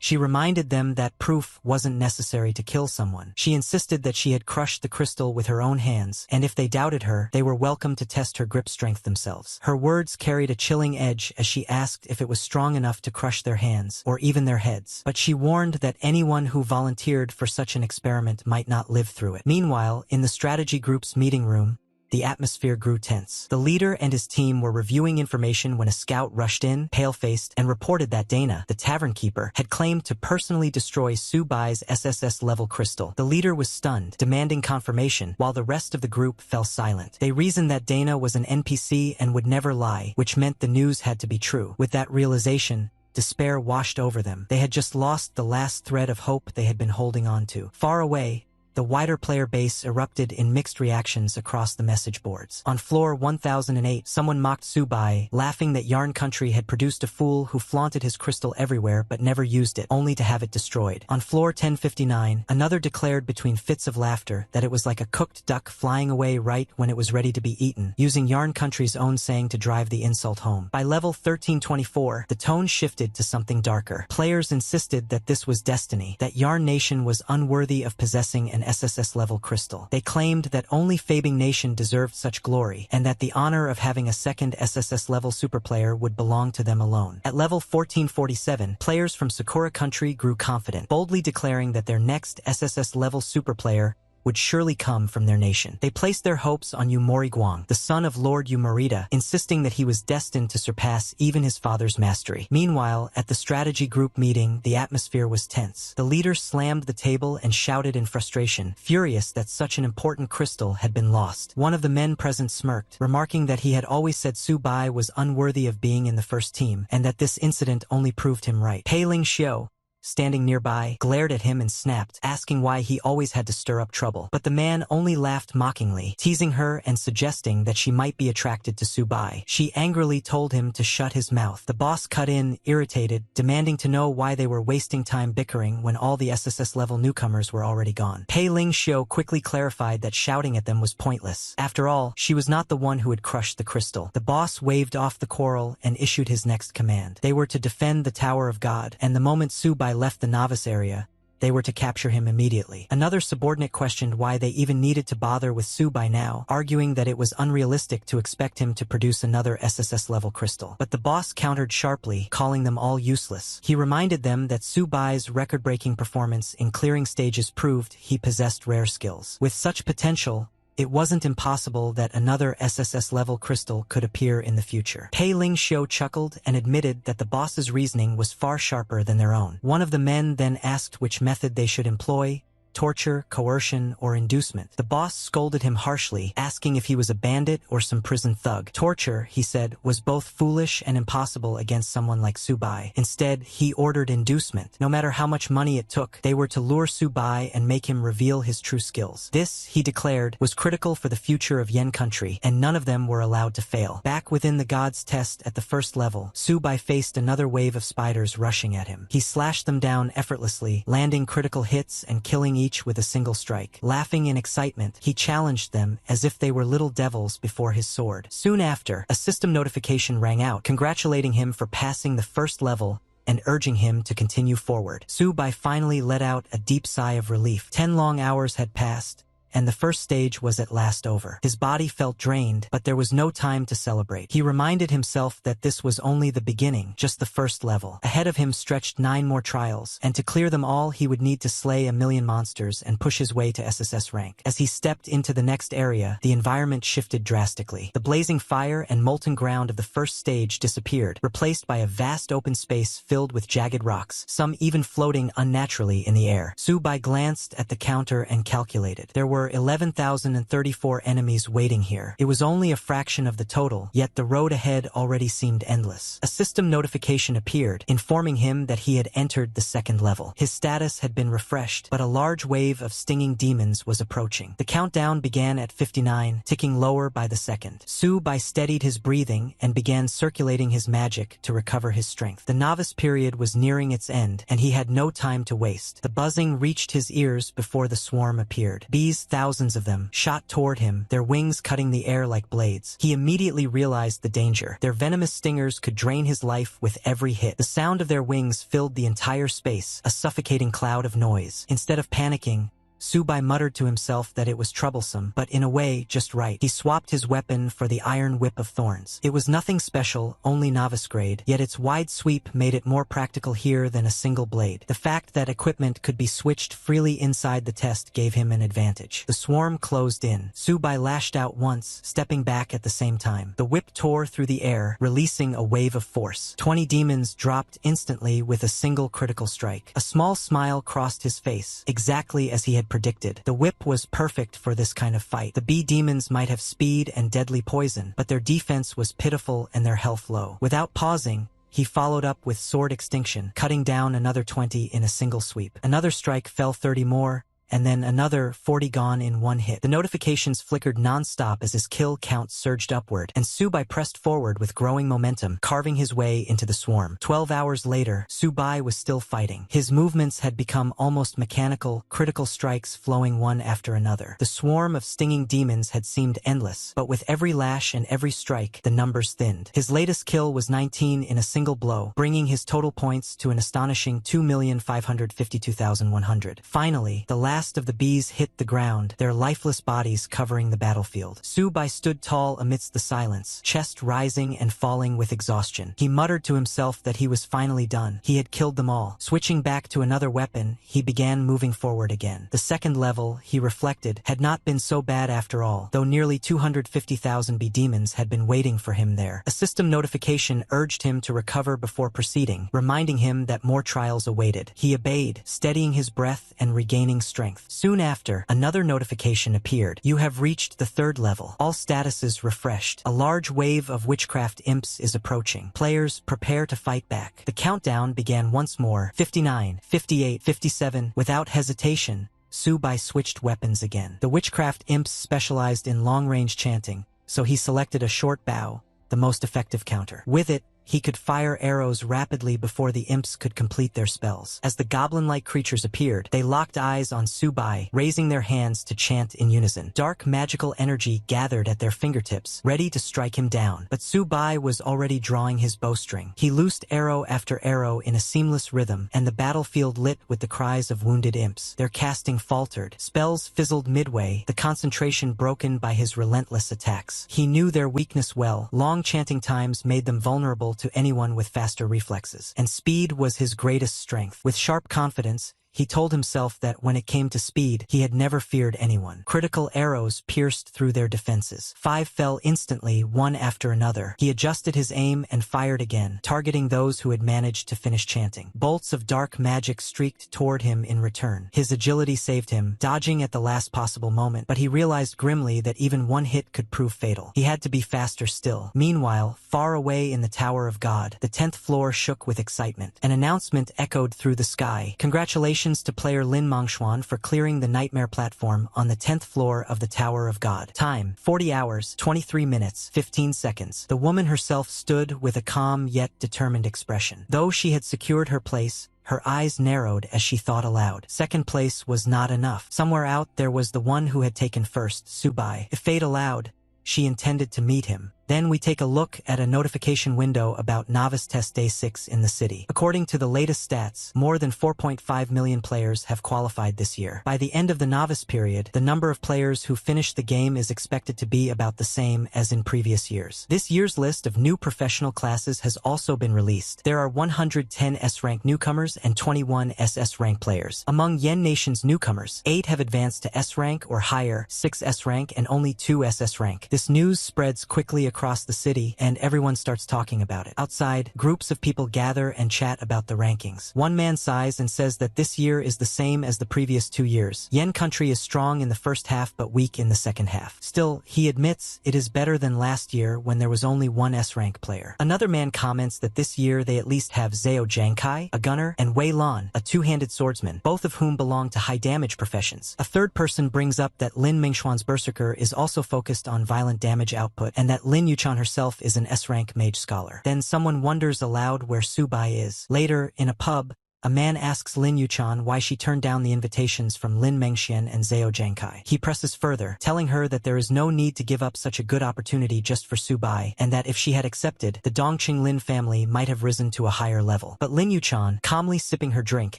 She reminded them that proof wasn't necessary to kill someone. She insisted that she had crushed the crystal with her own hands, and if they doubted her, they were welcome to test her grip strength themselves. Her words carried a chilling edge as she asked if it was strong enough to crush their hands, or even their heads. But she warned that anyone who volunteered for such an experiment might not live through it. Meanwhile, in the strategy group's meeting room, the atmosphere grew tense. The leader and his team were reviewing information when a scout rushed in, pale-faced, and reported that Dana, the tavern keeper, had claimed to personally destroy Subai's SSS-level crystal. The leader was stunned, demanding confirmation, while the rest of the group fell silent. They reasoned that Dana was an NPC and would never lie, which meant the news had to be true. With that realization, despair washed over them. They had just lost the last thread of hope they had been holding on to. Far away, the wider player base erupted in mixed reactions across the message boards. On floor 1008, someone mocked Subai, laughing that Yarn Country had produced a fool who flaunted his crystal everywhere but never used it, only to have it destroyed. On floor 1059, another declared between fits of laughter that it was like a cooked duck flying away right when it was ready to be eaten, using Yarn Country's own saying to drive the insult home. By level 1324, the tone shifted to something darker. Players insisted that this was destiny, that Yarn Nation was unworthy of possessing an SSS-level crystal. They claimed that only Fabing Nation deserved such glory, and that the honor of having a second SSS-level superplayer would belong to them alone. At level 1447, players from Sakura Country grew confident, boldly declaring that their next SSS-level superplayer would surely come from their nation. They placed their hopes on Yumori Guang, the son of Lord Yumorita, insisting that he was destined to surpass even his father's mastery. Meanwhile, at the strategy group meeting, the atmosphere was tense. The leader slammed the table and shouted in frustration, furious that such an important crystal had been lost. One of the men present smirked, remarking that he had always said Su Bai was unworthy of being in the first team, and that this incident only proved him right. Pei Ling Xiu, standing nearby, glared at him and snapped, asking why he always had to stir up trouble. But the man only laughed mockingly, teasing her and suggesting that she might be attracted to Su Bai. She angrily told him to shut his mouth. The boss cut in, irritated, demanding to know why they were wasting time bickering when all the SSS-level newcomers were already gone. Pei Ling Xiu quickly clarified that shouting at them was pointless. After all, she was not the one who had crushed the crystal. The boss waved off the quarrel and issued his next command. They were to defend the Tower of God, and the moment Su Bai left the novice area, they were to capture him immediately. Another subordinate questioned why they even needed to bother with Su Bai now, arguing that it was unrealistic to expect him to produce another SSS-level crystal. But the boss countered sharply, calling them all useless. He reminded them that Su Bai's record-breaking performance in clearing stages proved he possessed rare skills. With such potential, it wasn't impossible that another SSS-level crystal could appear in the future. Pei Ling Xiu chuckled and admitted that the boss's reasoning was far sharper than their own. One of the men then asked which method they should employ: torture, coercion, or inducement. The boss scolded him harshly, asking if he was a bandit or some prison thug. Torture, he said, was both foolish and impossible against someone like Su Bai. Instead, he ordered inducement. No matter how much money it took, they were to lure Su Bai and make him reveal his true skills. This, he declared, was critical for the future of Yen Country, and none of them were allowed to fail. Back within the God's Test at the first level, Su Bai faced another wave of spiders rushing at him. He slashed them down effortlessly, landing critical hits and killing each with a single strike. Laughing in excitement, he challenged them as if they were little devils before his sword. Soon after, a system notification rang out, congratulating him for passing the first level and urging him to continue forward. Su Bai finally let out a deep sigh of relief. 10 long hours had passed, and the first stage was at last over. His body felt drained, but there was no time to celebrate. He reminded himself that this was only the beginning, just the first level. Ahead of him stretched 9 more trials, and to clear them all he would need to slay 1,000,000 monsters and push his way to SSS rank. As he stepped into the next area, the environment shifted drastically. The blazing fire and molten ground of the first stage disappeared, replaced by a vast open space filled with jagged rocks, some even floating unnaturally in the air. Su Bai glanced at the counter and calculated. There were 11,034 enemies waiting here. It was only a fraction of the total, yet the road ahead already seemed endless. A system notification appeared, informing him that he had entered the second level. His status had been refreshed, but a large wave of stinging demons was approaching. The countdown began at 59, ticking lower by the second. Su Bai steadied his breathing and began circulating his magic to recover his strength. The novice period was nearing its end, and he had no time to waste. The buzzing reached his ears before the swarm appeared. Bees, thousands of them, shot toward him, their wings cutting the air like blades. He immediately realized the danger. Their venomous stingers could drain his life with every hit. The sound of their wings filled the entire space, a suffocating cloud of noise. Instead of panicking, Su Bai muttered to himself that it was troublesome, but in a way, just right. He swapped his weapon for the iron whip of thorns. It was nothing special, only novice grade, yet its wide sweep made it more practical here than a single blade. The fact that equipment could be switched freely inside the test gave him an advantage. The swarm closed in. Su Bai lashed out once, stepping back at the same time. The whip tore through the air, releasing a wave of force. 20 demons dropped instantly with a single critical strike. A small smile crossed his face, exactly as he had predicted. The whip was perfect for this kind of fight. The bee demons might have speed and deadly poison, but their defense was pitiful and their health low. Without pausing, he followed up with sword extinction, cutting down another 20 in a single sweep. Another strike fell 30 more, and then another 40 gone in one hit. The notifications flickered non-stop as his kill count surged upward, and Su Bai pressed forward with growing momentum, carving his way into the swarm. 12 hours later, Su Bai was still fighting. His movements had become almost mechanical, critical strikes flowing one after another. The swarm of stinging demons had seemed endless, but with every lash and every strike, the numbers thinned. His latest kill was 19 in a single blow, bringing his total points to an astonishing 2,552,100. Finally, the last last of the bees hit the ground, their lifeless bodies covering the battlefield. Su-bai stood tall amidst the silence, chest rising and falling with exhaustion. He muttered to himself that he was finally done. He had killed them all. Switching back to another weapon, he began moving forward again. The second level, he reflected, had not been so bad after all, though nearly 250,000 bee demons had been waiting for him there. A system notification urged him to recover before proceeding, reminding him that more trials awaited. He obeyed, steadying his breath and regaining strength. Soon after, another notification appeared. You have reached the third level. All statuses refreshed. A large wave of witchcraft imps is approaching. Players prepare to fight back. The countdown began once more. 59, 58, 57. Without hesitation, Su-bai switched weapons again. The witchcraft imps specialized in long-range chanting, so he selected a short bow, the most effective counter. With it, he could fire arrows rapidly before the imps could complete their spells. As the goblin-like creatures appeared, they locked eyes on Su-bai, raising their hands to chant in unison. Dark magical energy gathered at their fingertips, ready to strike him down. But Su-bai was already drawing his bowstring. He loosed arrow after arrow in a seamless rhythm, and the battlefield lit with the cries of wounded imps. Their casting faltered. Spells fizzled midway, the concentration broken by his relentless attacks. He knew their weakness well. Long chanting times made them vulnerable to anyone with faster reflexes, and speed was his greatest strength. With sharp confidence, he told himself that when it came to speed, he had never feared anyone. Critical arrows pierced through their defenses. 5 fell instantly, one after another. He adjusted his aim and fired again, targeting those who had managed to finish chanting. Bolts of dark magic streaked toward him in return. His agility saved him, dodging at the last possible moment, but he realized grimly that even one hit could prove fatal. He had to be faster still. Meanwhile, far away in the Tower of God, the 10th floor shook with excitement. An announcement echoed through the sky. Congratulations to player Lin Mengxuan for clearing the nightmare platform on the 10th floor of the Tower of God. Time, 40 hours, 23 minutes, 15 seconds. The woman herself stood with a calm yet determined expression. Though she had secured her place, her eyes narrowed as she thought aloud. Second place was not enough. Somewhere out there was the one who had taken first, Su-bai. If fate allowed, she intended to meet him. Then we take a look at a notification window about Novice Test Day 6 in the city. According to the latest stats, more than 4.5 million players have qualified this year. By the end of the novice period, the number of players who finish the game is expected to be about the same as in previous years. This year's list of new professional classes has also been released. There are 110 S-rank newcomers and 21 SS-rank players. Among Yen Nation's newcomers, 8 have advanced to S-rank or higher, 6 S-rank and only 2 SS-rank. This news spreads quickly across the city, and everyone starts talking about it. Outside, groups of people gather and chat about the rankings. One man sighs and says that this year is the same as the previous 2 years. Yen country is strong in the first half but weak in the second half. Still, he admits it is better than last year when there was only one S-rank player. Another man comments that this year they at least have Zhao Zhangkai, a gunner, and Wei Lan, a two-handed swordsman, both of whom belong to high-damage professions. A third person brings up that Lin Mengxuan's Berserker is also focused on violent damage output, and that Lin Yuchan herself is an S-rank mage scholar. Then someone wonders aloud where Su-bai is. Later, in a pub, a man asks Lin Yuchan why she turned down the invitations from Lin Mengxian and Zhao Zhangkai. He presses further, telling her that there is no need to give up such a good opportunity just for Su-bai, and that if she had accepted, the Dongqing Lin family might have risen to a higher level. But Lin Yuchan, calmly sipping her drink,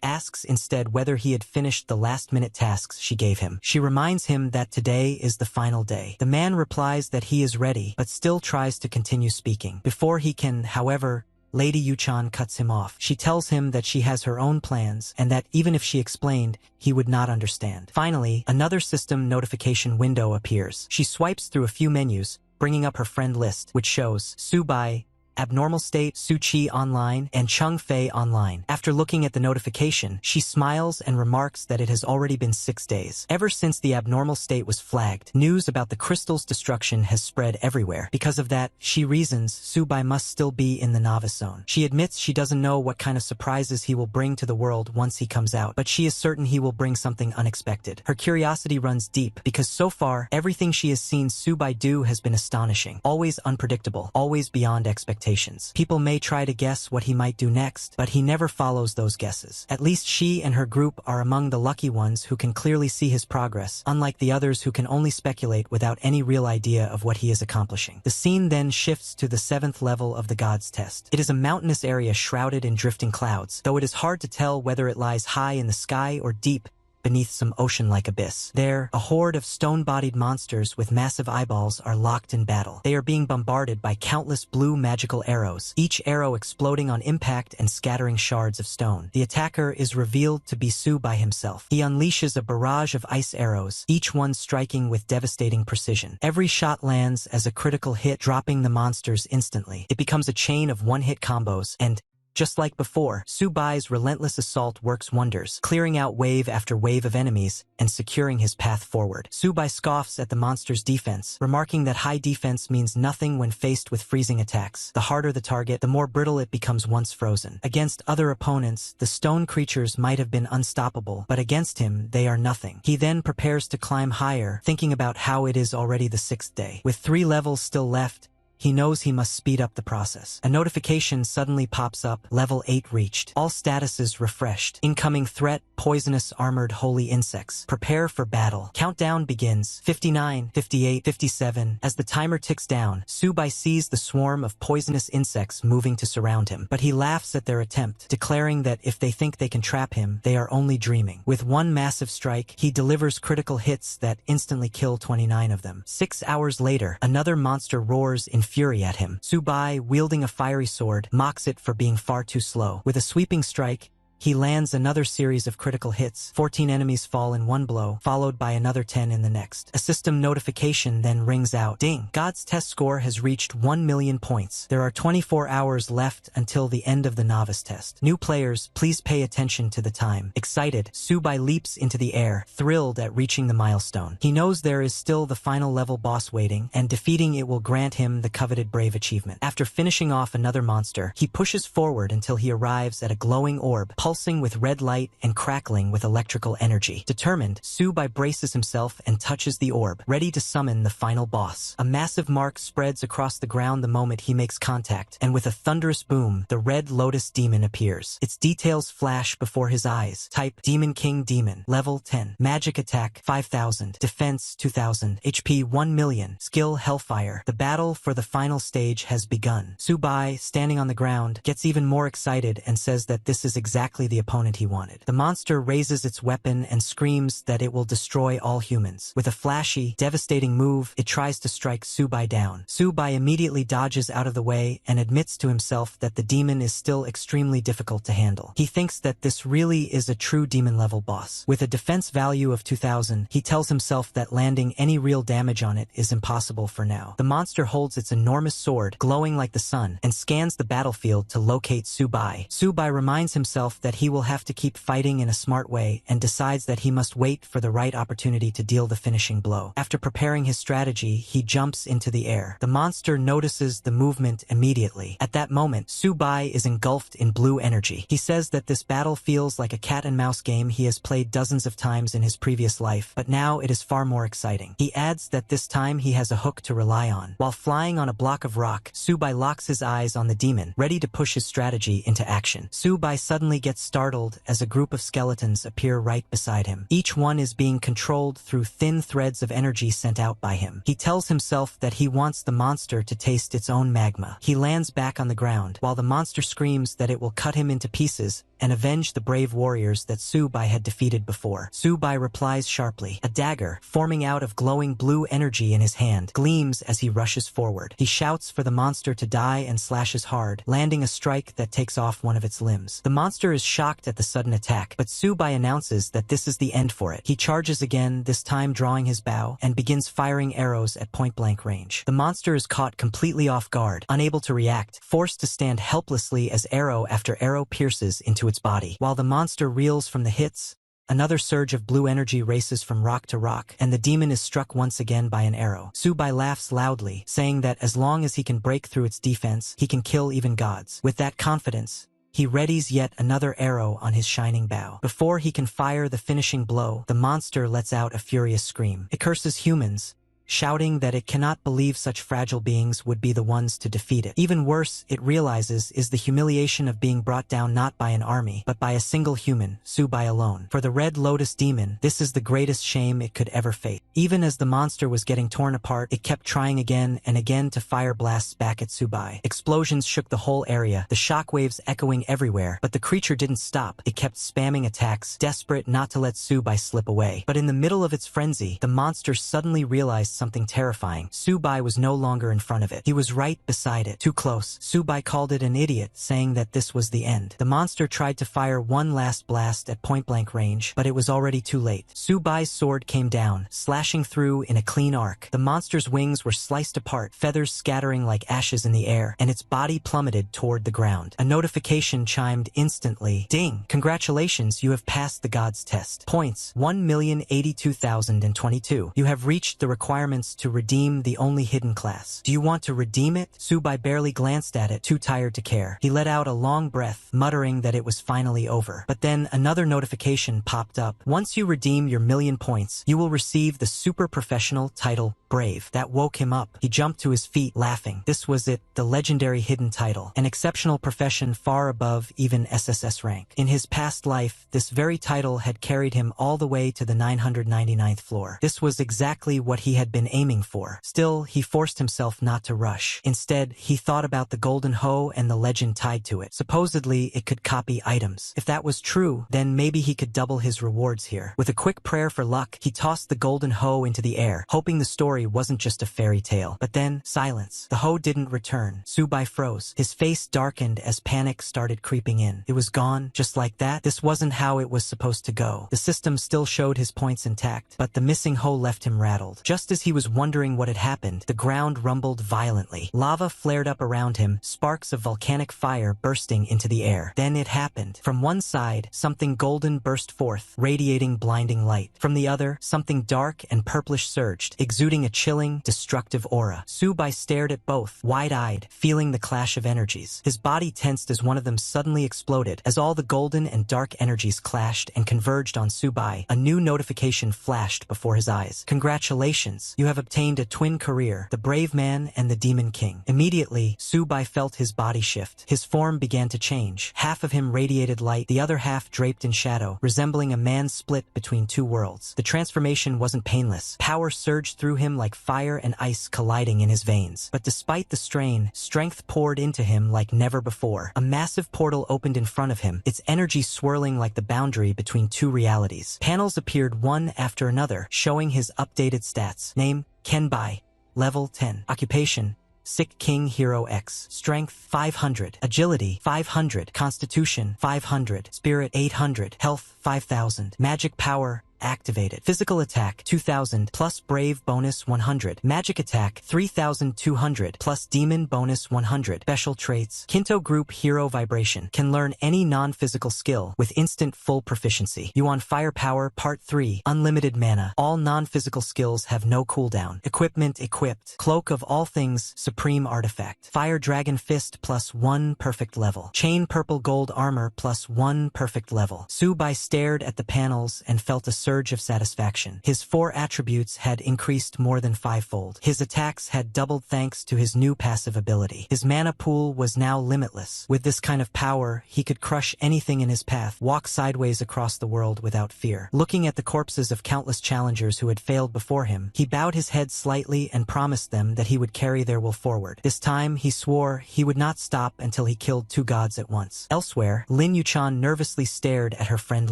asks instead whether he had finished the last-minute tasks she gave him. She reminds him that today is the final day. The man replies that he is ready, but still tries to continue speaking. Before he can, however, Lady Yuchan cuts him off. She tells him that she has her own plans and that even if she explained, he would not understand. Finally, another system notification window appears. She swipes through a few menus, bringing up her friend list, which shows Su-bai, Abnormal State, Su-chi Online, and Chung Fei Online. After looking at the notification, she smiles and remarks that it has already been 6 days. Ever since the Abnormal State was flagged, news about the crystal's destruction has spread everywhere. Because of that, she reasons Su-bai must still be in the novice zone. She admits she doesn't know what kind of surprises he will bring to the world once he comes out, but she is certain he will bring something unexpected. Her curiosity runs deep, because so far, everything she has seen Su-bai do has been astonishing, always unpredictable, always beyond expectations. People may try to guess what he might do next, but he never follows those guesses. At least she and her group are among the lucky ones who can clearly see his progress, unlike the others who can only speculate without any real idea of what he is accomplishing. The scene then shifts to the 7th level of the God's Test. It is a mountainous area shrouded in drifting clouds, though it is hard to tell whether it lies high in the sky or deep beneath some ocean-like abyss. There, a horde of stone-bodied monsters with massive eyeballs are locked in battle. They are being bombarded by countless blue magical arrows, each arrow exploding on impact and scattering shards of stone. The attacker is revealed to be Subai himself. He unleashes a barrage of ice arrows, each one striking with devastating precision. Every shot lands as a critical hit, dropping the monsters instantly. It becomes a chain of one-hit combos, and just like before, Subai's relentless assault works wonders, clearing out wave after wave of enemies and securing his path forward. Subai scoffs at the monster's defense, remarking that high defense means nothing when faced with freezing attacks. The harder the target, the more brittle it becomes once frozen. Against other opponents, the stone creatures might have been unstoppable, but against him, they are nothing. He then prepares to climb higher, thinking about how it is already the 6th day. With 3 levels still left, he knows he must speed up the process. A notification suddenly pops up, level 8 reached. All statuses refreshed. Incoming threat, poisonous armored holy insects. Prepare for battle. Countdown begins. 59, 58, 57. As the timer ticks down, Subai sees the swarm of poisonous insects moving to surround him. But he laughs at their attempt, declaring that if they think they can trap him, they are only dreaming. With one massive strike, he delivers critical hits that instantly kill 29 of them. 6 hours later, another monster roars in fury at him. Subai, wielding a fiery sword, mocks it for being far too slow. With a sweeping strike, he lands another series of critical hits. 14 enemies fall in one blow, followed by another 10 in the next. A system notification then rings out. Ding! God's test score has reached 1 million points. There are 24 hours left until the end of the novice test. New players, please pay attention to the time. Excited, Subai leaps into the air, thrilled at reaching the milestone. He knows there is still the final level boss waiting, and defeating it will grant him the coveted brave achievement. After finishing off another monster, he pushes forward until he arrives at a glowing orb, pulsing with red light and crackling with electrical energy. Determined, Subai braces himself and touches the orb, ready to summon the final boss. A massive mark spreads across the ground the moment he makes contact, and with a thunderous boom, the red lotus demon appears. Its details flash before his eyes. Type, Demon King Demon. Level 10. Magic attack, 5000. Defense, 2000. HP, 1 million. Skill, Hellfire. The battle for the final stage has begun. Subai, standing on the ground, gets even more excited and says that this is exactly the opponent he wanted. The monster raises its weapon and screams that it will destroy all humans. With a flashy, devastating move, it tries to strike Subai down. Subai immediately dodges out of the way and admits to himself that the demon is still extremely difficult to handle. He thinks that this really is a true demon-level boss. With a defense value of 2000, he tells himself that landing any real damage on it is impossible for now. The monster holds its enormous sword, glowing like the sun, and scans the battlefield to locate Subai. Subai reminds himself that he will have to keep fighting in a smart way and decides that he must wait for the right opportunity to deal the finishing blow. After preparing his strategy, he jumps into the air. The monster notices the movement immediately. At that moment, Subai is engulfed in blue energy. He says that this battle feels like a cat-and-mouse game he has played dozens of times in his previous life, but now it is far more exciting. He adds that this time he has a hook to rely on. While flying on a block of rock, Subai locks his eyes on the demon, ready to push his strategy into action. Subai suddenly gets startled as a group of skeletons appear right beside him. Each one is being controlled through thin threads of energy sent out by him. He tells himself that he wants the monster to taste its own magma. He lands back on the ground, while the monster screams that it will cut him into pieces and avenge the brave warriors that Subai had defeated before. Subai replies sharply. A dagger, forming out of glowing blue energy in his hand, gleams as he rushes forward. He shouts for the monster to die and slashes hard, landing a strike that takes off one of its limbs. The monster is shocked at the sudden attack, but Subai announces that this is the end for it. He charges again, this time drawing his bow, and begins firing arrows at point-blank range. The monster is caught completely off guard, unable to react, forced to stand helplessly as arrow after arrow pierces into its body. While the monster reels from the hits, another surge of blue energy races from rock to rock, and the demon is struck once again by an arrow. Subai laughs loudly, saying that as long as he can break through its defense, he can kill even gods. With that confidence, he readies yet another arrow on his shining bow. Before he can fire the finishing blow, the monster lets out a furious scream. It curses humans, shouting that it cannot believe such fragile beings would be the ones to defeat it. Even worse, it realizes, is the humiliation of being brought down not by an army, but by a single human, Subai alone. For the Red Lotus demon, this is the greatest shame it could ever face. Even as the monster was getting torn apart, it kept trying again and again to fire blasts back at Subai. Explosions shook the whole area, the shockwaves echoing everywhere, but the creature didn't stop. It kept spamming attacks, desperate not to let Subai slip away. But in the middle of its frenzy, the monster suddenly realized something terrifying. Subai was no longer in front of it. He was right beside it. Too close. Subai called it an idiot, saying that this was the end. The monster tried to fire one last blast at point-blank range, but it was already too late. Subai's sword came down, slashing through in a clean arc. The monster's wings were sliced apart, feathers scattering like ashes in the air, and its body plummeted toward the ground. A notification chimed instantly. Ding! Congratulations, you have passed the God's test. Points, 1,082,022. You have reached the requirements to redeem the only hidden class. Do you want to redeem it? Subai barely glanced at it, too tired to care. He let out a long breath, muttering that it was finally over. But then another notification popped up. Once you redeem your 1,000,000 points, you will receive the super professional title Brave. That woke him up. He jumped to his feet, laughing. This was it, the legendary hidden title, an exceptional profession far above even SSS rank. In his past life, this very title had carried him all the way to the 999th floor. This was exactly what he had been aiming for. Still, he forced himself not to rush. Instead, he thought about the golden hoe and the legend tied to it. Supposedly, it could copy items. If that was true, then maybe he could double his rewards here. With a quick prayer for luck, he tossed the golden hoe into the air, hoping the story wasn't just a fairy tale. But then, silence. The hoe didn't return. Subai froze. His face darkened as panic started creeping in. It was gone, just like that. This wasn't how it was supposed to go. The system still showed his points intact, but the missing hoe left him rattled. Just as he was wondering what had happened, the ground rumbled violently. Lava flared up around him, sparks of volcanic fire bursting into the air. Then it happened. From one side, something golden burst forth, radiating blinding light. From the other, something dark and purplish surged, exuding a chilling, destructive aura. Subai stared at both, wide-eyed, feeling the clash of energies. His body tensed as one of them suddenly exploded. As all the golden and dark energies clashed and converged on Subai, a new notification flashed before his eyes. Congratulations! You have obtained a twin career, the Brave Man and the Demon King. Immediately, Subai felt his body shift. His form began to change. Half of him radiated light, the other half draped in shadow, resembling a man split between two worlds. The transformation wasn't painless. Power surged through him like fire and ice colliding in his veins. But despite the strain, strength poured into him like never before. A massive portal opened in front of him, its energy swirling like the boundary between two realities. Panels appeared one after another, showing his updated stats. Name, Kenbai. Level 10. Occupation, Sick King Hero X. Strength 500. Agility 500. Constitution 500. Spirit 800. Health 5000. Magic power activated. Physical attack 2000 plus brave bonus 100. Magic attack 3200 plus demon bonus 100. Special traits. Kinto group hero vibration. Can learn any non-physical skill with instant full proficiency. Yuan firepower part 3. Unlimited mana. All non-physical skills have no cooldown. Equipment equipped. Cloak of all things supreme artifact. Fire dragon fist plus 1 perfect level. Chain purple gold armor plus 1 perfect level. Subai stared at the panels and felt a surge of satisfaction. His 4 attributes had increased more than 5-fold. His attacks had doubled thanks to his new passive ability. His mana pool was now limitless. With this kind of power, he could crush anything in his path, walk sideways across the world without fear. Looking at the corpses of countless challengers who had failed before him, he bowed his head slightly and promised them that he would carry their will forward. This time, he swore he would not stop until he killed 2 gods at once. Elsewhere, Lin Yuchan nervously stared at her friend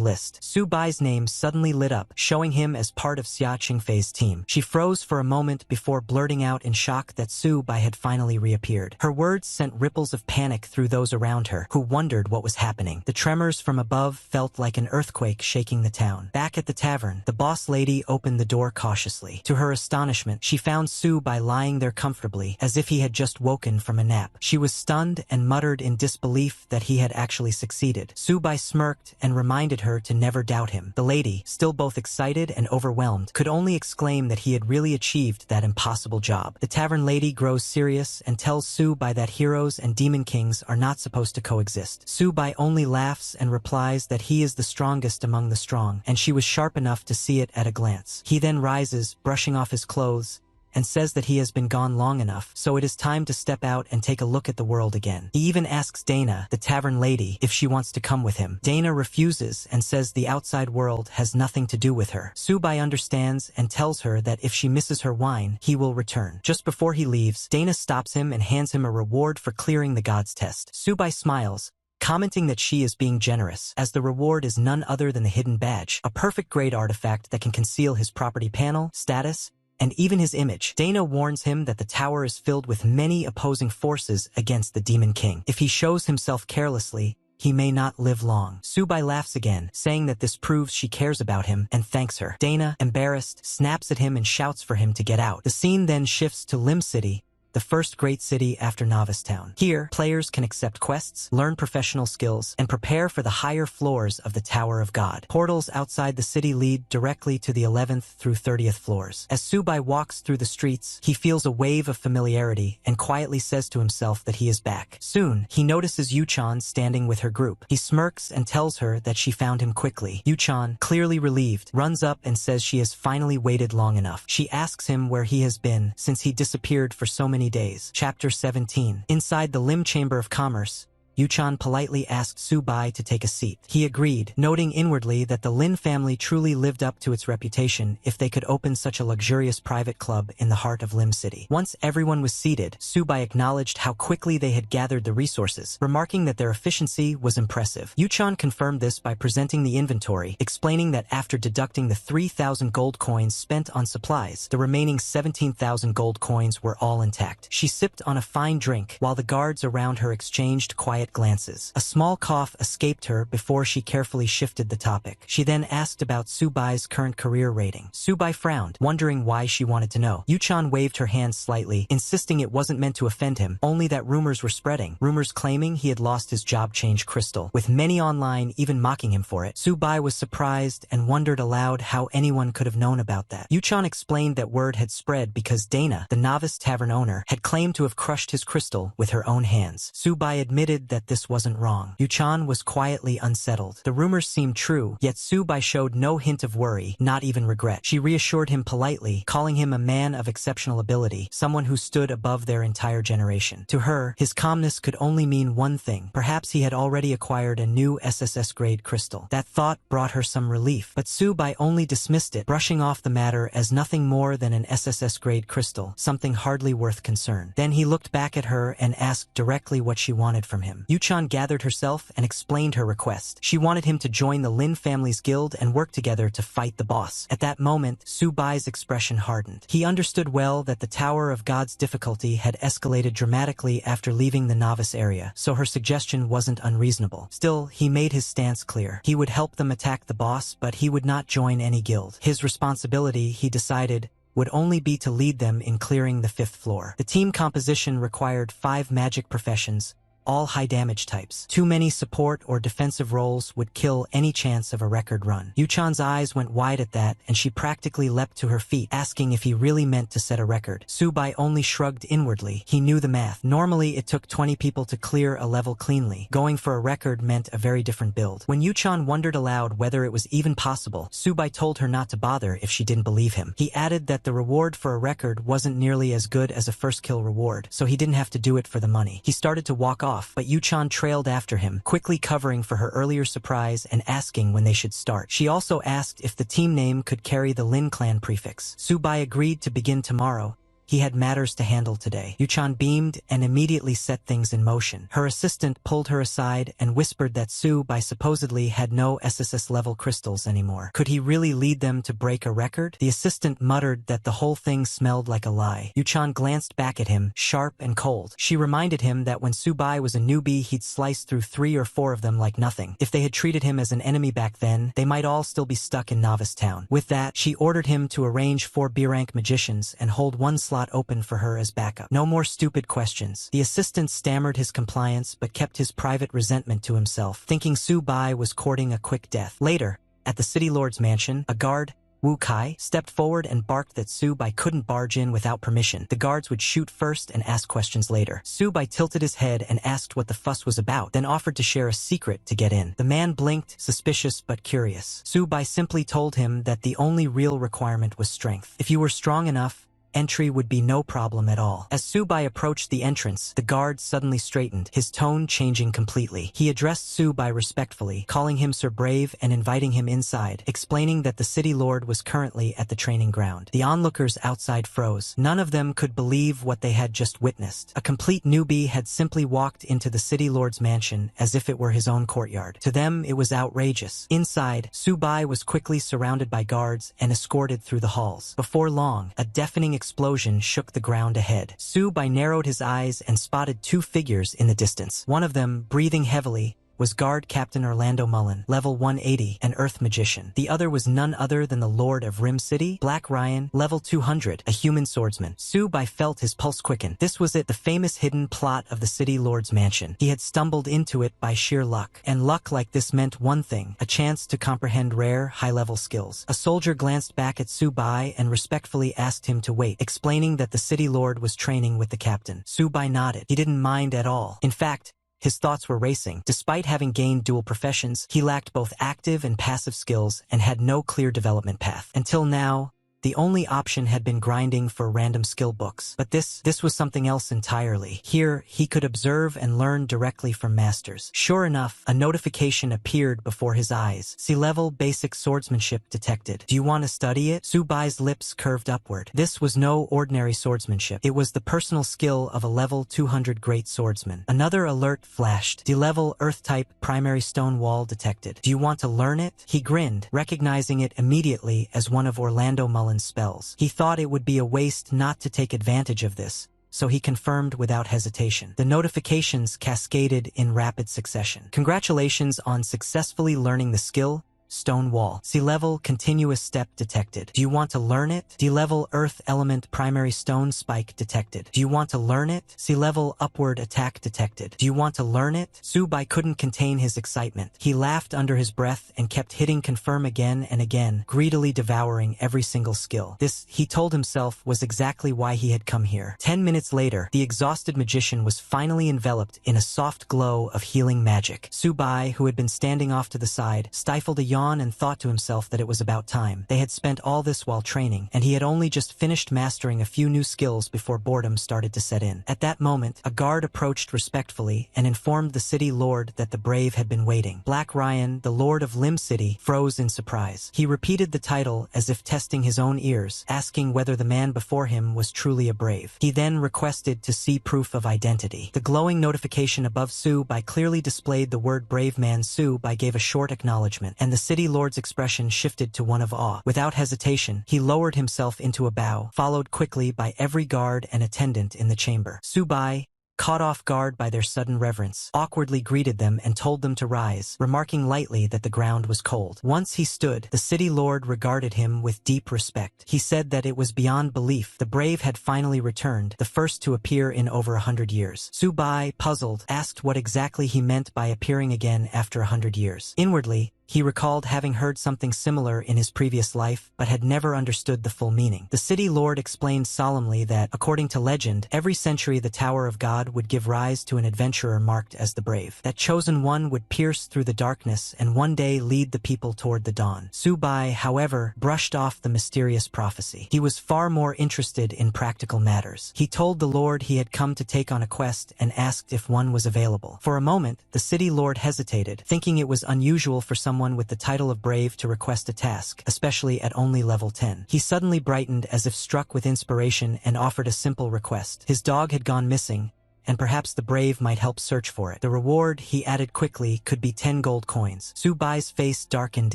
list. Subai's name suddenly lit up, showing him as part of Xia Qingfei's team. She froze for a moment before blurting out in shock that Subai had finally reappeared. Her words sent ripples of panic through those around her, who wondered what was happening. The tremors from above felt like an earthquake shaking the town. Back at the tavern, the boss lady opened the door cautiously. To her astonishment, she found Subai lying there comfortably, as if he had just woken from a nap. She was stunned and muttered in disbelief that he had actually succeeded. Subai smirked and reminded her to never doubt him. The lady, still both excited and overwhelmed, could only exclaim that he had really achieved that impossible job. The tavern lady grows serious and tells Subai that heroes and demon kings are not supposed to coexist. Subai only laughs and replies that he is the strongest among the strong, and she was sharp enough to see it at a glance. He then rises, brushing off his clothes, and says that he has been gone long enough, so it is time to step out and take a look at the world again. He even asks Dana, the tavern lady, if she wants to come with him. Dana refuses and says the outside world has nothing to do with her. Subai understands and tells her that if she misses her wine, he will return. Just before he leaves, Dana stops him and hands him a reward for clearing the gods test. Subai smiles, commenting that she is being generous, as the reward is none other than the hidden badge, a perfect grade artifact that can conceal his property panel, status, and even his image. Dana warns him that the tower is filled with many opposing forces against the Demon King. If he shows himself carelessly, he may not live long. Subai laughs again, saying that this proves she cares about him and thanks her. Dana, embarrassed, snaps at him and shouts for him to get out. The scene then shifts to Lim City, the first great city after Novice Town. Here, players can accept quests, learn professional skills, and prepare for the higher floors of the Tower of God. Portals outside the city lead directly to the 11th through 30th floors. As Subai walks through the streets, he feels a wave of familiarity and quietly says to himself that he is back. Soon, he notices Yuchan standing with her group. He smirks and tells her that she found him quickly. Yuchan, clearly relieved, runs up and says she has finally waited long enough. She asks him where he has been since he disappeared for so many days. Chapter 17. Inside the Lim Chamber of Commerce, Yuchan politely asked Subai to take a seat. He agreed, noting inwardly that the Lin family truly lived up to its reputation if they could open such a luxurious private club in the heart of Lim City. Once everyone was seated, Subai acknowledged how quickly they had gathered the resources, remarking that their efficiency was impressive. Yuchan confirmed this by presenting the inventory, explaining that after deducting the 3,000 gold coins spent on supplies, the remaining 17,000 gold coins were all intact. She sipped on a fine drink, while the guards around her exchanged quiet glances. A small cough escaped her before she carefully shifted the topic. She then asked about Subai's current career rating. Subai frowned, wondering why she wanted to know. Yuchan waved her hand slightly, insisting it wasn't meant to offend him, only that rumors were spreading. Rumors claiming he had lost his job change crystal, with many online even mocking him for it. Subai was surprised and wondered aloud how anyone could have known about that. Yuchan explained that word had spread because Dana, the novice tavern owner, had claimed to have crushed his crystal with her own hands. Subai admitted that this wasn't wrong. Yuchan was quietly unsettled. The rumors seemed true, yet Subai showed no hint of worry, not even regret. She reassured him politely, calling him a man of exceptional ability, someone who stood above their entire generation. To her, his calmness could only mean one thing. Perhaps he had already acquired a new SSS-grade crystal. That thought brought her some relief, but Subai only dismissed it, brushing off the matter as nothing more than an SSS-grade crystal, something hardly worth concern. Then he looked back at her and asked directly what she wanted from him. Yuchan gathered herself and explained her request. She wanted him to join the Lin family's guild and work together to fight the boss. At that moment, Subai's expression hardened. He understood well that the Tower of God's difficulty had escalated dramatically after leaving the novice area, so her suggestion wasn't unreasonable. Still, he made his stance clear. He would help them attack the boss, but he would not join any guild. His responsibility, he decided, would only be to lead them in clearing the 5th floor. The team composition required 5 magic professions, all high damage types. Too many support or defensive roles would kill any chance of a record run. Yuchan's eyes went wide at that, and she practically leapt to her feet, asking if he really meant to set a record. Subai only shrugged inwardly. He knew the math. Normally, it took 20 people to clear a level cleanly. Going for a record meant a very different build. When Yuchan wondered aloud whether it was even possible, Subai told her not to bother if she didn't believe him. He added that the reward for a record wasn't nearly as good as a first kill reward, so he didn't have to do it for the money. He started to walk off, but Yuchan trailed after him, quickly covering for her earlier surprise and asking when they should start. She also asked if the team name could carry the Lin clan prefix. Subai agreed to begin tomorrow. He had matters to handle today. Yuchan beamed and immediately set things in motion. Her assistant pulled her aside and whispered that Subai supposedly had no SSS-level crystals anymore. Could he really lead them to break a record? The assistant muttered that the whole thing smelled like a lie. Yuchan glanced back at him, sharp and cold. She reminded him that when Subai was a newbie, he'd sliced through 3 or 4 of them like nothing. If they had treated him as an enemy back then, they might all still be stuck in Novice Town. With that, she ordered him to arrange 4 B-rank magicians and hold 1 slot open for her as backup. No more stupid questions. The assistant stammered his compliance but kept his private resentment to himself, thinking Subai was courting a quick death. Later, at the city lord's mansion, a guard, Wu Kai, stepped forward and barked that Subai couldn't barge in without permission. The guards would shoot first and ask questions later. Subai tilted his head and asked what the fuss was about, then offered to share a secret to get in. The man blinked, suspicious but curious. Subai simply told him that the only real requirement was strength. If you were strong enough, entry would be no problem at all. As Subai approached the entrance, the guard suddenly straightened, his tone changing completely. He addressed Subai respectfully, calling him Sir Brave and inviting him inside, explaining that the city lord was currently at the training ground. The onlookers outside froze. None of them could believe what they had just witnessed. A complete newbie had simply walked into the city lord's mansion as if it were his own courtyard. To them, it was outrageous. Inside, Subai was quickly surrounded by guards and escorted through the halls. Before long, a deafening explosion shook the ground ahead. Subai narrowed his eyes and spotted two figures in the distance. One of them, breathing heavily, was Guard Captain Orlando Mullen, level 180, an Earth magician. The other was none other than the Lord of Rim City, Black Ryan, level 200, a human swordsman. Subai felt his pulse quicken. This was it, the famous hidden plot of the city lord's mansion. He had stumbled into it by sheer luck. And luck like this meant one thing, a chance to comprehend rare, high-level skills. A soldier glanced back at Subai and respectfully asked him to wait, explaining that the city lord was training with the captain. Subai nodded. He didn't mind at all. In fact, his thoughts were racing. Despite having gained dual professions, he lacked both active and passive skills and had no clear development path. Until now, the only option had been grinding for random skill books. But this was something else entirely. Here, he could observe and learn directly from masters. Sure enough, a notification appeared before his eyes. C-level basic swordsmanship detected. Do you want to study it? Subai's lips curved upward. This was no ordinary swordsmanship. It was the personal skill of a level 200 great swordsman. Another alert flashed. D-level Earth-type primary stone wall detected. Do you want to learn it? He grinned, recognizing it immediately as one of Orlando Mullen's spells. He thought it would be a waste not to take advantage of this, so he confirmed without hesitation. The notifications cascaded in rapid succession. Congratulations on successfully learning the skill. Stone wall. C-level continuous step detected. Do you want to learn it? D-level earth element primary stone spike detected. Do you want to learn it? C-level upward attack detected. Do you want to learn it? Subai couldn't contain his excitement. He laughed under his breath and kept hitting confirm again and again, greedily devouring every single skill. This, he told himself, was exactly why he had come here. 10 minutes later, the exhausted magician was finally enveloped in a soft glow of healing magic. Subai, who had been standing off to the side, stifled a yawn and thought to himself that it was about time. They had spent all this while training, and he had only just finished mastering a few new skills before boredom started to set in. At that moment, a guard approached respectfully and informed the city lord that the brave had been waiting. Black Ryan, the lord of Lim City, froze in surprise. He repeated the title as if testing his own ears, asking whether the man before him was truly a brave. He then requested to see proof of identity. The glowing notification above Subai clearly displayed the word brave man. Subai gave a short acknowledgement, and the city lord's expression shifted to one of awe. Without hesitation, he lowered himself into a bow, followed quickly by every guard and attendant in the chamber. Subai, caught off guard by their sudden reverence, awkwardly greeted them and told them to rise, remarking lightly that the ground was cold. Once he stood, the city lord regarded him with deep respect. He said that it was beyond belief. The brave had finally returned, the first to appear in over 100 years. Subai, puzzled, asked what exactly he meant by appearing again after 100 years. Inwardly, he recalled having heard something similar in his previous life, but had never understood the full meaning. The city lord explained solemnly that, according to legend, every century the Tower of God would give rise to an adventurer marked as the brave. That chosen one would pierce through the darkness and one day lead the people toward the dawn. Subai, however, brushed off the mysterious prophecy. He was far more interested in practical matters. He told the lord he had come to take on a quest and asked if one was available. For a moment, the city lord hesitated, thinking it was unusual for someone with the title of brave to request a task, especially at only level 10. He suddenly brightened as if struck with inspiration and offered a simple request. His dog had gone missing, and perhaps the brave might help search for it. The reward, he added quickly, could be 10 gold coins. Subai's face darkened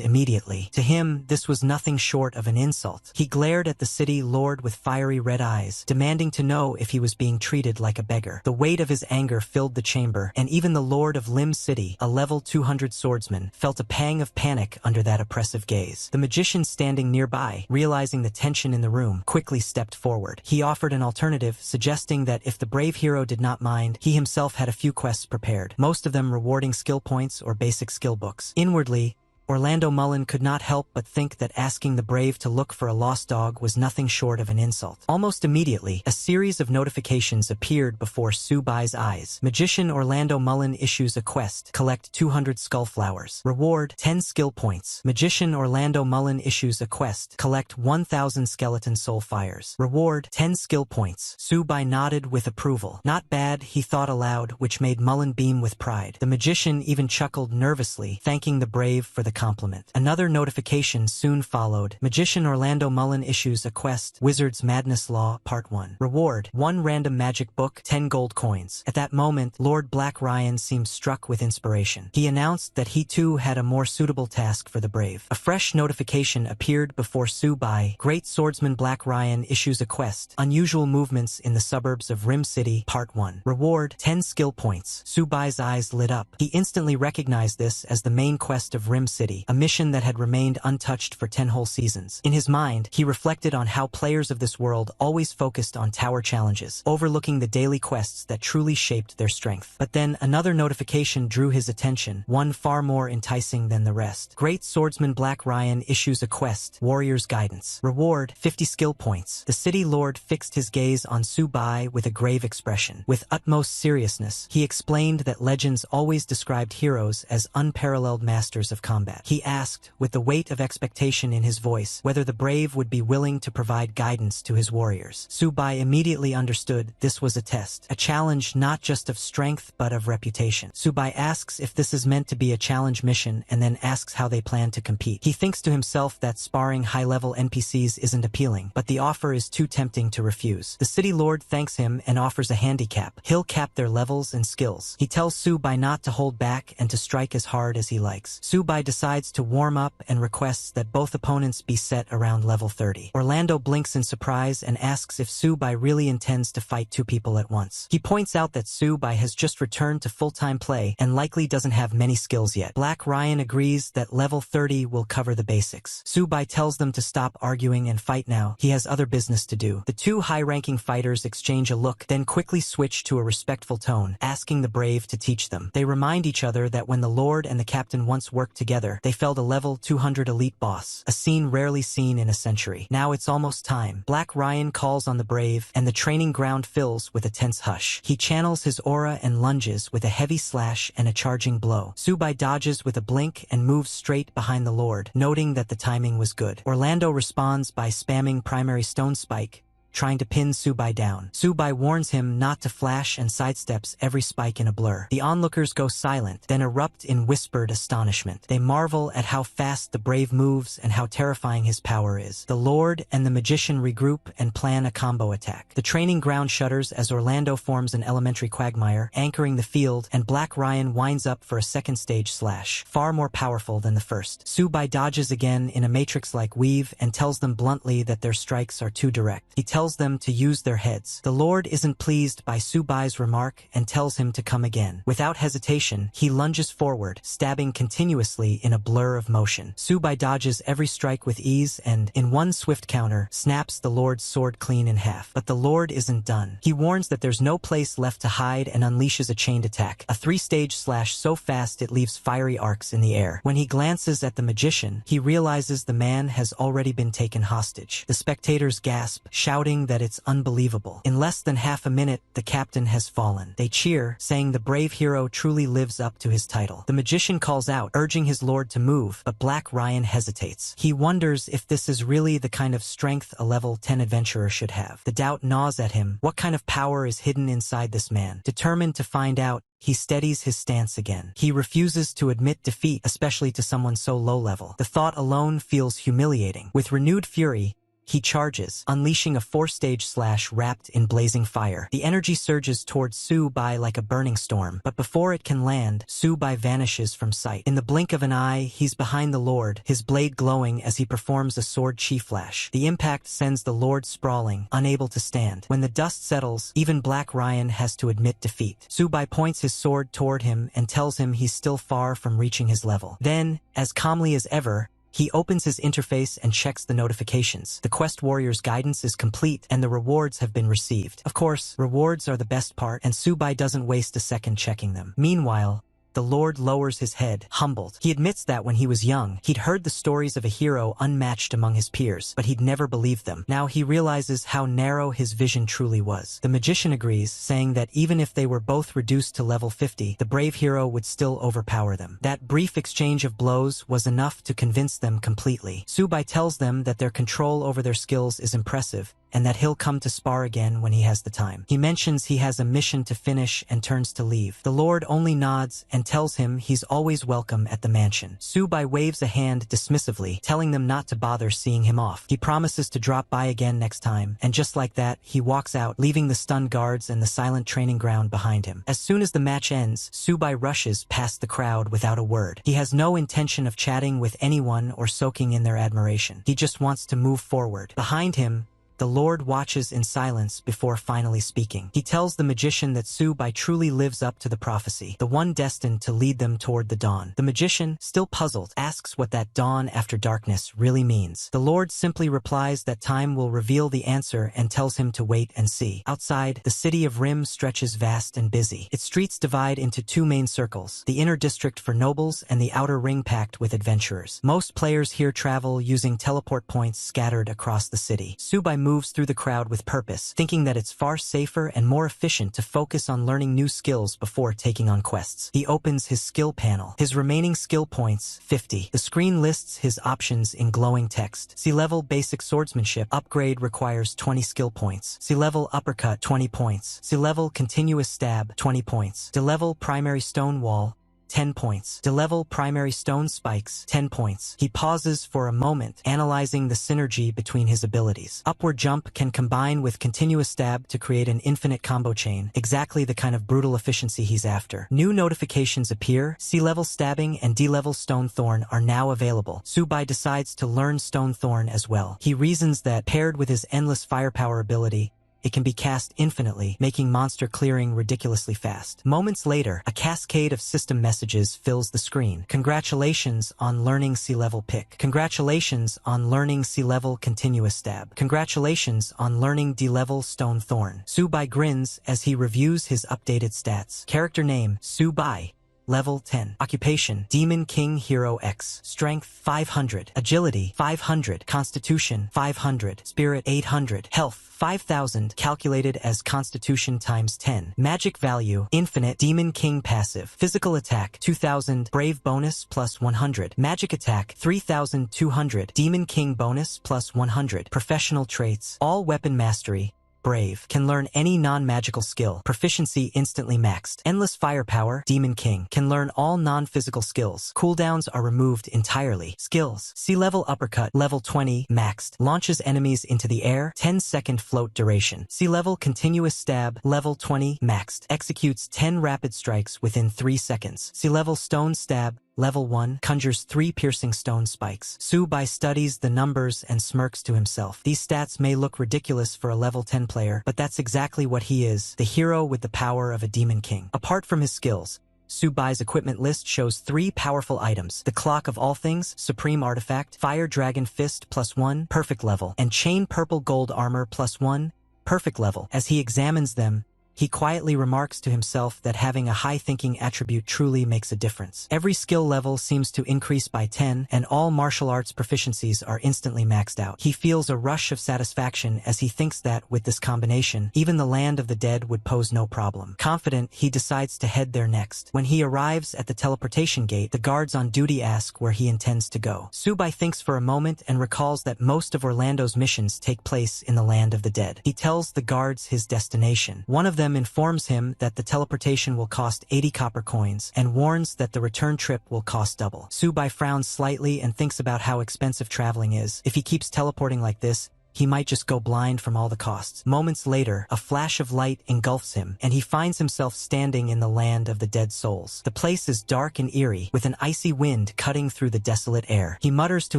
immediately. To him, this was nothing short of an insult. He glared at the city lord with fiery red eyes, demanding to know if he was being treated like a beggar. The weight of his anger filled the chamber, and even the lord of Lim City, a level 200 swordsman, felt a pang of panic under that oppressive gaze. The magician standing nearby, realizing the tension in the room, quickly stepped forward. He offered an alternative, suggesting that if the brave hero did not mind, he himself had a few quests prepared, most of them rewarding skill points or basic skill books. Inwardly, Orlando Mullen could not help but think that asking the brave to look for a lost dog was nothing short of an insult. Almost immediately, a series of notifications appeared before Subai's eyes. Magician Orlando Mullen issues a quest. Collect 200 skull flowers. Reward, 10 skill points. Magician Orlando Mullen issues a quest. Collect 1,000 skeleton soul fires. Reward, 10 skill points. Subai nodded with approval. Not bad, he thought aloud, which made Mullen beam with pride. The magician even chuckled nervously, thanking the brave for the compliment. Another notification soon followed. Magician Orlando Mullen issues a quest. Wizard's Madness Law, Part 1. Reward, 1 random magic book, 10 gold coins. At that moment, Lord Black Ryan seemed struck with inspiration. He announced that he too had a more suitable task for the brave. A fresh notification appeared before Subai. Great Swordsman Black Ryan issues a quest. Unusual movements in the suburbs of Rim City, Part 1. Reward, 10 skill points. Subai's eyes lit up. He instantly recognized this as the main quest of Rim City, a mission that had remained untouched for 10 whole seasons. In his mind, he reflected on how players of this world always focused on tower challenges, overlooking the daily quests that truly shaped their strength. But then another notification drew his attention, one far more enticing than the rest. Great Swordsman Black Ryan issues a quest. Warrior's Guidance. Reward, 50 skill points. The city lord fixed his gaze on Subai with a grave expression. With utmost seriousness, he explained that legends always described heroes as unparalleled masters of combat. He asked, with the weight of expectation in his voice, whether the brave would be willing to provide guidance to his warriors. Subai immediately understood this was a test, a challenge not just of strength but of reputation. Subai asks if this is meant to be a challenge mission and then asks how they plan to compete. He thinks to himself that sparring high-level NPCs isn't appealing, but the offer is too tempting to refuse. The city lord thanks him and offers a handicap. He'll cap their levels and skills. He tells Subai not to hold back and to strike as hard as he likes. Subai decides to warm up and requests that both opponents be set around level 30. Orlando blinks in surprise and asks if Subai really intends to fight 2 people at once. He points out that Subai has just returned to full-time play and likely doesn't have many skills yet. Black Ryan agrees that level 30 will cover the basics. Subai tells them to stop arguing and fight now. He has other business to do. The 2 high-ranking fighters exchange a look, then quickly switch to a respectful tone, asking the brave to teach them. They remind each other that when the Lord and the Captain once worked together, they felled a level 200 elite boss, a scene rarely seen in a century. Now it's almost time. Black Ryan calls on the brave, and the training ground fills with a tense hush. He channels his aura and lunges with a heavy slash and a charging blow. Subai dodges with a blink and moves straight behind the Lord, noting that the timing was good. Orlando responds by spamming primary stone spike, trying to pin Subai down. Subai warns him not to flash and sidesteps every spike in a blur. The onlookers go silent, then erupt in whispered astonishment. They marvel at how fast the brave moves and how terrifying his power is. The Lord and the magician regroup and plan a combo attack. The training ground shudders as Orlando forms an elementary quagmire, anchoring the field, and Black Ryan winds up for a second stage slash, far more powerful than the first. Subai dodges again in a matrix-like weave and tells them bluntly that their strikes are too direct. He tells them to use their heads. The Lord isn't pleased by Subai's remark and tells him to come again. Without hesitation, he lunges forward, stabbing continuously in a blur of motion. Subai dodges every strike with ease and, in one swift counter, snaps the Lord's sword clean in half. But the Lord isn't done. He warns that there's no place left to hide and unleashes a chained attack, a 3-stage slash so fast it leaves fiery arcs in the air. When he glances at the magician, he realizes the man has already been taken hostage. The spectators gasp, shouting that it's unbelievable. In less than half a minute, the captain has fallen. They cheer, saying the brave hero truly lives up to his title. The magician calls out, urging his lord to move, but Black Ryan hesitates. He wonders if this is really the kind of strength a level 10 adventurer should have. The doubt gnaws at him. What kind of power is hidden inside this man? Determined to find out, he steadies his stance again. He refuses to admit defeat, especially to someone so low level. The thought alone feels humiliating. With renewed fury, he charges, unleashing a 4-stage slash wrapped in blazing fire. The energy surges towards Subai like a burning storm, but before it can land, Subai vanishes from sight. In the blink of an eye, he's behind the Lord, his blade glowing as he performs a sword chi flash. The impact sends the Lord sprawling, unable to stand. When the dust settles, even Black Ryan has to admit defeat. Subai points his sword toward him and tells him he's still far from reaching his level. Then, as calmly as ever, he opens his interface and checks the notifications. The quest warrior's guidance is complete and the rewards have been received. Of course, rewards are the best part, and Subai doesn't waste a second checking them. Meanwhile, the Lord lowers his head, humbled. He admits that when he was young, he'd heard the stories of a hero unmatched among his peers, but he'd never believed them. Now he realizes how narrow his vision truly was. The magician agrees, saying that even if they were both reduced to level 50, the brave hero would still overpower them. That brief exchange of blows was enough to convince them completely. Subai tells them that their control over their skills is impressive, and that he'll come to spar again when he has the time. He mentions he has a mission to finish and turns to leave. The Lord only nods and tells him he's always welcome at the mansion. Subai waves a hand dismissively, telling them not to bother seeing him off. He promises to drop by again next time, and just like that, he walks out, leaving the stunned guards and the silent training ground behind him. As soon as the match ends, Subai rushes past the crowd without a word. He has no intention of chatting with anyone or soaking in their admiration. He just wants to move forward. Behind him, the Lord watches in silence before finally speaking. He tells the magician that Subai truly lives up to the prophecy, the one destined to lead them toward the dawn. The magician, still puzzled, asks what that dawn after darkness really means. The Lord simply replies that time will reveal the answer and tells him to wait and see. Outside, the city of Rim stretches vast and busy. Its streets divide into two main circles, the inner district for nobles and the outer ring packed with adventurers. Most players here travel using teleport points scattered across the city. Subai moves through the crowd with purpose, thinking that it's far safer and more efficient to focus on learning new skills before taking on quests. He opens his skill panel. His remaining skill points, 50. The screen lists his options in glowing text. C-level basic swordsmanship upgrade requires 20 skill points. C-level uppercut, 20 points. C-level continuous stab, 20 points. D-level primary stone wall, 10 points. D-level primary stone spikes, 10 points. He pauses for a moment, analyzing the synergy between his abilities. Upward jump can combine with continuous stab to create an infinite combo chain, exactly the kind of brutal efficiency he's after. New notifications appear. C-level stabbing and D-level stone thorn are now available. Subai decides to learn stone thorn as well. He reasons that, paired with his endless firepower ability, it can be cast infinitely, making monster clearing ridiculously fast. Moments later, a cascade of system messages fills the screen. Congratulations on learning C-level pick. Congratulations on learning C-level continuous stab. Congratulations on learning D-level stone thorn. Subai grins as he reviews his updated stats. Character name, Subai. Level 10. Occupation, Demon King Hero X. Strength, 500. Agility, 500. Constitution, 500. Spirit, 800. Health, 5,000. Calculated as Constitution times 10. Magic value, infinite. Demon King passive. Physical attack, 2,000. Brave bonus, plus 100. Magic attack, 3,200. Demon King bonus, plus 100. Professional traits, all weapon mastery. Brave. Can learn any non-magical skill. Proficiency instantly maxed. Endless firepower. Demon King. Can learn all non-physical skills. Cooldowns are removed entirely. Skills. C-level uppercut. Level 20. Maxed. Launches enemies into the air. 10-second float duration. C-level continuous stab. Level 20. Maxed. Executes 10 rapid strikes within 3 seconds. C-level stone stab. Level 1, conjures 3 piercing stone spikes. Subai studies the numbers and smirks to himself. These stats may look ridiculous for a level 10 player, but that's exactly what he is, the hero with the power of a demon king. Apart from his skills, Subai's equipment list shows 3 powerful items: the Clock of All Things, Supreme Artifact, Fire Dragon Fist +1, perfect level, and Chain Purple Gold Armor +1, perfect level. As he examines them, he quietly remarks to himself that having a high-thinking attribute truly makes a difference. Every skill level seems to increase by 10, and all martial arts proficiencies are instantly maxed out. He feels a rush of satisfaction as he thinks that, with this combination, even the land of the dead would pose no problem. Confident, he decides to head there next. When he arrives at the teleportation gate, the guards on duty ask where he intends to go. Subai thinks for a moment and recalls that most of Orlando's missions take place in the land of the dead. He tells the guards his destination. One of them informs him that the teleportation will cost 80 copper coins and warns that the return trip will cost double. Subai frowns slightly and thinks about how expensive traveling is. If he keeps teleporting like this, he might just go blind from all the costs. Moments later, a flash of light engulfs him, and he finds himself standing in the land of the dead souls. The place is dark and eerie, with an icy wind cutting through the desolate air. He mutters to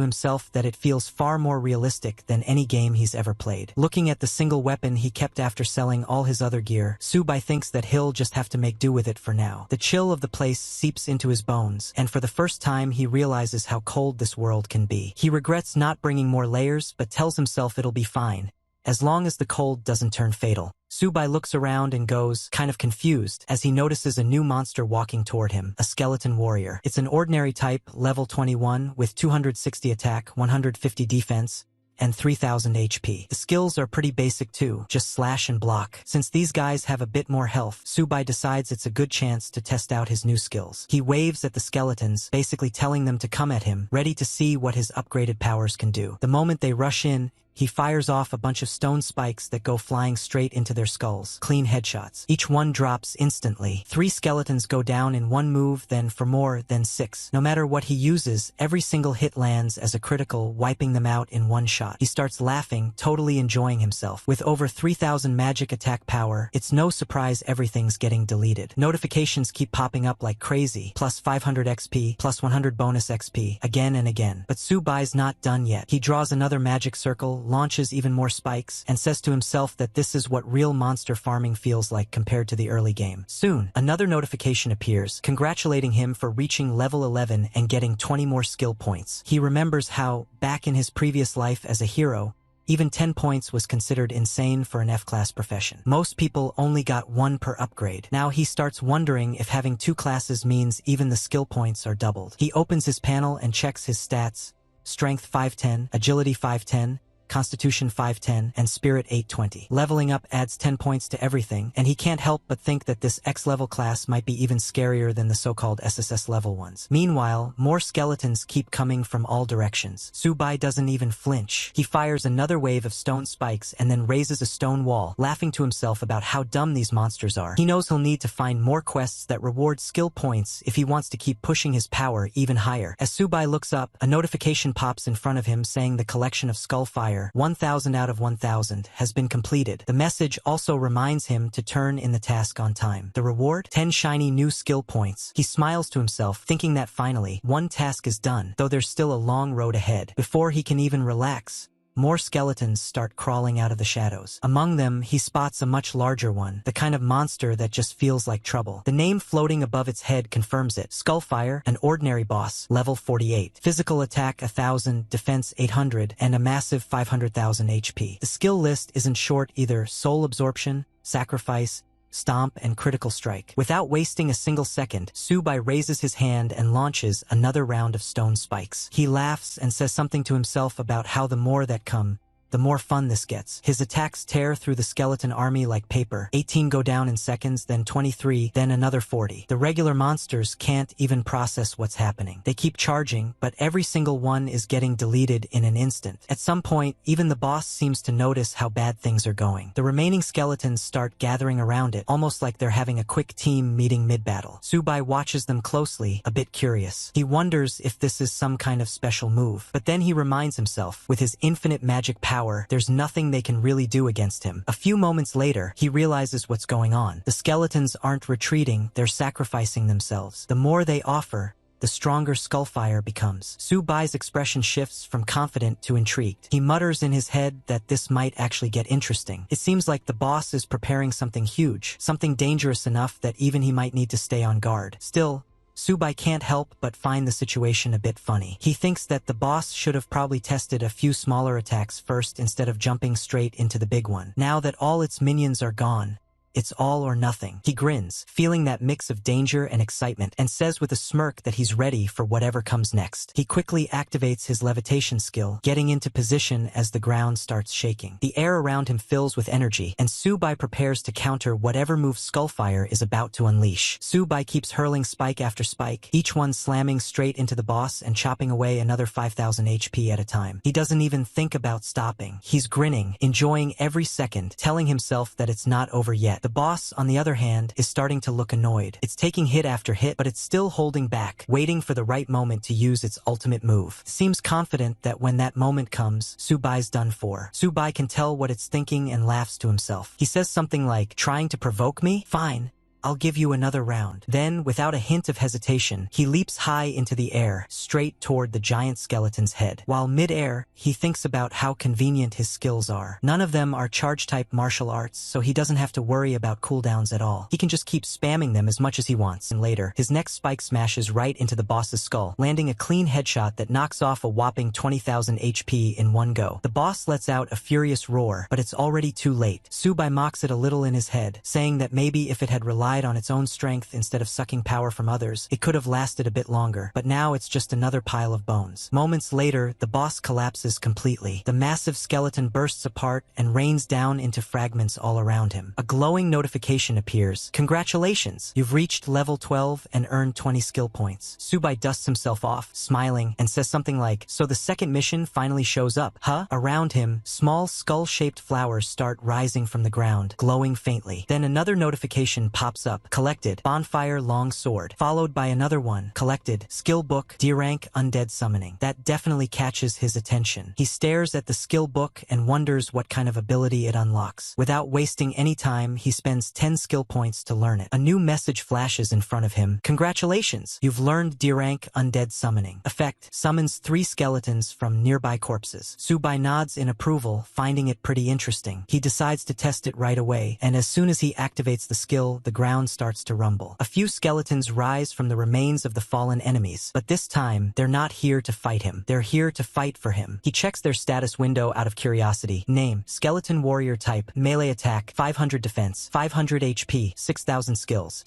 himself that it feels far more realistic than any game he's ever played. Looking at the single weapon he kept after selling all his other gear, Subai thinks that he'll just have to make do with it for now. The chill of the place seeps into his bones, and for the first time he realizes how cold this world can be. He regrets not bringing more layers, but tells himself it'll be fine. as long as the cold doesn't turn fatal. Subai looks around and goes, kind of confused, as he notices a new monster walking toward him, a skeleton warrior. It's an ordinary type, level 21, with 260 attack, 150 defense, and 3000 HP. The skills are pretty basic too, just slash and block. Since these guys have a bit more health, Subai decides it's a good chance to test out his new skills. He waves at the skeletons, basically telling them to come at him, ready to see what his upgraded powers can do. The moment they rush in, he fires off a bunch of stone spikes that go flying straight into their skulls. Clean headshots. Each one drops instantly. 3 skeletons go down in one move, then for more than 6. No matter what he uses, every single hit lands as a critical, wiping them out in one shot. He starts laughing, totally enjoying himself. With over 3000 magic attack power, it's no surprise everything's getting deleted. Notifications keep popping up like crazy. Plus 500 XP, plus 100 bonus XP, again and again. But Subai's not done yet. He draws another magic circle, launches even more spikes, and says to himself that this is what real monster farming feels like compared to the early game. Soon, another notification appears, congratulating him for reaching level 11 and getting 20 more skill points. He remembers how, back in his previous life as a hero, even 10 points was considered insane for an F-class profession. Most people only got 1 per upgrade. Now he starts wondering if having 2 classes means even the skill points are doubled. He opens his panel and checks his stats: Strength 510, Agility 510, Constitution 510, and Spirit 820. Leveling up adds 10 points to everything, and he can't help but think that this X-level class might be even scarier than the so-called SSS level ones. Meanwhile, more skeletons keep coming from all directions. Subai doesn't even flinch. He fires another wave of stone spikes and then raises a stone wall, laughing to himself about how dumb these monsters are. He knows he'll need to find more quests that reward skill points if he wants to keep pushing his power even higher. As Subai looks up, a notification pops in front of him saying the collection of Skullfire, 1000 out of 1000, has been completed. The message also reminds him to turn in the task on time. The reward? 10 shiny new skill points. He smiles to himself, thinking that finally, one task is done, though there's still a long road ahead. Before he can even relax, more skeletons start crawling out of the shadows. Among them, he spots a much larger one, the kind of monster that just feels like trouble. The name floating above its head confirms it. Skullfire, an ordinary boss, level 48. Physical attack 1000, defense 800, and a massive 500,000 HP. The skill list isn't short either: soul absorption, sacrifice, stomp, and critical strike. Without wasting a single second, Subai raises his hand and launches another round of stone spikes. He laughs and says something to himself about how the more that come, the more fun this gets. His attacks tear through the skeleton army like paper. 18 go down in seconds, then 23, then another 40. The regular monsters can't even process what's happening. They keep charging, but every single one is getting deleted in an instant. At some point, even the boss seems to notice how bad things are going. The remaining skeletons start gathering around it, almost like they're having a quick team meeting mid-battle. Subai watches them closely, a bit curious. He wonders if this is some kind of special move. But then he reminds himself, with his infinite magic power, there's nothing they can really do against him. A few moments later, he realizes what's going on. The skeletons aren't retreating, they're sacrificing themselves. The more they offer, the stronger Skullfire becomes. Subai's expression shifts from confident to intrigued. He mutters in his head that this might actually get interesting. It seems like the boss is preparing something huge, something dangerous enough that even he might need to stay on guard. Still, Subai can't help but find the situation a bit funny. He thinks that the boss should have probably tested a few smaller attacks first instead of jumping straight into the big one. Now that all its minions are gone, it's all or nothing. He grins, feeling that mix of danger and excitement, and says with a smirk that he's ready for whatever comes next. He quickly activates his levitation skill, getting into position as the ground starts shaking. The air around him fills with energy, and Subai prepares to counter whatever move Skullfire is about to unleash. Subai keeps hurling spike after spike, each one slamming straight into the boss and chopping away another 5000 HP at a time. He doesn't even think about stopping. He's grinning, enjoying every second, telling himself that it's not over yet. The boss, on the other hand, is starting to look annoyed. It's taking hit after hit, but it's still holding back, waiting for the right moment to use its ultimate move. It seems confident that when that moment comes, Subai's done for. Subai can tell what it's thinking and laughs to himself. He says something like, "Trying to provoke me? Fine. I'll give you another round. Then, without a hint of hesitation, he leaps high into the air, straight toward the giant skeleton's head. While mid-air, he thinks about how convenient his skills are. None of them are charge-type martial arts, so he doesn't have to worry about cooldowns at all. He can just keep spamming them as much as he wants. And later, his next spike smashes right into the boss's skull, landing a clean headshot that knocks off a whopping 20,000 HP in one go. The boss lets out a furious roar, but it's already too late. Subai mocks it a little in his head, saying that maybe if it had relied on its own strength instead of sucking power from others, it could have lasted a bit longer, but now it's just another pile of bones. Moments later, the boss collapses completely. The massive skeleton bursts apart and rains down into fragments all around him. A glowing notification appears. Congratulations! You've reached level 12 and earned 20 skill points. Subai dusts himself off, smiling, and says something like, "So the second mission finally shows up, huh?" Around him, small skull-shaped flowers start rising from the ground, glowing faintly. Then another notification pops up. Collected, Bonfire Long Sword. Followed by another one. Collected, Skill Book, D rank Undead Summoning. That definitely catches his attention. He stares at the skill book and wonders what kind of ability it unlocks. Without wasting any time, he spends 10 skill points to learn it. A new message flashes in front of him. Congratulations! You've learned D rank Undead Summoning. Effect, summons 3 skeletons from nearby corpses. Subai nods in approval, finding it pretty interesting. He decides to test it right away, and as soon as he activates the skill, the ground starts to rumble. A few skeletons rise from the remains of the fallen enemies, but this time, they're not here to fight him. They're here to fight for him. He checks their status window out of curiosity. Name, Skeleton Warrior Type, Melee Attack, 500 Defense, 500 HP, 6,000 Skills,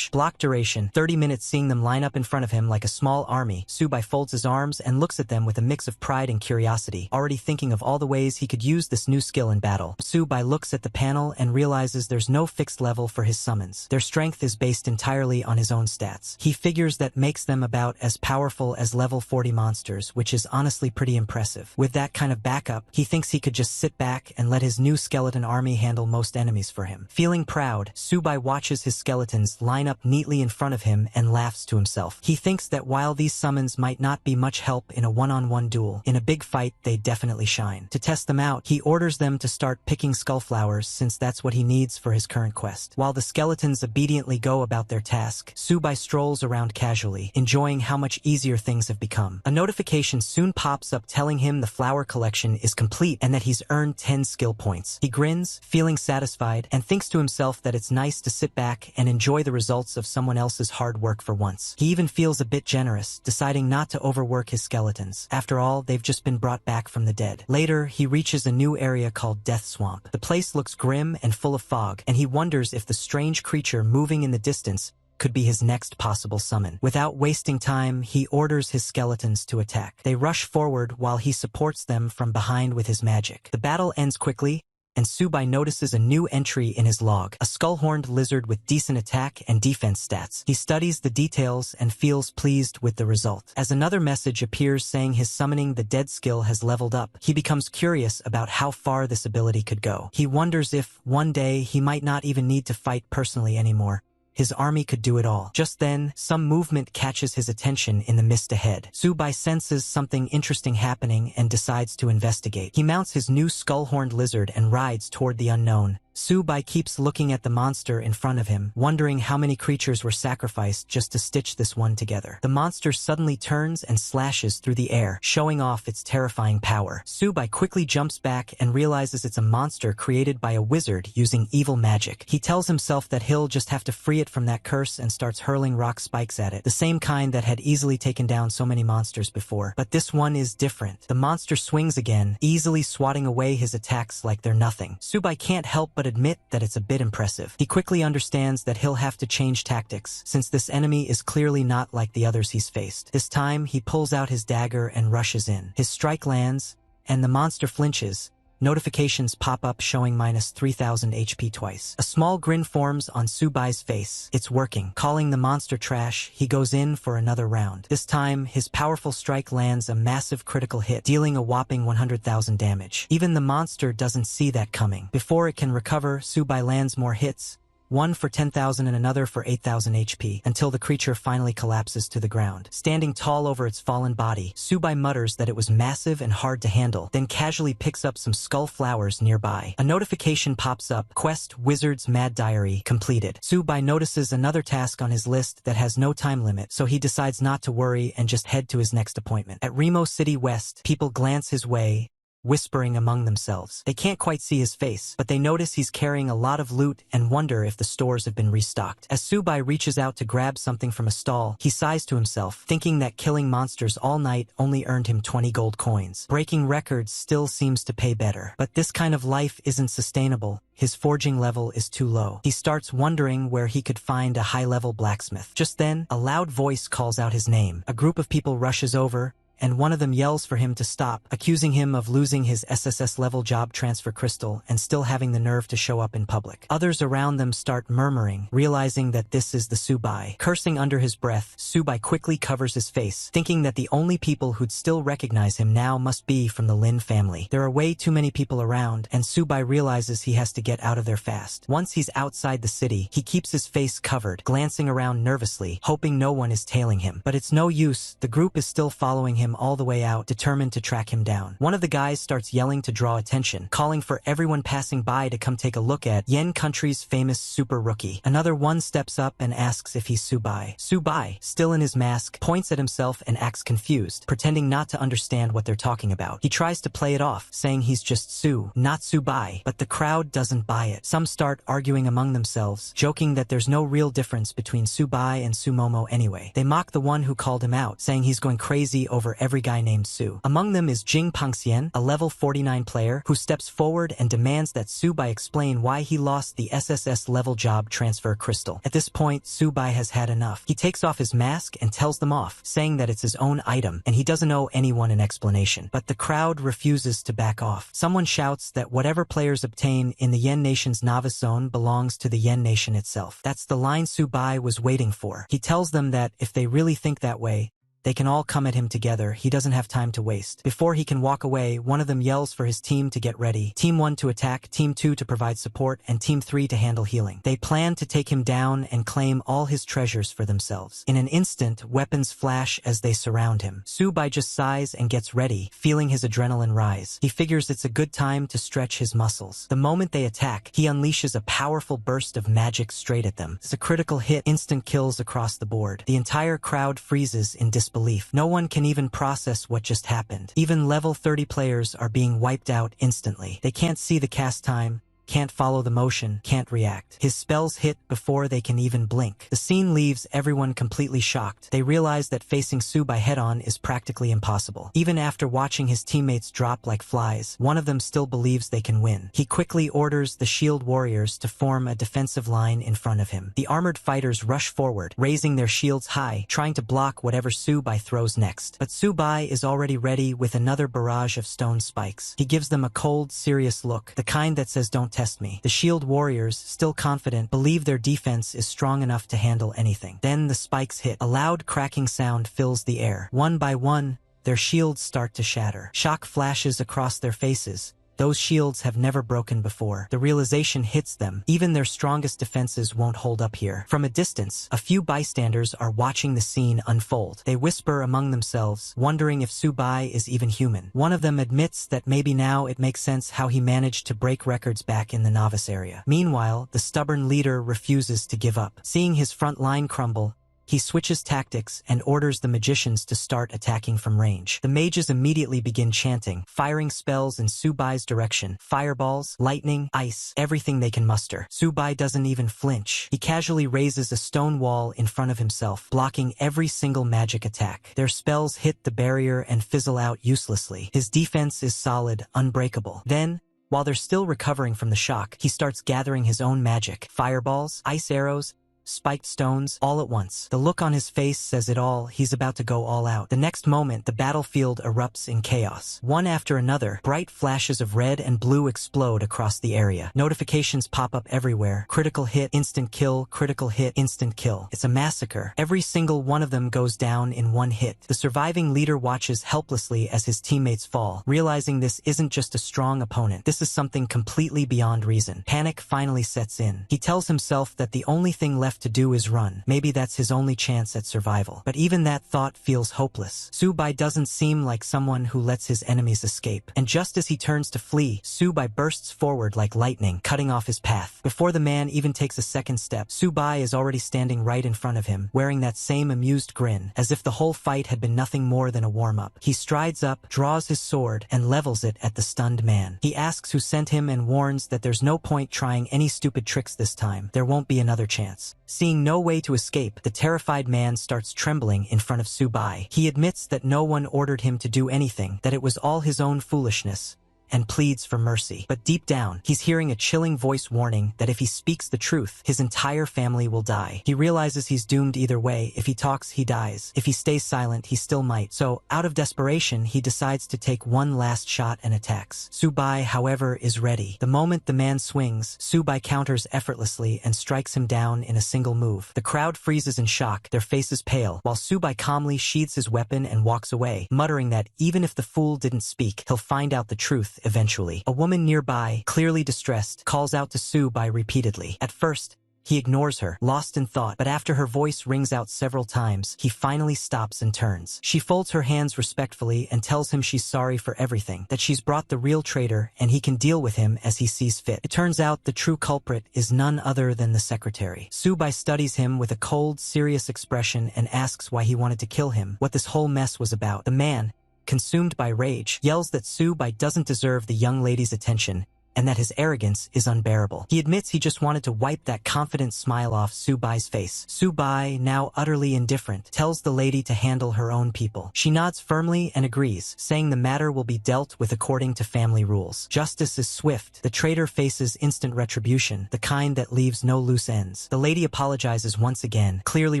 / Block Duration, 30 minutes. Seeing them line up in front of him like a small army, Subai folds his arms and looks at them with a mix of pride and curiosity, already thinking of all the ways he could use this new skill in battle. Subai looks at the panel and realizes there's no fixed level for his summons. Their strength is based entirely on his own stats. He figures that makes them about as powerful as level 40 monsters, which is honestly pretty impressive. With that kind of backup, he thinks he could just sit back and let his new skeleton army handle most enemies for him. Feeling proud, Subai watches his skeletons line up neatly in front of him and laughs to himself. He thinks that while these summons might not be much help in a one-on-one duel, in a big fight they definitely shine. To test them out, he orders them to start picking skullflowers since that's what he needs for his current quest. While the skeletons obediently go about their task, Subai strolls around casually, enjoying how much easier things have become. A notification soon pops up telling him the flower collection is complete and that he's earned 10 skill points. He grins, feeling satisfied, and thinks to himself that it's nice to sit back and enjoy the results of someone else's hard work for once. He even feels a bit generous, deciding not to overwork his skeletons. After all, they've just been brought back from the dead. Later, he reaches a new area called Death Swamp. The place looks grim and full of fog, and he wonders if the strange creature moving in the distance could be his next possible summon. Without wasting time, he orders his skeletons to attack. They rush forward while he supports them from behind with his magic. The battle ends quickly, and Subai notices a new entry in his log, a skull-horned lizard with decent attack and defense stats. He studies the details and feels pleased with the result. As another message appears saying his summoning the dead skill has leveled up, he becomes curious about how far this ability could go. He wonders if, one day, he might not even need to fight personally anymore. His army could do it all. Just then, some movement catches his attention in the mist ahead. Subai senses something interesting happening and decides to investigate. He mounts his new skull-horned lizard and rides toward the unknown. Subai keeps looking at the monster in front of him, wondering how many creatures were sacrificed just to stitch this one together. The monster suddenly turns and slashes through the air, showing off its terrifying power. Subai quickly jumps back and realizes it's a monster created by a wizard using evil magic. He tells himself that he'll just have to free it from that curse and starts hurling rock spikes at it, the same kind that had easily taken down so many monsters before. But this one is different. The monster swings again, easily swatting away his attacks like they're nothing. Subai can't help but admit that it's a bit impressive. He quickly understands that he'll have to change tactics, since this enemy is clearly not like the others he's faced. This time, he pulls out his dagger and rushes in. His strike lands, and the monster flinches. Notifications pop up showing minus 3,000 HP twice. A small grin forms on Subai's face. It's working. Calling the monster trash, he goes in for another round. This time, his powerful strike lands a massive critical hit, dealing a whopping 100,000 damage. Even the monster doesn't see that coming. Before it can recover, Subai lands more hits, one for 10,000 and another for 8,000 HP, until the creature finally collapses to the ground. Standing tall over its fallen body, Subai mutters that it was massive and hard to handle, then casually picks up some skull flowers nearby. A notification pops up: Quest Wizard's Mad Diary completed. Subai notices another task on his list that has no time limit, so he decides not to worry and just head to his next appointment. At Remo City West, people glance his way, whispering among themselves. They can't quite see his face, but they notice he's carrying a lot of loot and wonder if the stores have been restocked. As Subai reaches out to grab something from a stall, he sighs to himself, thinking that killing monsters all night only earned him 20 gold coins. Breaking records still seems to pay better. But this kind of life isn't sustainable. His forging level is too low. He starts wondering where he could find a high-level blacksmith. Just then, a loud voice calls out his name. A group of people rushes over, and one of them yells for him to stop, accusing him of losing his SSS-level job transfer crystal and still having the nerve to show up in public. Others around them start murmuring, realizing that this is the Subai. Cursing under his breath, Subai quickly covers his face, thinking that the only people who'd still recognize him now must be from the Lin family. There are way too many people around, and Subai realizes he has to get out of there fast. Once he's outside the city, he keeps his face covered, glancing around nervously, hoping no one is tailing him. But it's no use, the group is still following him all the way out, determined to track him down. One of the guys starts yelling to draw attention, calling for everyone passing by to come take a look at Yen Country's famous super rookie. Another one steps up and asks if he's Subai. Subai, still in his mask, points at himself and acts confused, pretending not to understand what they're talking about. He tries to play it off, saying he's just Su, not Subai, but the crowd doesn't buy it. Some start arguing among themselves, joking that there's no real difference between Subai and Sumomo anyway. They mock the one who called him out, saying he's going crazy over every guy named Su. Among them is Jing Pangxian, a level 49 player, who steps forward and demands that Subai explain why he lost the SSS level job transfer crystal. At this point, Subai has had enough. He takes off his mask and tells them off, saying that it's his own item and he doesn't owe anyone an explanation. But the crowd refuses to back off. Someone shouts that whatever players obtain in the Yen Nation's novice zone belongs to the Yen Nation itself. That's the line Subai was waiting for. He tells them that if they really think that way, they can all come at him together. He doesn't have time to waste. Before he can walk away, one of them yells for his team to get ready. Team 1 to attack, Team 2 to provide support, and Team 3 to handle healing. They plan to take him down and claim all his treasures for themselves. In an instant, weapons flash as they surround him. Subai just sighs and gets ready, feeling his adrenaline rise. He figures it's a good time to stretch his muscles. The moment they attack, he unleashes a powerful burst of magic straight at them. It's a critical hit, instant kills across the board. The entire crowd freezes in disbelief. No one can even process what just happened. Even level 30 players are being wiped out instantly. They can't see the cast time, can't follow the motion, can't react. His spells hit before they can even blink. The scene leaves everyone completely shocked. They realize that facing Subai head-on is practically impossible. Even after watching his teammates drop like flies, one of them still believes they can win. He quickly orders the shield warriors to form a defensive line in front of him. The armored fighters rush forward, raising their shields high, trying to block whatever Subai throws next. But Subai is already ready with another barrage of stone spikes. He gives them a cold, serious look, the kind that says don't test me. The shield warriors, still confident, believe their defense is strong enough to handle anything. Then the spikes hit. A loud cracking sound fills the air. One by one, their shields start to shatter. Shock flashes across their faces. Those shields have never broken before. The realization hits them. Even their strongest defenses won't hold up here. From a distance, a few bystanders are watching the scene unfold. They whisper among themselves, wondering if Subai is even human. One of them admits that maybe now it makes sense how he managed to break records back in the novice area. Meanwhile, the stubborn leader refuses to give up. Seeing his front line crumble, he switches tactics and orders the magicians to start attacking from range. The mages immediately begin chanting, firing spells in Subai's direction. Fireballs, lightning, ice, everything they can muster. Subai doesn't even flinch. He casually raises a stone wall in front of himself, blocking every single magic attack. Their spells hit the barrier and fizzle out uselessly. His defense is solid, unbreakable. Then, while they're still recovering from the shock, he starts gathering his own magic. Fireballs, ice arrows, spiked stones, all at once. The look on his face says it all, he's about to go all out. The next moment, the battlefield erupts in chaos. One after another, bright flashes of red and blue explode across the area. Notifications pop up everywhere. Critical hit, instant kill, critical hit, instant kill. It's a massacre. Every single one of them goes down in one hit. The surviving leader watches helplessly as his teammates fall, realizing this isn't just a strong opponent. This is something completely beyond reason. Panic finally sets in. He tells himself that the only thing left to do is run. Maybe that's his only chance at survival. But even that thought feels hopeless. Subai doesn't seem like someone who lets his enemies escape. And just as he turns to flee, Subai bursts forward like lightning, cutting off his path. Before the man even takes a second step, Subai is already standing right in front of him, wearing that same amused grin, as if the whole fight had been nothing more than a warm-up. He strides up, draws his sword, and levels it at the stunned man. He asks who sent him and warns that there's no point trying any stupid tricks this time. There won't be another chance. Seeing no way to escape, the terrified man starts trembling in front of Subai. He admits that no one ordered him to do anything, that it was all his own foolishness, and pleads for mercy. But deep down, he's hearing a chilling voice warning that if he speaks the truth, his entire family will die. He realizes he's doomed either way. If he talks, he dies. If he stays silent, he still might. So, out of desperation, he decides to take one last shot and attacks. Subai, however, is ready. The moment the man swings, Subai counters effortlessly and strikes him down in a single move. The crowd freezes in shock, their faces pale, while Subai calmly sheathes his weapon and walks away, muttering that even if the fool didn't speak, he'll find out the truth eventually. A woman nearby, clearly distressed, calls out to Subai repeatedly. At first, he ignores her, lost in thought, but after her voice rings out several times, he finally stops and turns. She folds her hands respectfully and tells him she's sorry for everything, that she's brought the real traitor and he can deal with him as he sees fit. It turns out the true culprit is none other than the secretary. Subai studies him with a cold, serious expression and asks why he wanted to kill him, what this whole mess was about. The man, consumed by rage, yells that Subai doesn't deserve the young lady's attention and that his arrogance is unbearable. He admits he just wanted to wipe that confident smile off Subai's face. Subai, now utterly indifferent, tells the lady to handle her own people. She nods firmly and agrees, saying the matter will be dealt with according to family rules. Justice is swift. The traitor faces instant retribution, the kind that leaves no loose ends. The lady apologizes once again, clearly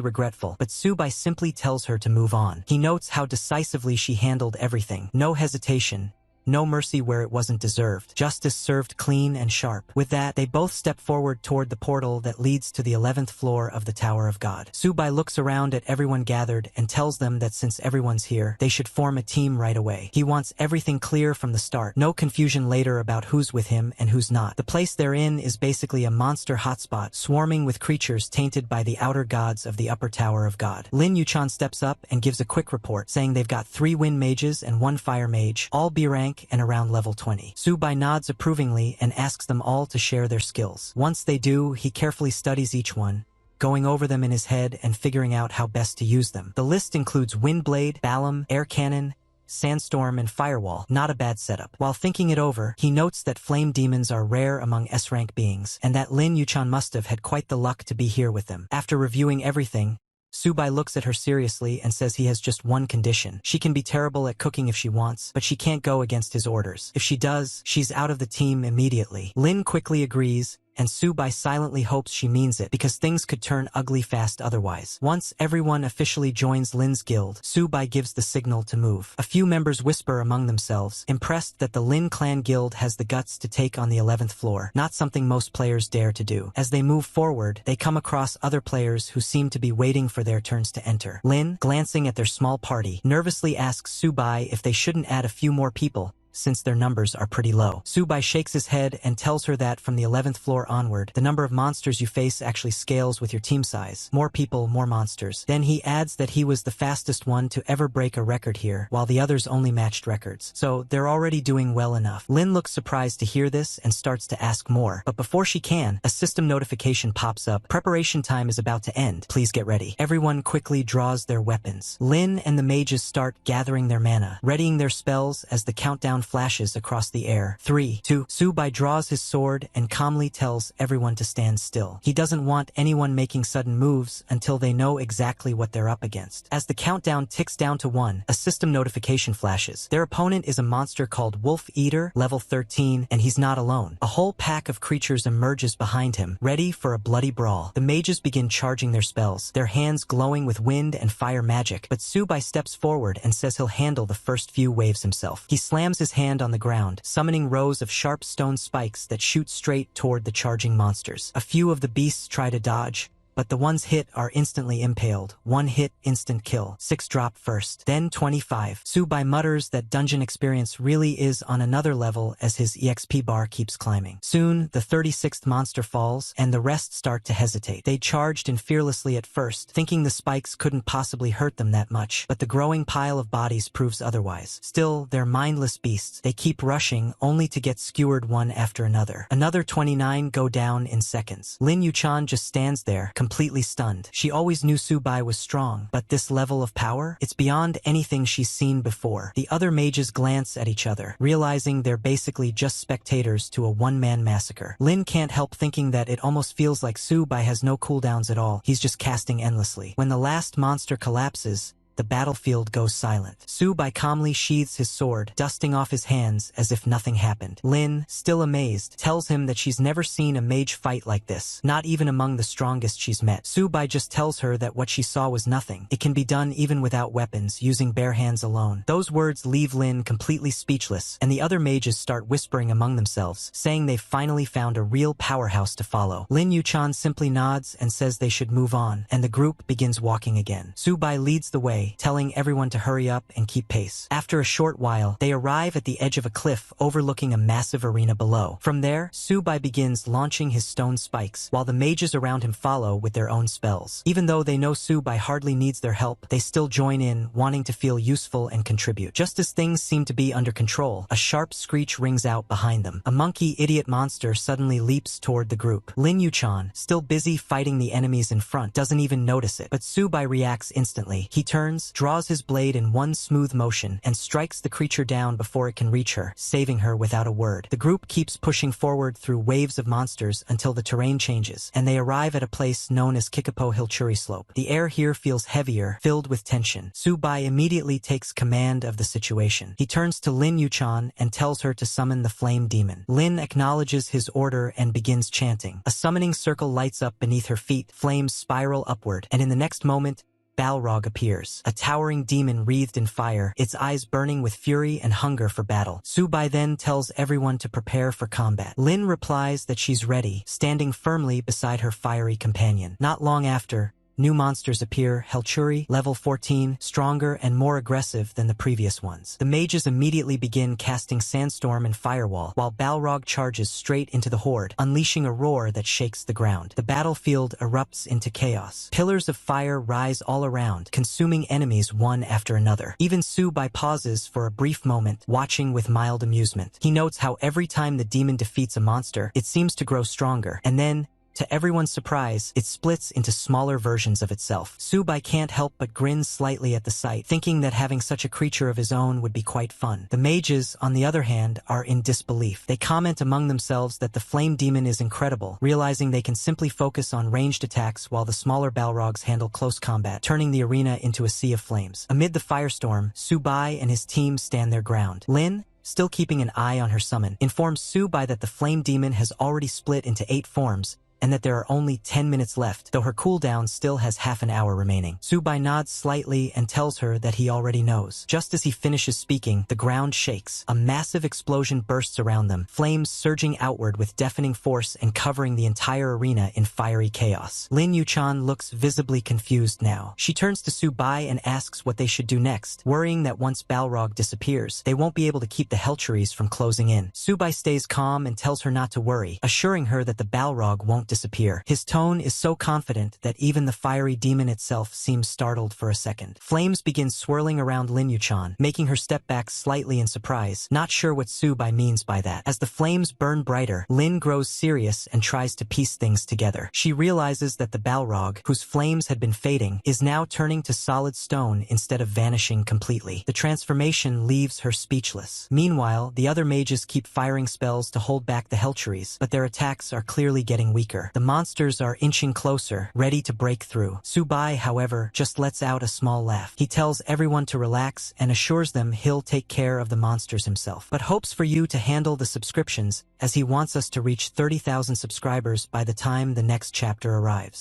regretful, but Subai simply tells her to move on. He notes how decisively she handled everything. No hesitation. No mercy where it wasn't deserved. Justice served clean and sharp. With that, they both step forward toward the portal that leads to the 11th floor of the Tower of God. Subai looks around at everyone gathered and tells them that since everyone's here, they should form a team right away. He wants everything clear from the start. No confusion later about who's with him and who's not. The place they're in is basically a monster hotspot, swarming with creatures tainted by the outer gods of the upper Tower of God. Lin Yuchan steps up and gives a quick report, saying they've got 3 wind mages and 1 fire mage, all B rank and around level 20. Subai nods approvingly and asks them all to share their skills. Once they do, he carefully studies each one, going over them in his head and figuring out how best to use them. The list includes Windblade, Balam, Air Cannon, Sandstorm, and Firewall. Not a bad setup. While thinking it over, he notes that flame demons are rare among S-rank beings, and that Lin Yuchan must have had quite the luck to be here with them. After reviewing everything, Subai looks at her seriously and says he has just one condition. She can be terrible at cooking if she wants, but she can't go against his orders. If she does, she's out of the team immediately. Lin quickly agrees, and Subai silently hopes she means it because things could turn ugly fast otherwise. Once everyone officially joins Lin's guild, Subai gives the signal to move. A few members whisper among themselves, impressed that the Lin clan guild has the guts to take on the 11th floor, not something most players dare to do. As they move forward, they come across other players who seem to be waiting for their turns to enter. Lin, glancing at their small party, nervously asks Subai if they shouldn't add a few more people, since their numbers are pretty low. Subai shakes his head and tells her that from the 11th floor onward, the number of monsters you face actually scales with your team size. More people, more monsters. Then he adds that he was the fastest one to ever break a record here, while the others only matched records. So they're already doing well enough. Lin looks surprised to hear this and starts to ask more. But before she can, a system notification pops up. Preparation time is about to end. Please get ready. Everyone quickly draws their weapons. Lin and the mages start gathering their mana, readying their spells as the countdown flashes across the air. 3, 2, Subai draws his sword and calmly tells everyone to stand still. He doesn't want anyone making sudden moves until they know exactly what they're up against. As the countdown ticks down to 1, a system notification flashes. Their opponent is a monster called Wolf Eater, level 13, and he's not alone. A whole pack of creatures emerges behind him, ready for a bloody brawl. The mages begin charging their spells, their hands glowing with wind and fire magic, but Subai steps forward and says he'll handle the first few waves himself. He slams his hand on the ground, summoning rows of sharp stone spikes that shoot straight toward the charging monsters. A few of the beasts try to dodge, but the ones hit are instantly impaled. 1 hit, instant kill. 6 drop first, then 25. Subai mutters that dungeon experience really is on another level as his EXP bar keeps climbing. Soon, the 36th monster falls, and the rest start to hesitate. They charged in fearlessly at first, thinking the spikes couldn't possibly hurt them that much, but the growing pile of bodies proves otherwise. Still, they're mindless beasts. They keep rushing, only to get skewered one after another. Another 29 go down in seconds. Lin Yuchan just stands there, completely stunned. She always knew Subai was strong, but this level of power? It's beyond anything she's seen before. The other mages glance at each other, realizing they're basically just spectators to a one-man massacre. Lin can't help thinking that it almost feels like Subai has no cooldowns at all. He's just casting endlessly. When the last monster collapses, the battlefield goes silent. Subai calmly sheathes his sword, dusting off his hands as if nothing happened. Lin, still amazed, tells him that she's never seen a mage fight like this, not even among the strongest she's met. Subai just tells her that what she saw was nothing. It can be done even without weapons, using bare hands alone. Those words leave Lin completely speechless, and the other mages start whispering among themselves, saying they've finally found a real powerhouse to follow. Lin Yuchan simply nods and says they should move on, and the group begins walking again. Subai leads the way, telling everyone to hurry up and keep pace. After a short while, they arrive at the edge of a cliff overlooking a massive arena below. From there, Subai begins launching his stone spikes, while the mages around him follow with their own spells. Even though they know Subai hardly needs their help, they still join in, wanting to feel useful and contribute. Just as things seem to be under control, a sharp screech rings out behind them. A monkey idiot monster suddenly leaps toward the group. Lin Yuchan, still busy fighting the enemies in front, doesn't even notice it, but Subai reacts instantly. He turns, draws his blade in one smooth motion, and strikes the creature down before it can reach her, saving her without a word. The group keeps pushing forward through waves of monsters until the terrain changes, and they arrive at a place known as Kikapo Hilchuri Slope. The air here feels heavier, filled with tension. Subai immediately takes command of the situation. He turns to Lin Yuchan and tells her to summon the flame demon. Lin acknowledges his order and begins chanting. A summoning circle lights up beneath her feet, flames spiral upward, and in the next moment, Balrog appears, a towering demon wreathed in fire, its eyes burning with fury and hunger for battle. Subai then tells everyone to prepare for combat. Lin replies that she's ready, standing firmly beside her fiery companion. Not long after, new monsters appear, Helchuri, level 14, stronger and more aggressive than the previous ones. The mages immediately begin casting Sandstorm and Firewall, while Balrog charges straight into the horde, unleashing a roar that shakes the ground. The battlefield erupts into chaos. Pillars of fire rise all around, consuming enemies one after another. Even Subai pauses for a brief moment, watching with mild amusement. He notes how every time the demon defeats a monster, it seems to grow stronger, and then, to everyone's surprise, it splits into smaller versions of itself. Subai can't help but grin slightly at the sight, thinking that having such a creature of his own would be quite fun. The mages, on the other hand, are in disbelief. They comment among themselves that the flame demon is incredible, realizing they can simply focus on ranged attacks while the smaller Balrogs handle close combat, turning the arena into a sea of flames. Amid the firestorm, Subai and his team stand their ground. Lin, still keeping an eye on her summon, informs Subai that the flame demon has already split into 8 forms, and that there are only 10 minutes left, though her cooldown still has half an hour remaining. Subai nods slightly and tells her that he already knows. Just as he finishes speaking, the ground shakes. A massive explosion bursts around them, flames surging outward with deafening force and covering the entire arena in fiery chaos. Lin Yuchan looks visibly confused now. She turns to Subai and asks what they should do next, worrying that once Balrog disappears, they won't be able to keep the Helchuries from closing in. Subai stays calm and tells her not to worry, assuring her that the Balrog won't disappear. His tone is so confident that even the fiery demon itself seems startled for a second. Flames begin swirling around Lin Yuchan, making her step back slightly in surprise, not sure what Su-bai means by that. As the flames burn brighter, Lin grows serious and tries to piece things together. She realizes that the Balrog, whose flames had been fading, is now turning to solid stone instead of vanishing completely. The transformation leaves her speechless. Meanwhile, the other mages keep firing spells to hold back the Helcheries, but their attacks are clearly getting weaker. The monsters are inching closer, ready to break through. Su-bai, however, just lets out a small laugh. He tells everyone to relax and assures them he'll take care of the monsters himself, but hopes for you to handle the subscriptions, as he wants us to reach 30,000 subscribers by the time the next chapter arrives.